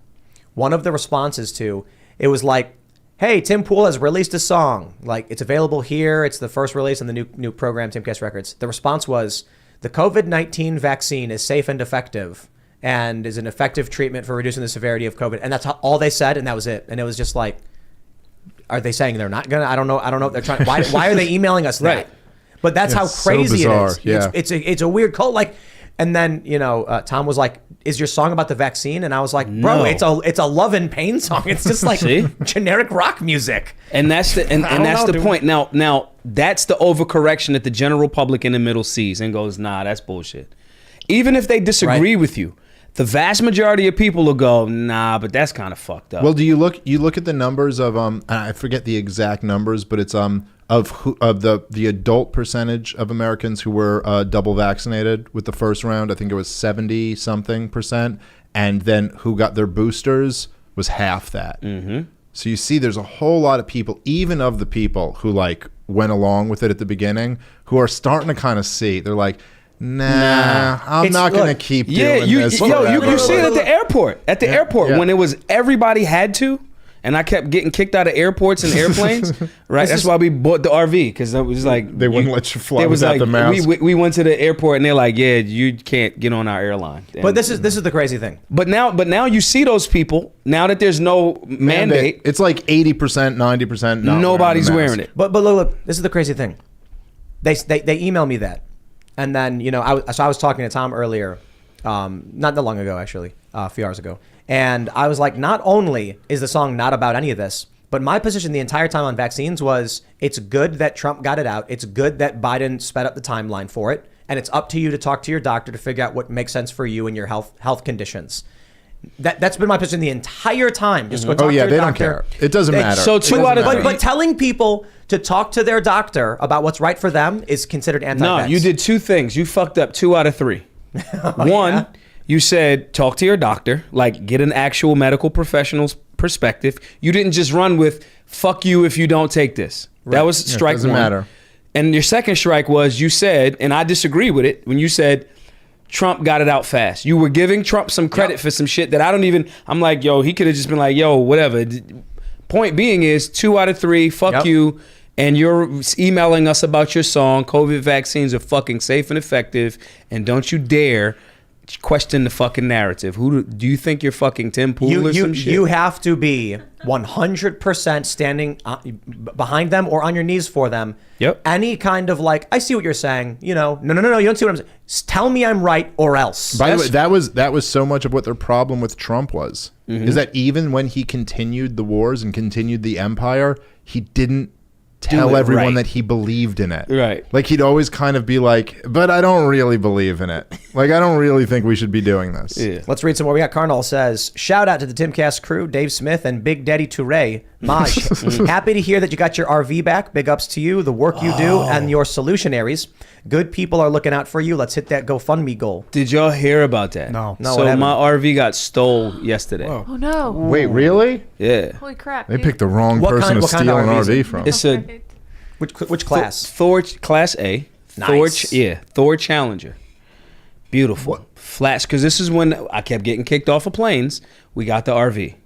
One of the responses to it was like, "Hey, Tim Pool has released a song. Like it's available here. It's the first release on the new program, Timcast Records." The response was, "The COVID-19 vaccine is safe and effective, and is an effective treatment for reducing the severity of COVID." And that's all they said, and that was it. And it was just like, are they saying they're not gonna? I don't know. If they're trying. Why are they emailing us that? Right. But that's how so crazy bizarre. it is. Yeah. It's a weird cult. Like, and then Tom was like, "Is your song about the vaccine?" And I was like, "Bro, No. it's a love and pain song. It's just like See? generic rock music." And that's the and that's the point. Now that's the overcorrection that the general public in the middle sees and goes, nah, that's bullshit. Even if they disagree with you, the vast majority of people will go, nah, but that's kind of fucked up. Well, do you look at the numbers of I forget the exact numbers, but it's of the adult percentage of Americans who were double vaccinated with the first round. I think it was 70 something %, and then who got their boosters was half that. Mm-hmm. So you see, there's a whole lot of people, even of the people who like went along with it at the beginning, who are starting to kind of see. They're like, nah, I'm not going to keep doing this. You see it at the airport. At the airport, when it was everybody had to, and I kept getting kicked out of airports and airplanes. Right, that's why we bought the RV, because it was like they wouldn't let you fly it was without like, the mask. We went to the airport and they're like, yeah, you can't get on our airline. And, But this is the crazy thing. But now you see those people. Now that there's no mandate, It's like 80%, 90%. nobody's wearing it. But look, this is the crazy thing. They email me that. And then, I was talking to Tom earlier, not that long ago, actually, a few hours ago. And I was like, not only is the song not about any of this, but my position the entire time on vaccines was it's good that Trump got it out. It's good that Biden sped up the timeline for it. And it's up to you to talk to your doctor to figure out what makes sense for you and your health conditions. That's been my position the entire time. Just go talk to your doctor. They don't care. It doesn't matter. So 2 out of 3. But telling people to talk to their doctor about what's right for them is considered anti-vax. No, you did 2 things. You fucked up 2 out of 3. One, you said talk to your doctor, like get an actual medical professional's perspective. You didn't just run with fuck you if you don't take this. Right. That was strike doesn't 1. Matter. And your second strike was you said, and I disagree with it, when you said Trump got it out fast. You were giving Trump some credit for some shit that I'm like, yo, he could have just been like, yo, whatever. Point being is 2 out of 3, fuck you. And you're emailing us about your song, COVID vaccines are fucking safe and effective. And don't you dare question the fucking narrative. Do you think you're fucking Tim Pool or some shit? You have to be 100% standing behind them or on your knees for them. Yep. Any kind of like, I see what you're saying. No, you don't see what I'm saying. Tell me I'm right or else. By the way, that was so much of what their problem with Trump was. Is that even when he continued the wars and continued the empire, he didn't tell everyone that he believed in it. Right. Like he'd always kind of be like, but I don't really believe in it. Like I don't really think we should be doing this. Yeah. Let's read some more. We got Carnal says, shout out to the Timcast crew, Dave Smith and Big Daddy Toure. Maj, happy to hear that you got your RV back. Big ups to you, the work you do, and your solutionaries. Good people are looking out for you. Let's hit that GoFundMe goal. Did y'all hear about that? No. So my RV got stole yesterday. Whoa. Oh no! Wait, really? Yeah. Holy crap! They dude. picked the wrong What person kind- to what kind steal of an RV? RV from. It's a Which class? Thor Class A. Nice. Thor Challenger. Beautiful. Flats, because this is when I kept getting kicked off of planes. We got the RV.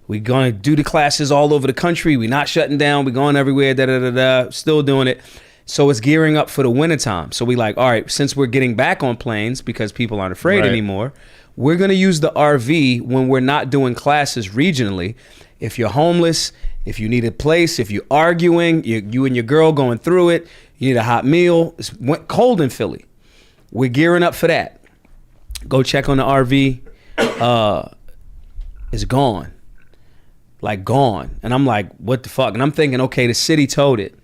We gonna do the classes all over the country. We not shutting down. We going everywhere. Still doing it. So it's gearing up for the wintertime. So we like, all right, since we're getting back on planes because people aren't afraid anymore, we're gonna use the RV when we're not doing classes regionally. If you're homeless, if you need a place, if you're arguing, you and your girl going through it, you need a hot meal. It's cold in Philly. We're gearing up for that. Go check on the RV. It's gone. Like gone. And I'm like, what the fuck? And I'm thinking, okay, the city towed it.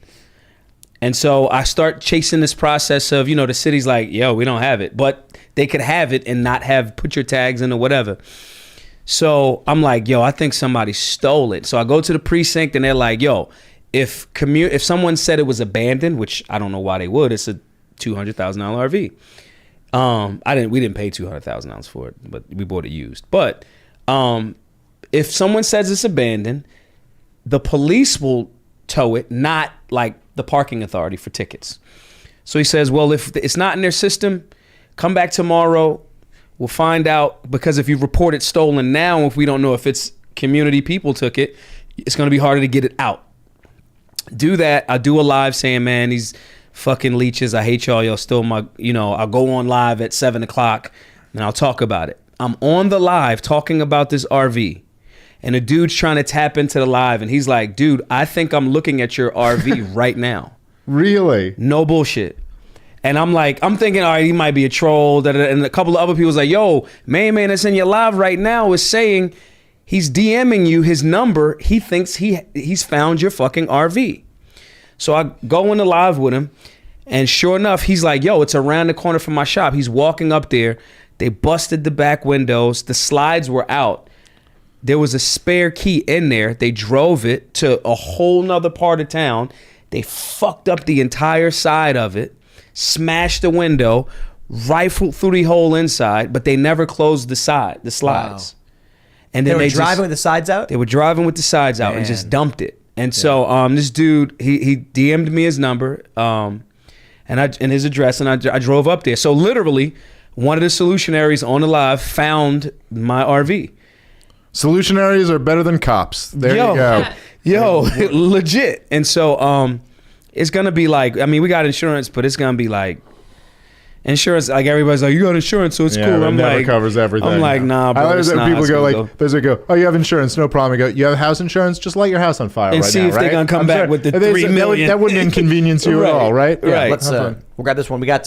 And so I start chasing this process of, the city's like, yo, we don't have it. But they could have it and not put your tags in or whatever. So I'm like, yo, I think somebody stole it. So I go to the precinct and they're like, yo, if someone said it was abandoned, which I don't know why they would, it's a $200,000 RV. We didn't pay $200,000 for it, but we bought it used. But if someone says it's abandoned, the police will tow it, not like the parking authority for tickets. So he says, well, if it's not in their system, come back tomorrow. We'll find out, because if you report it stolen now, if we don't know if it's community people took it, it's going to be harder to get it out. Do that. I do a live saying, man, these fucking leeches, I hate y'all. Y'all still my, I'll go on live at 7:00 and I'll talk about it. I'm on the live talking about this RV. And a dude's trying to tap into the live. And he's like, dude, I think I'm looking at your RV right now. Really? No bullshit. And I'm thinking, all right, he might be a troll. And a couple of other people's like, yo, man that's in your live right now is saying he's DMing you his number. He thinks he's found your fucking RV. So I go in the live with him. And sure enough, he's like, yo, it's around the corner from my shop. He's walking up there. They busted the back windows. The slides were out. There was a spare key in there. They drove it to a whole nother part of town. They fucked up the entire side of it, smashed the window, rifled through the hole inside, but they never closed the slides. Wow. And then they were driving with the sides out? They were driving with the sides out and just dumped it. And so this dude, he DM'd me his number and his address, and I drove up there. So literally, one of the solutionaries on the live found my RV. Solutionaries are better than cops. There you go. Yo, legit. And so it's going to be like, we got insurance, but it's going to be like, Insurance, like everybody's like, you got insurance, so it's cool. It I'm never like, covers everything. I'm like, nah, bro. I like it's that not people how go it's like, gonna they go, oh, you have insurance, no problem. I go, you have house insurance, just light your house on fire And right see now, if they're right? gonna come I'm back sure- with the they- $3 million. That wouldn't inconvenience you at Right. all, right? Right. Let's we'll grab this one. We got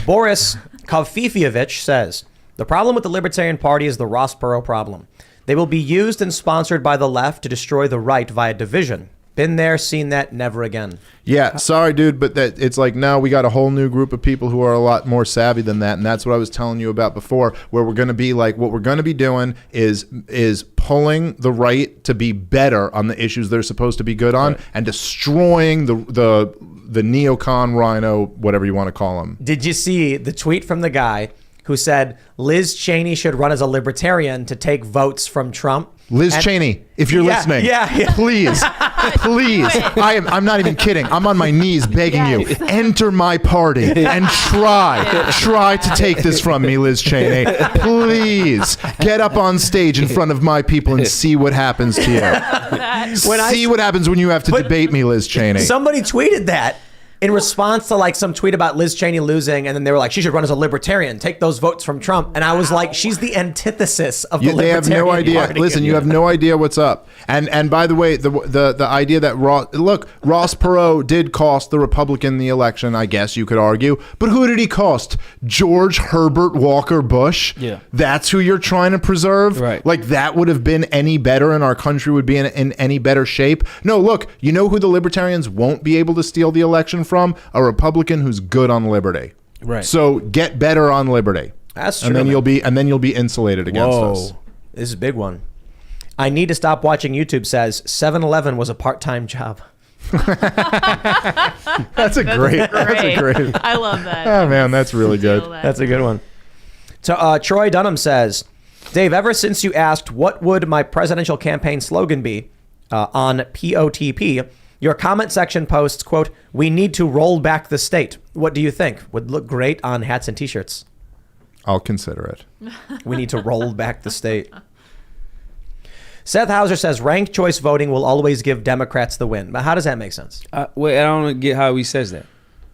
Boris Kovfifievich says, the problem with the Libertarian Party is the Ross Perot problem. They will be used and sponsored by the left to destroy the right via division. Been there, seen that, never again. Yeah, sorry, dude, but that it's like now we got a whole new group of people who are a lot more savvy than that, and that's what I was telling you about before. Where we're going to be like, what we're going to be doing is pulling the right to be better on the issues they're supposed to be good on, and destroying the neocon rhino, whatever you want to call them. Did you see the tweet from the guy who said Liz Cheney should run as a libertarian to take votes from Trump? Liz Cheney, if you're listening, please, I'm not even kidding. I'm on my knees begging you, enter my party and try to take this from me, Liz Cheney. Please get up on stage in front of my people and see what happens to you. See what happens when you have to debate me, Liz Cheney. Somebody tweeted that in response to like some tweet about Liz Cheney losing, and then they were like, she should run as a libertarian, take those votes from Trump. And I was like, she's the antithesis of the libertarian They have no idea. party. Listen, you have no idea what's up. And by the way, the idea that Ross Perot did cost the Republican the election, I guess you could argue. But who did he cost? George Herbert Walker Bush? Yeah. That's who you're trying to preserve? Right. Like that would have been any better and our country would be in any better shape? No, look, you know who the libertarians won't be able to steal the election from? A Republican who's good on liberty. Right. So get better on liberty. That's true. And then you'll be insulated against us. This is a big one. I need to stop watching YouTube says 7-Eleven was a part-time job. That's a great. I love that. Oh man, that's really good. That's a good one. So Troy Dunham says, Dave, ever since you asked what would my presidential campaign slogan be on POTP, your comment section posts, quote, we need to roll back the state. What do you think? Would look great on hats and t-shirts. I'll consider it. We need to roll back the state. Seth Hauser says ranked choice voting will always give Democrats the win. But how does that make sense? Wait, I don't get how he says that.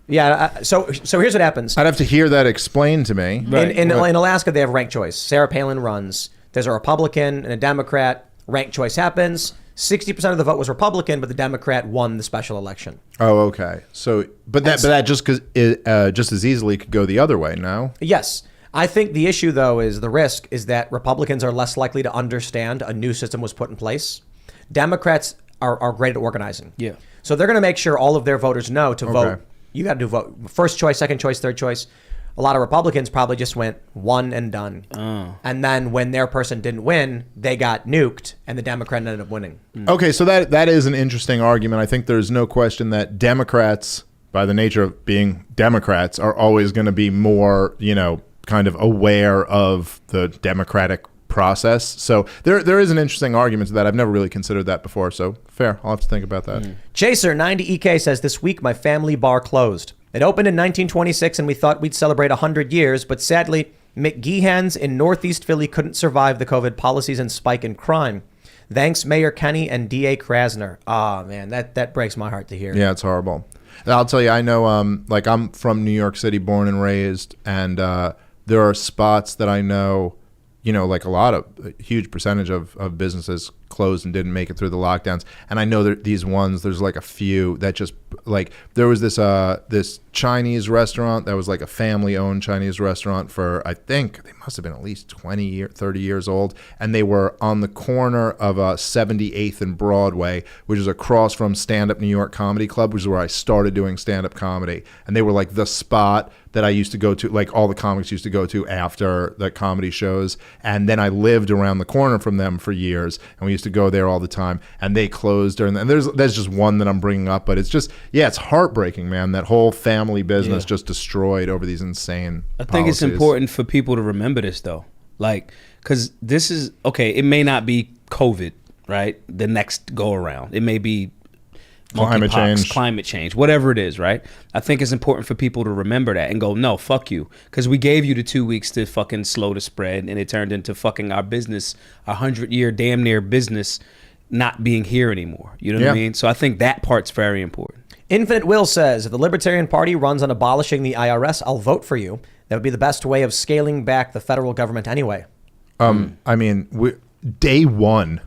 Yeah. So here's what happens. I'd have to hear that explained to me. Right. In Alaska, they have ranked choice. Sarah Palin runs. There's a Republican and a Democrat. Ranked choice happens. 60% of the vote was Republican, but the Democrat won the special election. Oh, okay. So, but that just as easily could go the other way. No. Yes. I think the issue, though, is the risk is that Republicans are less likely to understand a new system was put in place. Democrats are great at organizing. Yeah. So they're going to make sure all of their voters know to vote. You got to do vote. First choice, second choice, third choice. A lot of Republicans probably just went one and done. Oh. And then when their person didn't win, they got nuked and the Democrat ended up winning. Okay, so that is an interesting argument. I think there's no question that Democrats, by the nature of being Democrats, are always going to be more, kind of aware of the democratic process. So there is an interesting argument to that. I've never really considered that before. So fair. I'll have to think about that. Chaser 90EK says, this week my family bar closed. It opened in 1926 and we thought we'd celebrate 100 years, but sadly, McGeehan's in Northeast Philly couldn't survive the COVID policies and spike in crime. Thanks, Mayor Kenny and DA Krasner. Ah, man, that breaks my heart to hear. Yeah, it's horrible. And I'll tell you, I know, I'm from New York City, born and raised, and there are spots that I know, like a huge percentage of businesses closed and didn't make it through the lockdowns. And I know that these ones, there's like a few that just like, there was this Chinese restaurant that was like a family-owned Chinese restaurant for, I think they must have been at least 30 years old. And they were on the corner of 78th and Broadway, which is across from Stand Up New York Comedy Club, which is where I started doing stand-up comedy. And they were like the spot that I used to go to, like all the comics used to go to after the comedy shows. And then I lived around the corner from them for years, and we used to go there all the time, and they closed during and there's just one that I'm bringing up, but it's just, it's heartbreaking, man. That whole family business just destroyed over these insane I think policies. It's important for people to remember this, though. Like, because this is, okay, it may not be COVID, right? The next go around. It may be climate change, whatever it is, right? I think it's important for people to remember that and go, no, fuck you. Because we gave you the 2 weeks to fucking slow the spread, and it turned into fucking our business, 100-year damn near business not being here anymore. You know what I mean? So I think that part's very important. Infinite Will says, if the Libertarian Party runs on abolishing the IRS, I'll vote for you. That would be the best way of scaling back the federal government anyway. I mean, day one.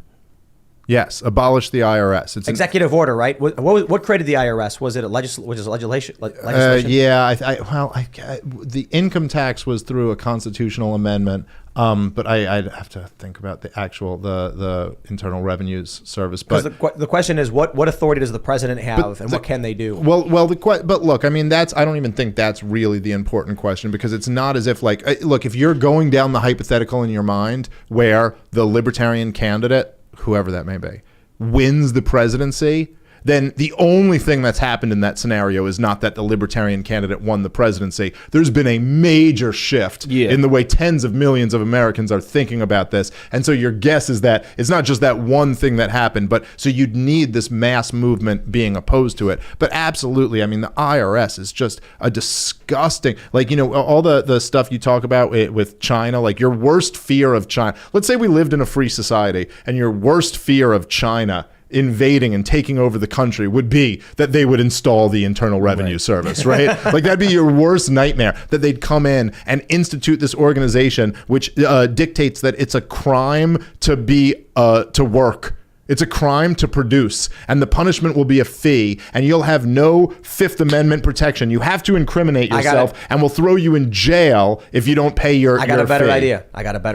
Yes, abolish the IRS. It's executive order, right? What created the IRS? Was it a legislation? Yeah, the income tax was through a constitutional amendment, but I'd have to think about the actual the Internal Revenues Service. But the question is, what authority does the president have, and what can they do? But look, I mean, I don't even think that's really the important question, because it's not as if look, if you're going down the hypothetical in your mind where the libertarian candidate, whoever that may be, wins the presidency, then the only thing that's happened in that scenario is not that the libertarian candidate won the presidency. There's been a major shift in the way tens of millions of Americans are thinking about this. And so your guess is that it's not just that one thing that happened, but so you'd need this mass movement being opposed to it. But absolutely, I mean, the IRS is just a disgusting, all the stuff you talk about with China, like your worst fear of China. Let's say we lived in a free society and your worst fear of China invading and taking over the country would be that they would install the Internal Revenue Service, right? Like that'd be your worst nightmare, that they'd come in and institute this organization which dictates that it's a crime to work. It's a crime to produce, and the punishment will be a fee, and you'll have no Fifth Amendment protection. You have to incriminate yourself, and we'll throw you in jail if you don't pay your fee. I got a better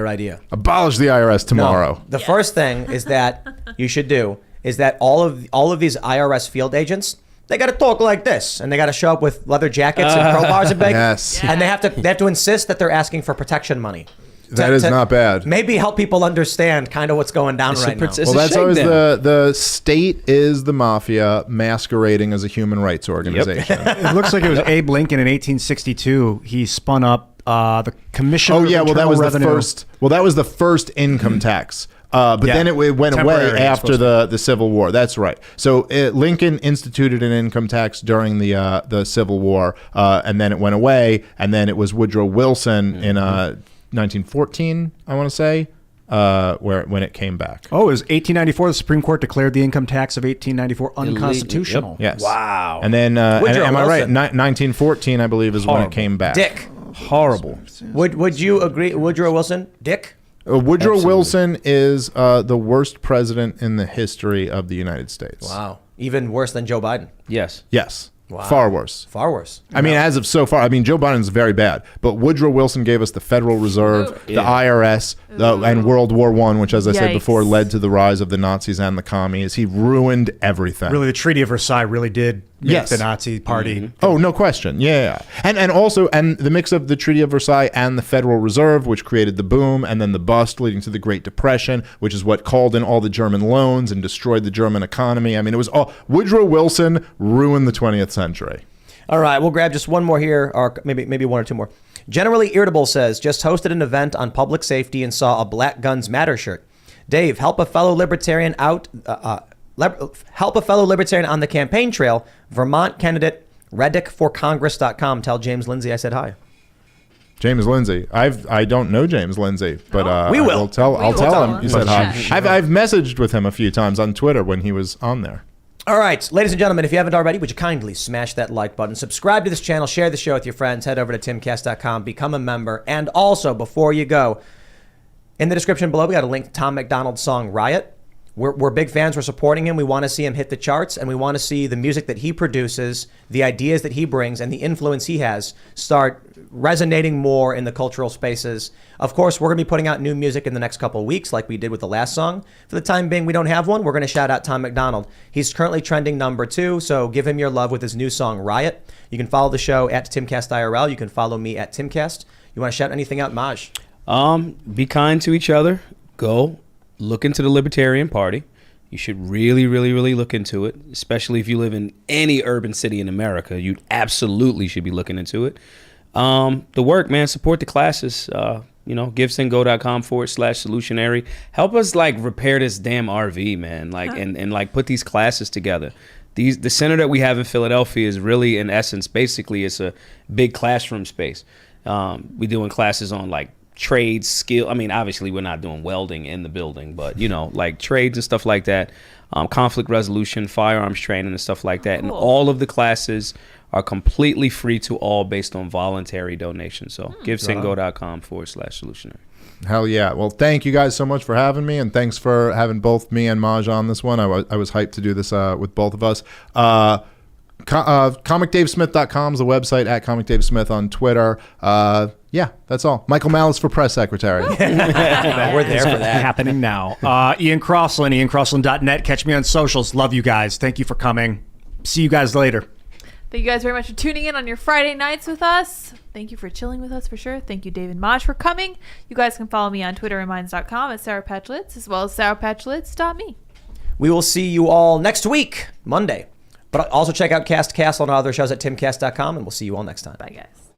idea. Abolish the IRS tomorrow. No, the first thing is that you should do is that all of these IRS field agents, they got to talk like this, and they got to show up with leather jackets and crowbars and big. Yes. And they have to insist that they're asking for protection money. That is not bad. Maybe help people understand kind of what's going down right now. Well, that's always the state is the mafia masquerading as a human rights organization. Yep. It looks like it was Abe Lincoln in 1862. He spun up the Commission. Oh yeah, that was the first income tax. Then it went away after the Civil War. That's right. So Lincoln instituted an income tax during the Civil War, and then it went away. And then it was Woodrow Wilson in 1914, I want to say, when it came back. Oh, it was 1894. The Supreme Court declared the income tax of 1894 unconstitutional. Yep. Yes. Wow. And then, am I right? 1914, I believe, is when it came back. Dick. Horrible. Would you agree, Woodrow Wilson? Dick? Woodrow Wilson is the worst president in the history of the United States. Wow. Even worse than Joe Biden? Yes. Wow. Far worse. I mean, as of so far, Joe Biden's very bad, but Woodrow Wilson gave us the Federal Reserve, the IRS, and World War I, which, as I said before, led to the rise of the Nazis and the commies. He ruined everything. Really, the Treaty of Versailles really did make the Nazi Party. Mm-hmm. Oh, no question. Yeah. And also the mix of the Treaty of Versailles and the Federal Reserve, which created the boom and then the bust leading to the Great Depression, which is what called in all the German loans and destroyed the German economy. I mean, it was all Woodrow Wilson ruined the 20th century. All right, we'll grab just one more here, or maybe one or two more. Generally Irritable says, just hosted an event on public safety and saw a Black Guns Matter shirt. Dave, help a fellow libertarian on the campaign trail. Vermont candidate reddickforcongress.com. Tell James Lindsay I said hi. James Lindsay. I don't know James Lindsay, but we will. I'll tell him you said hi. I've messaged with him a few times on Twitter when he was on there. All right, ladies and gentlemen, if you haven't already, would you kindly smash that like button, subscribe to this channel, share the show with your friends, head over to timcast.com, become a member, and also, before you go, in the description below, we got a link to Tom MacDonald's song Riot. We're big fans. We're supporting him. We want to see him hit the charts, and we want to see the music that he produces, the ideas that he brings, and the influence he has start resonating more in the cultural spaces. Of course, we're going to be putting out new music in the next couple of weeks, like we did with the last song. For the time being, we don't have one. We're going to shout out Tom MacDonald. He's currently trending #2, so give him your love with his new song, Riot. You can follow the show at Timcast IRL. You can follow me at Timcast. You want to shout anything out, Maj? Be kind to each other. Go look into the Libertarian Party. You should really, really, really look into it, especially if you live in any urban city in America. You absolutely should be looking into it. The work, man, support the classes. givesendgo.com/solutionary. Help us repair this damn RV, man. And put these classes together. The center that we have in Philadelphia is really, in essence, basically it's a big classroom space. We doing classes on trades, skill. I mean, obviously we're not doing welding in the building, but like trades and stuff like that, conflict resolution, firearms training and stuff like that. Cool. And all of the classes are completely free to all based on voluntary donation. So givesendgo.com/solutionary. Hell yeah. Well, thank you guys so much for having me, and thanks for having both me and Maj on this one. I was hyped to do this with both of us. ComicDaveSmith.com is the website, at ComicDaveSmith on Twitter. Yeah, that's all. Michael Malice for press secretary. We're there for that. Happening now. Ian Crossland, IanCrossland.net. Catch me on socials. Love you guys. Thank you for coming. See you guys later. Thank you guys very much for tuning in on your Friday nights with us. Thank you for chilling with us for sure. Thank you, Dave and Maj, for coming. You guys can follow me on Twitter and Minds.com at SourPatchLids, as well as SourPatchLids.me. We will see you all next week, Monday. But also check out Cast Castle and our other shows at timcast.com, and we'll see you all next time. Bye, guys.